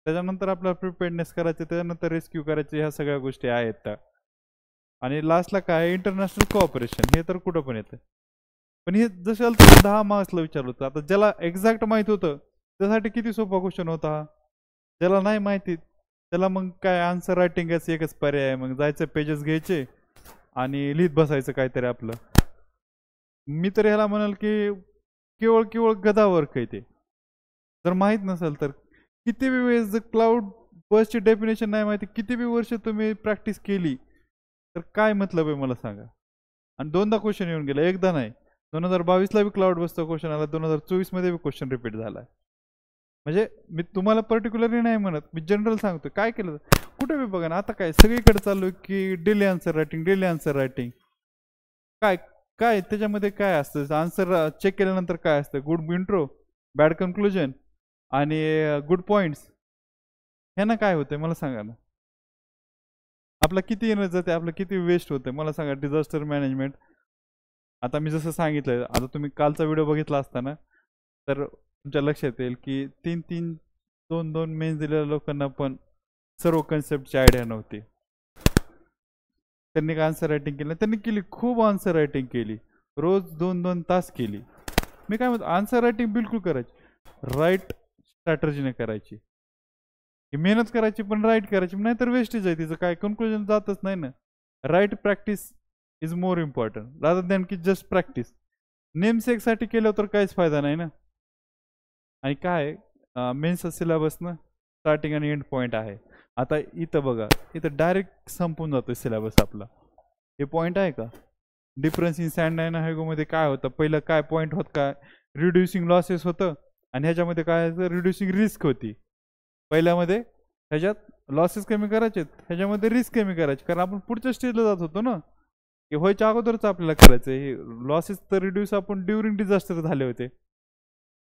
त्याच्यानंतर आपल्याला प्रिपेअरनेस करायचे, त्याच्यानंतर रेस्क्यू करायचे, ह्या सगळ्या गोष्टी आहेत त्या. आणि लास्टला काय इंटरनॅशनल कोऑपरेशन, हे तर कुठं पण येतं. पण हे जसं 10 मार्क्सला विचारलं होतं. आता ज्याला एक्झॅक्ट माहित होतं त्यासाठी किती सोपा क्वेश्चन होता. ज्याला नाही माहिती त्याला मग काय आन्सर रायटिंगच एकच पर्याय आहे. मग जायचं पेजेस घ्यायचे आणि लिहित बसायचं काहीतरी आपलं. मी तर ह्याला म्हणाल की केवळ केवळ गदावर काय ते. जर माहीत नसेल तर किती बी वेळेस जर क्लाउड बसची डेफिनेशन नाही माहिती, किती बी वर्ष तुम्ही प्रॅक्टिस केली तर काय मतलब आहे मला सांगा. आणि दोनदा क्वेश्चन येऊन गेला, एकदा नाही. 2022ला बी क्लाउड बसचा क्वेश्चन आला, 2024 मध्ये बी क्वेश्चन रिपीट झाला. म्हणजे मी तुम्हाला पर्टिक्युलरली नाही म्हणत, मी जनरल सांगतो काय केलं कुठे बी बघा ना. आता काय सगळीकडे चालू आहे की daily answer writing, daily answer writing. काय काय त्याच्यामध्ये काय असतं, आन्सर चेक केल्यानंतर काय असतं, गुड इंट्रो, बॅड कन्क्लुजन आणि गुड पॉइंट्स. ह्यानं काय होतंय मला सांगा ना. आपला किती एनर्जी जाते, आपलं किती वेस्ट होतं मला सांगा. डिझास्टर मॅनेजमेंट आता मी जसं सांगितलं, आता तुम्ही कालचा व्हिडिओ बघितला असताना तर तुमच्या लक्षात येईल की 3-3, 2-2 मेन्स दिलेल्या लोकांना पण सर्व कन्सेप्टची आयडिया नव्हती. त्यांनी काय आन्सर रायटिंग केली, त्यांनी केली खूप आन्सर रायटिंग केली, रोज 2-2 तास केली. मी काय म्हणतो आन्सर रायटिंग बिलकुल करायची, राईट स्ट्रॅटर्जीने करायची. मेहनत करायची पण राईट करायची, नाहीतर वेस्टेज आहे तिचं, काय कन्क्लुजन जातच नाही ना. Right practice is more important rather than की जस्ट प्रॅक्टिस. नेमसेकसाठी केलं तर काहीच फायदा नाही ना. आणि काय मेन्सचा सिलेबस ना स्टार्टिंग आणि एंड पॉईंट आहे. आता इथं बघा, इथं डायरेक्ट संपून जातो सिलेबस आपला. हे पॉईंट आहे का, डिफरन्स इन सँडाय हायगोमध्ये काय होतं, पहिलं काय पॉईंट होत, काय रिड्युसिंग लॉसेस होतं आणि ह्याच्यामध्ये काय रिड्युसिंग रिस्क होती. पहिल्यामध्ये ह्याच्यात लॉसेस कमी करायचे, ह्याच्यामध्ये रिस्क कमी करायचे, कारण आपण पुढच्या स्टेजला जात होतो ना की व्हायच्या अगोदरच आपल्याला करायचं. हे लॉसेस तर रिड्यूस आपण ड्युरिंग डिझास्टर झाले होते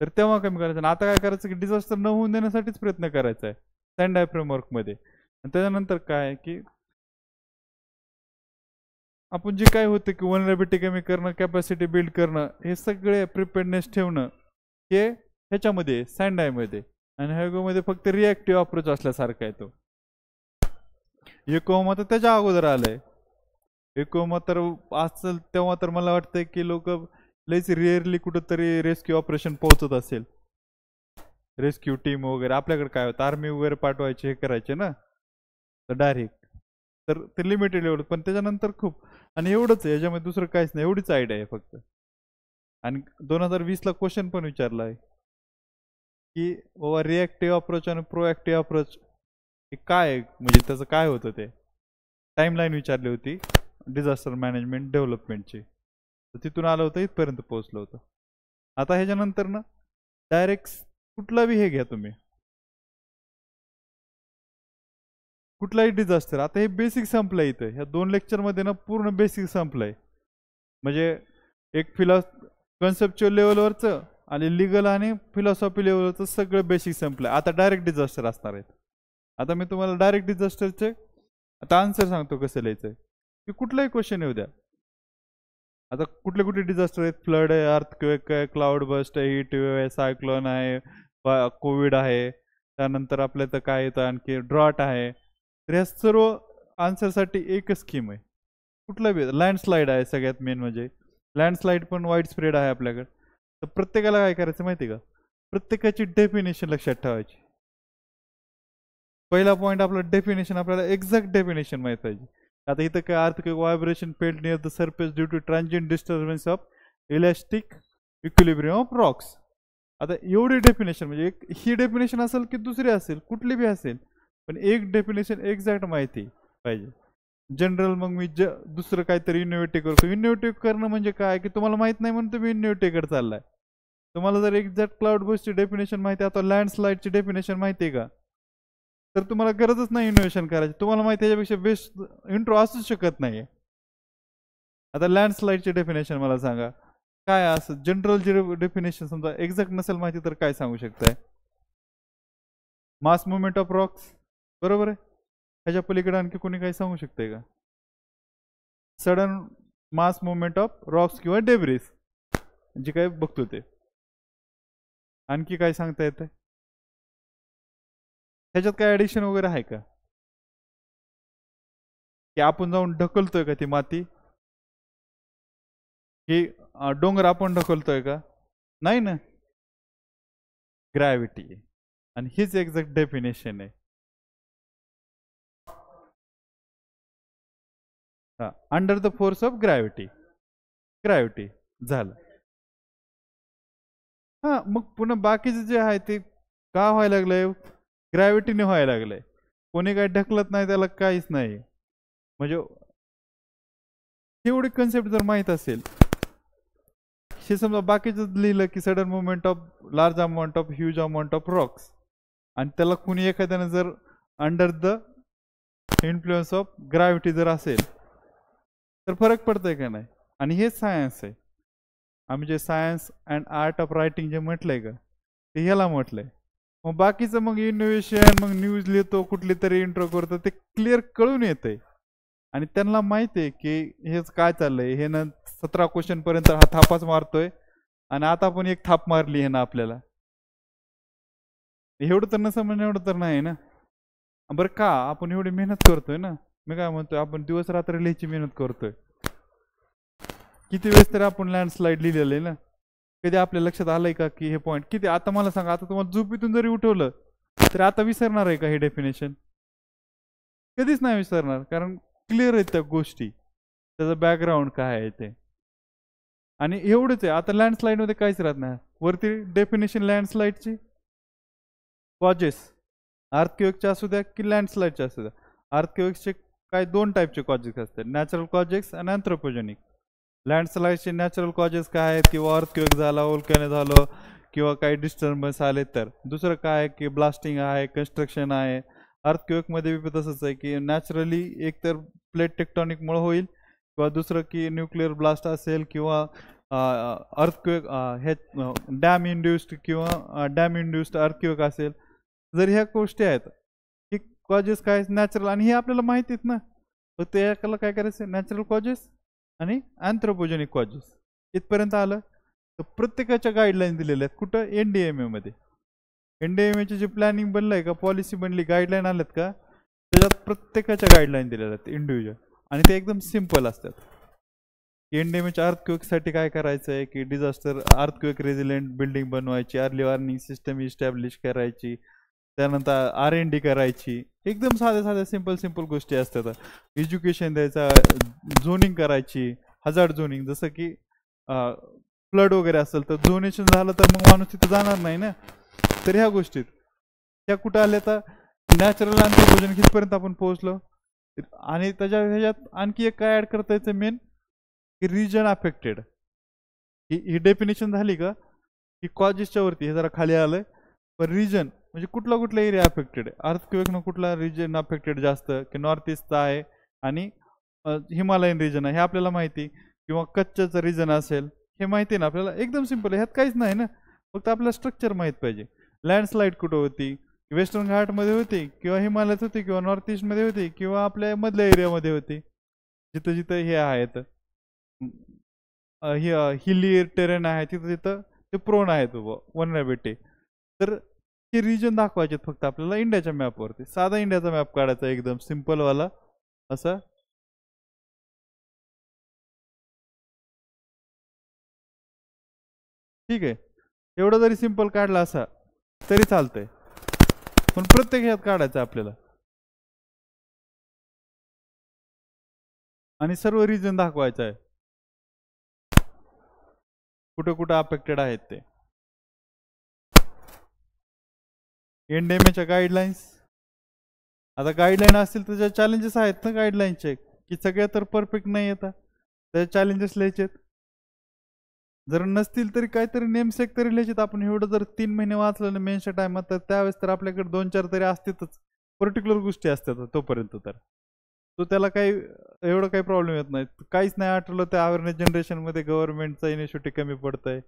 तर तेव्हा कमी करायचं. आणि आता काय करायचं की डिझास्टर न होऊन देण्यासाठीच प्रयत्न करायचा आहे सँडाय फ्रेमवर्कमध्ये. आणि त्याच्यानंतर काय की आपण जे काय होतं की व्हलनरेबिलिटी कमी करणं, कॅपॅसिटी बिल्ड करणं, हे सगळे प्रिपेअरनेस ठेवणं हे ह्याच्यामध्ये सँडायमध्ये. आणि हायगोमध्ये फक्त रिॲक्टिव्ह अप्रोच असल्यासारखा आहे तो. इकोमा तर त्याच्या अगोदर आलंय. इकोमा तर असेल तेव्हा तर मला वाटतंय की लोक लईच रिअरली कुठंतरी रेस्क्यू ऑपरेशन पोहोचत असेल, रेस्क्यू टीम वगैरे. आपल्याकडे काय होतं आर्मी वगैरे पाठवायचे, हे करायचे ना तर डायरेक्ट, तर ते लिमिटेड एवढं. पण त्याच्यानंतर खूप, आणि एवढंच आहे याच्यामध्ये, दुसरं काहीच नाही, एवढीच आयडिया आहे फक्त. आणि 2020ला क्वेश्चन पण विचारला आहे की बाबा रिॲक्टिव्ह अप्रोच आणि प्रोॲक्टिव्ह अप्रोच हे काय आहे, म्हणजे त्याचं काय होतं ते. टाईमलाईन विचारली होती डिझास्टर मॅनेजमेंट डेव्हलपमेंटची, तर तिथून आलं होतं इथपर्यंत पोहोचलं होतं. आता ह्याच्यानंतर ना डायरेक्ट कुठला बी हे घ्या तुम्ही, कुठलाही डिझास्टर. आता हे बेसिक संपलंय इथं, ह्या 2 लेक्चरमध्ये ना पूर्ण बेसिक संपलंय. म्हणजे एक कन्सेप्च्युअल लेवलवरचं आणि लिगल आणि फिलॉसॉफी लेवलवरचं सगळं बेसिक संपलंय. आता डायरेक्ट डिझास्टर असणार आहेत. आता मी तुम्हाला डायरेक्ट डिझास्टरचे आता आन्सर सांगतो कसं लिहायचं की कुठलाही क्वेश्चन येऊ द्या. आता कुठले कुठले डिझास्टर आहेत, फ्लड आहे, अर्थक्वेक आहे, क्लाउड बस्ट आहे, हीट वेव्ह आहे, सायक्लोन आहे, कोविड आहे, त्यानंतर आपल्या तर काय येतं आणखी ड्रॉट आहे. तर ह्या सर्व आन्सरसाठी एकच स्कीम आहे. कुठला बी लँडस्लाईड आहे सगळ्यात मेन, म्हणजे लँडस्लाईड पण वाईड स्प्रेड आहे आपल्याकडे. तर प्रत्येकाला काय करायचं माहिती का, प्रत्येकाची डेफिनेशन लक्षात ठेवायची. पहिला पॉईंट आपला डेफिनेशन, आपल्याला एक्झॅक्ट डेफिनेशन माहित पाहिजे. आता इथं काय earthquake vibration felt near the surface due to transient disturbance of elastic equilibrium of rocks. आता एवढी डेफिनेशन, म्हणजे एक ही डेफिनेशन असेल की दुसरी असेल, कुठली बी असेल, पण एक डेफिनेशन एक्झॅक्ट माहिती पाहिजे. जनरल मग मी दुसरं काहीतरी इनोव्हेटिव्ह करतो. इनोव्हेटिव्ह करणं म्हणजे काय की तुम्हाला माहित नाही म्हणून तुम्ही इनोव्हेटिव्ह कडे चाललाय. तुम्हाला जर एक्झॅक्ट क्लाउड बसची डेफिनेशन माहिती आहे, आता लँडस्लाईडची डेफिनेशन माहिती आहे का, तर तुम्हाला गरजच नाही इनोव्हेशन करायची. तुम्हाला माहिती त्याच्यापेक्षा बेस्ट इंट्रो असूच शकत नाही. आता लँडस्लाईडची डेफिनेशन मला सांगा. काय असं जनरल जे डेफिनेशन समजा एक्झॅक्ट नसेल माहिती तर काय सांगू शकताय? मास मुवमेंट ऑफ रॉक्स, बरोबर आहे. ह्याच्या पलीकडे आणखी कोणी काही सांगू शकते का? Sudden mass movement of Roxx किंवा डेब्रिस जे काय बघतो ते. आणखी काय सांगता येते? ह्याच्यात काय ऍडिशन वगैरे आहे का? की आपण जाऊन ढकलतोय का ती माती? की डोंगर आपण ढकलतोय का? नाही ना, ग्रॅव्हिटी. आणि हीच एक्झॅक्ट डेफिनेशन आहे. Under the force of gravity. Gravity झालं. हा, मग पुन्हा बाकीचे जे आहे ते का व्हायला लागलंय? ग्रॅव्हिटीने व्हायला लागलंय. कोणी काही ढकलत नाही, त्याला काहीच नाही. म्हणजे एवढी कन्सेप्ट जर माहीत असेल, हे समजा बाकीचं लिहिलं की sudden movement of large amount of huge amount of Roxx, आणि त्याला कुणी एखाद्यानं जर under the influence of gravity जर असेल तर फरक पडतोय का नाही? आणि हेच सायन्स आहे. आम्ही जे science and art of writing जे म्हटलंय का, ते ह्याला म्हटलंय. मग बाकीचं मग इनोव्हेशन, मग न्यूज लिहितो, कुठली तरी इंट्रो करतो, ते क्लिअर कळून येतंय. आणि त्यांना माहिती आहे की हेच काय चाललंय. हे ना 17 क्वेश्चन पर्यंत हा थापाच मारतोय, आणि आता पण एक थाप मारली आहे ना आपल्याला. एवढं तर न समजणं एवढं तर नाही ना. बरं, का आपण एवढी मेहनत करतोय ना, मी काय म्हणतोय, आपण दिवस रात्र लिहायची मेहनत करतोय. किती वेळेस तरी आपण लँडस्लाईड लिहिलेलं आहे ना. कधी आपल्या लक्षात आलंय का की हे पॉईंट किती? आता मला सांगा, आता तुम्हाला झोपेतून जरी उठवलं तर आता विसरणार आहे का हे डेफिनेशन? कधीच नाही विसरणार, कारण क्लिअर आहेत त्या गोष्टी, त्याचं बॅकग्राऊंड काय आहे ते. आणि एवढंच आहे. आता लँडस्लाईडमध्ये काहीच राहत नाही. वरती डेफिनेशन लँडस्लाईडची, कॉजेस अर्थक्वेकचे असू द्या की लँडस्लाईडचे असू द्या. अर्थक्वेकचे काय 2 टाईपचे कॉजेस असतात, नॅचरल कॉजेस आणि अँथ्रोपोजेनिक. लँडस्लाईडचे नॅचरल कॉजेस काय आहेत? किंवा अर्थक्वेक झाला, वोल्कॅनो झालं, किंवा काही डिस्टर्बन्स आले तर. दुसरं काय आहे की ब्लास्टिंग आहे, कन्स्ट्रक्शन आहे. अर्थक्वेकमध्ये बी तसंच आहे की नॅचरली एकतर प्लेट टेक्टॉनिकमुळे होईल, किंवा दुसरं की न्यूक्लिअर ब्लास्ट असेल, किंवा अर्थक्वेक हे डॅम इंड्युस्ड किंवा डॅम इंड्युस्ड अर्थक्वेक असेल. जर ह्या गोष्टी आहेत की कॉजेस काय नॅचरल, आणि हे आपल्याला माहिती आहेत ना. फक्त याला काय करायचं, नॅचरल कॉजेस आणि अँथ्रोपोजेनिक कॉजेस. इथपर्यंत आलं. तर प्रत्येकाच्या गाईडलाईन दिलेल्या आहेत. कुठं? NDMA मध्ये. NDMA जे प्लॅनिंग बनलंय का, पॉलिसी बनली, गाईडलाईन आल्यात का, त्याच्यात प्रत्येकाच्या गाईडलाईन दिलेल्या आहेत इंडिव्हिज्युअल. आणि ते एकदम सिम्पल असतात. NDMAच्या अर्थक्वेकसाठी काय करायचं आहे की डिझास्टर अर्थक्वेक रेझिलियंट बिल्डिंग बनवायची, अर्ली वॉर्निंग सिस्टम इस्टॅब्लिश करायची, त्यानंतर R&D करायची. एकदम साध्या साध्या सिंपल गोष्टी असतात. एज्युकेशन द्यायचा, झोनिंग करायची, हजार्ड झोनिंग. जसं की फ्लड वगैरे असेल तर झोनेशन झालं तर मग माणूस तिथं जाणार नाही ना. तर ह्या गोष्टीत त्या कुठं आल्या? तर नॅचरल अँथ्रोपोजेनिक इथपर्यंत आपण पोहोचलो. आणि त्याच्या ह्याच्यात आणखी एक काय ॲड करता यायचं मेन, की रिजन अफेक्टेड. ही डेफिनेशन झाली का की कॉजेसच्या वरती हे जरा खाली आलंय. पण रिजन म्हणजे कुठला एरिया अफेक्टेड आहे. अर्थक्वेकनं कुठला रिजन अफेक्टेड जास्त, की नॉर्थ ईस्टचा आहे आणि हिमालयन रिजन आहे, हे आपल्याला माहिती. किंवा कच्छचं रिजन असेल, हे माहिती आहे ना आपल्याला. एकदम सिंपल आहे, ह्यात काहीच नाही ना. फक्त आपल्याला स्ट्रक्चर माहीत पाहिजे. लँडस्लाईड कुठं होती? वेस्टर्न घाटमध्ये होती, किंवा हिमालयात होती, किंवा नॉर्थ ईस्टमध्ये होती, किंवा आपल्या मधल्या एरियामध्ये होती, जिथं जिथं हे आहेत हिली टेरेन आहे, तिथं तिथं ते प्रोन आहेत वनरेबिलिटी. तर हे रिजन दाखवायचे फक्त आपल्याला इंडियाच्या मॅपवरती. साधा इंडियाचा मॅप काढायचा एकदम सिंपलवाला असा. ठीक आहे, एवढं जरी सिंपल काढला असा तरी चालतंय. पण प्रत्येक ह्यात काढायचं आपल्याला, आणि सर्व रिजन दाखवायचं आहे कुठं कुठं अफेक्टेड आहेत ते. NDMAच्या गाईडलाईन्स. आता गाईडलाईन असतील तर चॅलेंजेस आहेत ना गाईडलाईनचे, की सगळ्या तर परफेक्ट नाही येतात, त्याचे चॅलेंजेस लिहायचे. जर नसतील तरी काहीतरी नेमसेक तरी लिहायचे. आपण एवढं जर 3 महिने वाचलं ना मेन्सच्या टायमात, तर त्यावेळेस तर आपल्याकडे 2-4 तरी असतातच. पर्टिक्युलर गोष्टी असतात तोपर्यंत तर. तो त्याला काही एवढं काही प्रॉब्लेम येत नाही. काहीच नाही आठवलं त्या अवेअरनेस जनरेशनमध्ये गव्हर्नमेंटचा इनिशिएटिव्ह कमी पडतंय.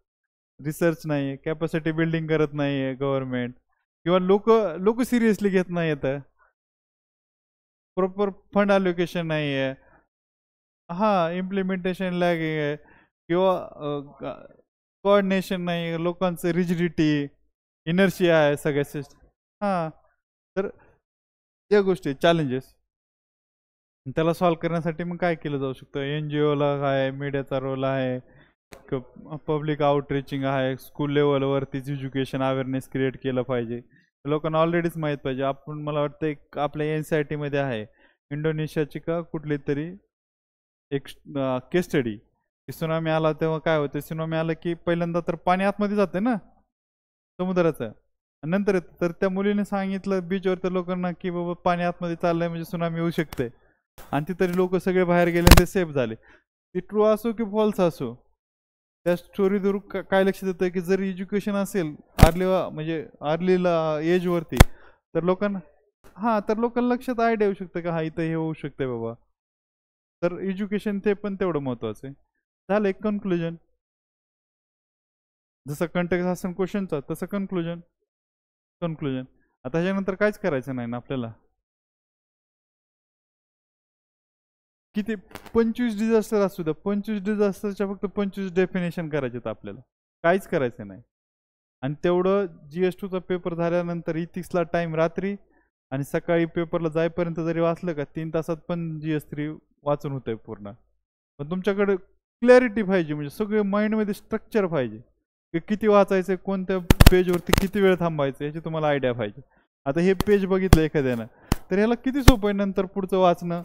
रिसर्च नाही, कॅपॅसिटी बिल्डिंग करत नाहीये गव्हर्नमेंट, किंवा लोक लोक सिरियसली घेत नाही येतं. प्रॉपर फंड अलोकेशन नाही आहे. हा, इम्प्लिमेंटेशन लॅगिंग आहे, किंवा कोऑर्डिनेशन नाही, लोकांचं रिजिडिटी, इनर्शिया आहे सगळ्या सिस्टम. हा, तर या गोष्टी चॅलेंजेस त्याला सॉल्व्ह करण्यासाठी मग काय केलं जाऊ शकतं. NGOला काय, मीडियाचा रोल आहे, पब्लिक आउटरीचिंग आहे, स्कूल लेवलवरतीच एज्युकेशन अवेअरनेस क्रिएट केलं पाहिजे. लोकांना ऑलरेडीच माहीत पाहिजे. आपण मला वाटतं एक आपल्या NCERT मध्ये आहे इंडोनेशियाची का कुठली तरी एक केस स्टडी. सुनामी आला तेव्हा काय होतं, सुनामी आलं की पहिल्यांदा तर पाणी आतमध्ये जाते ना समुद्राचं, नंतर येतं. तर त्या मुलीने सांगितलं बीचवरच्या लोकांना की बाबा पाणी आतमध्ये चाललंय म्हणजे सुनामी येऊ शकते, आणि ती तरी लोक सगळे बाहेर गेले आणि ते सेफ झाले. ती ट्रू असो की फॉल्स असो, त्या स्टोरी धरून काय लक्षात येतं की जर एज्युकेशन असेल अर्ली, म्हणजे अर्लीला एजवरती, तर लोकांना हां, तर लोकांना लक्षात आयडिया येऊ शकतं की हा इथं हे होऊ शकते बाबा. तर एज्युकेशन ते पण तेवढं महत्वाचं आहे. झालं एक कन्क्लुजन. जसं कंटेक्स्ट असेल क्वेश्चनचा तसं कन्क्लुजन. कन्क्लुजन आता ह्याच्यानंतर काहीच करायचं नाही ना आपल्याला. किती 25 डिझास्टर असू द्या, 25 डिझास्टरच्या फक्त 25 डेफिनेशन करायचे आपल्याला, काहीच करायचं नाही. आणि तेवढं GS2चा पेपर झाल्यानंतर इथिक्सला टाइम रात्री, आणि सकाळी पेपरला जाईपर्यंत जरी वाचलं का 3 तासात पण GS3 वाचून होतंय पूर्ण. पण तुमच्याकडे क्लॅरिटी पाहिजे, म्हणजे सगळे माइंडमध्ये स्ट्रक्चर पाहिजे की किती वाचायचं, कोणत्या पेजवरती किती वेळ थांबायचं, याची तुम्हाला आयडिया पाहिजे. आता हे पेज बघितलं एखाद्यानं तर ह्याला किती सोपं आहे नंतर पुढचं वाचणं.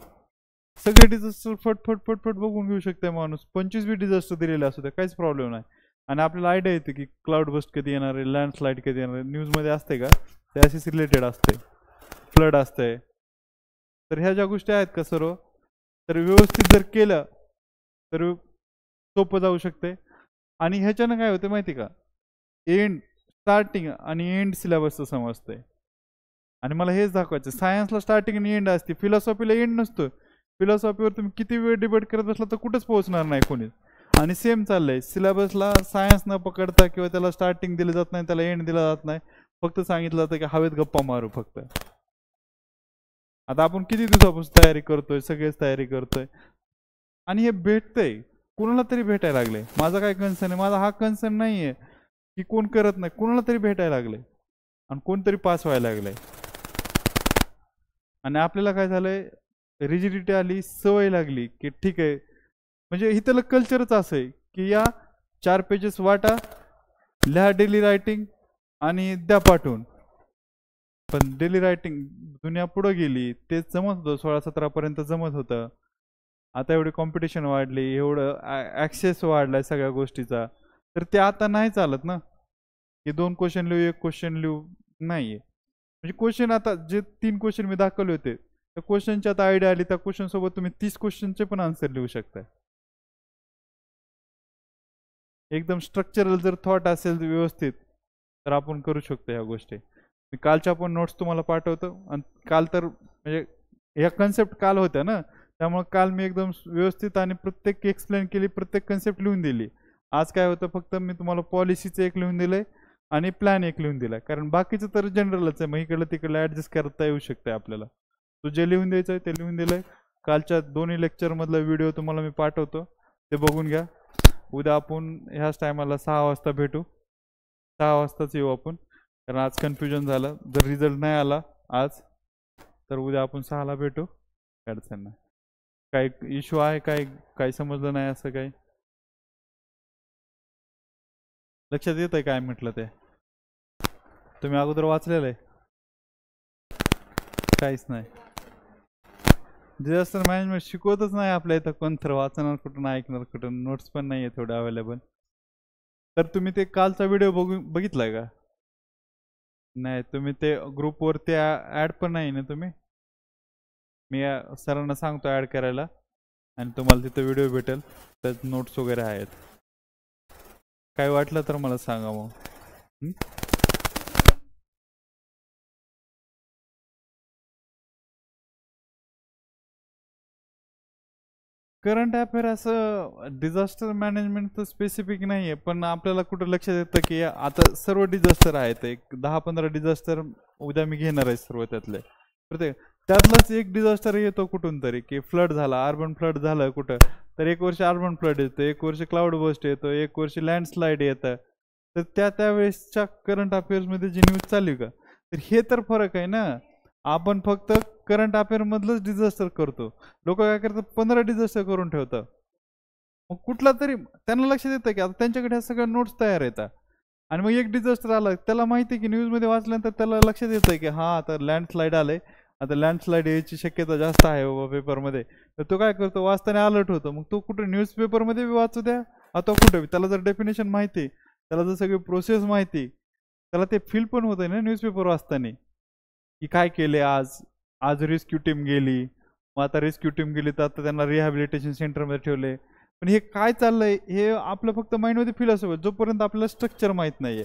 सगळे डिझास्टर फटफट फटफट बघून घेऊ शकते माणूस. 25 डिझास्टर दिलेले असू द्या, काहीच प्रॉब्लेम नाही. आणि आपल्याला आयडिया येते की क्लाउड बस्ट कधी येणार आहे, लँडस्लाईड कधी येणार आहे, न्यूजमध्ये असते का, त्याशीच रिलेटेड असते, फ्लड असते. तर ह्या ज्या गोष्टी आहेत का सर्व, तर व्यवस्थित जर केलं तर सोपं जाऊ शकते. आणि ह्याच्यानं काय होतं माहिती का, एंड स्टार्टिंग आणि एंड सिलेबसचं समजतंय. आणि मला हेच दाखवायचं, सायन्सला स्टार्टिंग आणि एंड असते, फिलॉसॉफीला एंड नसतो. फिलॉसॉफीवर तुम्ही किती वेळ डिबेट करत बसला तर कुठंच पोहोचणार नाही कोणी. आणि सेम चाललंय सिलेबसला, सायन्स न पकडता किंवा त्याला स्टार्टिंग दिलं जात नाही, त्याला एंड दिला जात नाही, फक्त सांगितलं जातं की हवेत गप्पा मारू फक्त. आता आपण किती दिवसापासून तयारी करतोय, सगळेच तयारी करतोय, आणि हे भेटतंय कुणाला तरी भेटायला लागले. माझा काय कन्सर्न आहे, माझा हा कन्सर्न नाही आहे की कोण करत नाही, कुणाला तरी भेटायला लागले आणि कोणतरी पास व्हायला लागलंय. आणि आपल्याला काय झालंय, रिजिडिटी आली, सवय लागली की ठीक आहे, म्हणजे इथलं कल्चरच असं आहे की या 4 पेजेस वाटा, लिहा डेली रायटिंग आणि द्या पाठवून. पण डेली रायटिंग दुनिया पुढं गेली, ते जमत होतं 16-17 पर्यंत जमत होतं. आता एवढी कॉम्पिटिशन वाढली, एवढं ॲक्सेस वाढलाय सगळ्या गोष्टीचा, तर ते आता नाही चालत ना की 2 क्वेश्चन लिहू, 1 क्वेश्चन लिहू. नाहीये, म्हणजे क्वेश्चन आता जे 3 क्वेश्चन मी दाखवले होते, त्या क्वेश्चनची आता आयडिया आली, त्या क्वेश्चन सोबत तुम्ही 30 क्वेश्चनचे पण आन्सर लिहू शकताय. एकदम स्ट्रक्चरल जर थॉट असेल व्यवस्थित, तर आपण करू शकतो ह्या गोष्टी. मी कालच्या पण नोट्स तुम्हाला पाठवतो. आणि काल तर म्हणजे ह्या कन्सेप्ट काल होत्या ना, त्यामुळे काल मी एकदम व्यवस्थित आणि प्रत्येक एक्सप्लेन केली, प्रत्येक कन्सेप्ट लिहून दिली. आज काय होतं, फक्त मी तुम्हाला पॉलिसीचं एक लिहून दिलंय आणि प्लॅन एक लिहून दिलाय, कारण बाकीचं तर जनरलच आहे, मग इकडलं तिकडलं ॲडजस्ट करता येऊ शकते आपल्याला. तो जे लिहून द्यायचं आहे ते लिहून दिलंय. कालच्या दोन्ही लेक्चरमधला व्हिडिओ तुम्हाला मी पाठवतो, ते बघून घ्या. उद्या आपण ह्याच टायमाला 6 वाजता भेटू, 6 वाजताच येऊ आपण, कारण आज कन्फ्युजन झालं. जर रिझल्ट नाही आला आज, तर उद्या आपण 6ला भेटू. अडचण नाही. काही इश्यू आहे, काय काही समजलं नाही असं काही लक्षात येत आहे काय म्हटलं ते, तुम्ही अगोदर वाचलेलं आहे? काहीच नाही. डिझास्टर मॅनेजमेंट शिकवतच नाही आपल्या इथं, कोण तर वाचणार कुठून, ऐकणार कुठून, नोट्स पण नाही आहे थोडं अवेलेबल. तर तुम्ही ते कालचा व्हिडिओ बघितलाय का? नाही, तुम्ही ते ग्रुपवरती ॲड पण नाही ना तुम्ही. मी सरांना सांगतो ॲड करायला, आणि तुम्हाला तिथं व्हिडिओ भेटेल, त्यात नोट्स वगैरे आहेत. काय वाटलं तर मला सांगा मग. करंट अफेअर असं डिझास्टर मॅनेजमेंट तर स्पेसिफिक नाही आहे, पण आपल्याला कुठं लक्षात येतं की आता सर्व डिझास्टर आहेत, एक 10-15 डिझास्टर उद्या मी घेणार आहे सर्व त्यातले. प्रत्येक त्यातलाच एक डिझास्टर येतो कुठून तरी, की फ्लड झाला, अर्बन फ्लड झालं कुठं, तर एक वर्ष अर्बन फ्लड येतं, एक वर्ष क्लाउड बस्ट येतो, एक वर्ष लँडस्लाईड येतं. तर त्यावेळेसच्या करंट अफेअर्समध्ये जी न्यूज चालू का, तर हे तर फरक आहे ना. आपण फक्त करंट अफेअर मधलंच डिझास्टर करतो, लोक काय करतात 15 डिझास्टर करून ठेवतात. मग कुठला तरी त्यांना लक्षात येतं की आता त्यांच्याकडे ह्या सगळ्या नोट्स तयार येतात, आणि मग एक डिझास्टर आला, त्याला माहिती आहे की न्यूजमध्ये वाचल्यानंतर त्याला लक्षात येतं की हा आता लँडस्लाईड आलंय, आता लँडस्लाईड यायची शक्यता जास्त आहे बाबा पेपरमध्ये. तर तो काय करतो, वाचताना अलर्ट होतो. मग तो कुठे न्यूजपेपरमध्ये बी वाचू द्या, आता कुठे त्याला जर डेफिनेशन माहिती, त्याला जर सगळी प्रोसेस माहिती, त्याला ते फील पण होतंय ना न्यूजपेपर वाचताना, की काय केले आज. आज रेस्क्यू टीम गेली, मग आता रेस्क्यू टीम गेली तर आता त्यांना रिहॅबिलिटेशन सेंटरमध्ये ठेवले. पण हे काय चाललंय हे आपलं फक्त माइंडमध्ये फील असं, जोपर्यंत आपल्याला स्ट्रक्चर माहीत नाहीये.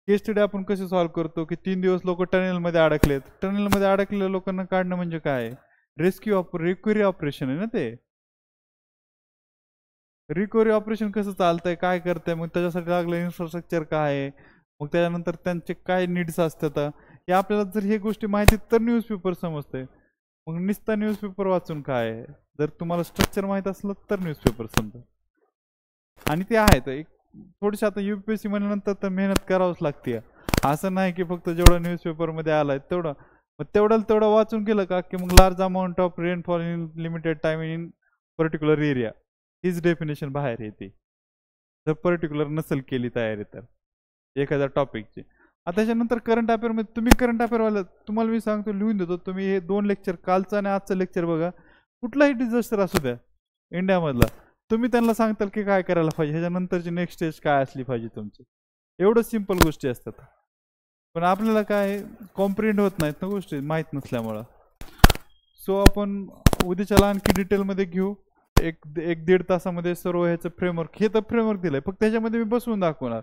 केस स्टडी आपण कसे सॉल्व्ह करतो, की 3 दिवस लोक टनेलमध्ये अडकलेत, टनेलमध्ये अडकलेल्या लोकांना काढणं म्हणजे काय, रिकव्हरी ऑपरेशन आहे ना ते. रिकव्हरी ऑपरेशन कसं चालतंय, काय करतंय, मग त्याच्यासाठी लागलं इन्फ्रास्ट्रक्चर काय आहे, मग त्याच्यानंतर त्यांचे काय नीड्स असतात, हे आपल्याला जर हे गोष्टी माहिती तर न्यूजपेपर समजते. मग नुसता न्यूजपेपर वाचून काय आहे, जर तुम्हाला स्ट्रक्चर माहीत असलं तर न्यूजपेपर समजा. आणि ते आहे तर एक थोडीशी आता UPSC म्हणल्यानंतर तर मेहनत करावंच लागते. असं नाही की फक्त जेवढं न्यूजपेपरमध्ये आलाय तेवढं, मग तेवढं वाचून केलं का, की मग large amount of rainfall in limited time in particular area, हीच डेफिनेशन बाहेर येते जर पर्टिक्युलर नसेल केली तयारी तर एखाद्या टॉपिकची. आता त्याच्यानंतर करंट अफेअरमध्ये तुम्ही करंट अफेअरवाला तुम्हाला मी सांगतो, लिहून देतो, तुम्ही हे 2 लेक्चर कालचं आणि आजचं लेक्चर बघा. कुठलाही डिझास्टर असू द्या इंडियामधला, तुम्ही त्यांना सांगताल की काय करायला पाहिजे, ह्याच्यानंतरची नेक्स्ट स्टेज काय असली पाहिजे तुमची. एवढं सिंपल गोष्टी असतात, पण आपल्याला काय कॉम्प्रिहेंड होत नाहीत ना गोष्टी माहीत नसल्यामुळं. सो आपण उद्याच्याला आणखी डिटेलमध्ये घेऊ. एक 1-1.5 तासामध्ये सर्व ह्याचं फ्रेमवर्क, हे तर फ्रेमवर्क दिलंय, फक्त त्याच्यामध्ये मी बसवून दाखवणार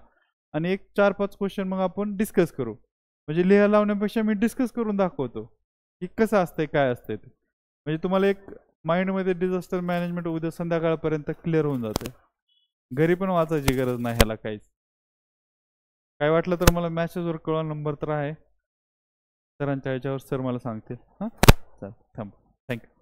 आणि एक 4-5 क्वेश्चन मग आपण डिस्कस करू. म्हणजे लिहायला लावण्यापेक्षा मी डिस्कस करून दाखवतो की कसं असतंय काय असतंय ते. म्हणजे तुम्हाला एक माइंडमध्ये डिझास्टर मॅनेजमेंट उद्या संध्याकाळपर्यंत क्लिअर होऊन जाते. घरी पण वाचायची गरज नाही ह्याला काहीच. काय वाटलं तर मला मॅसेजवर कळवा, नंबर तर आहे सरांच्या ह्याच्यावर, सर मला सांगतील. हां चालेल, थांब. थँक्यू.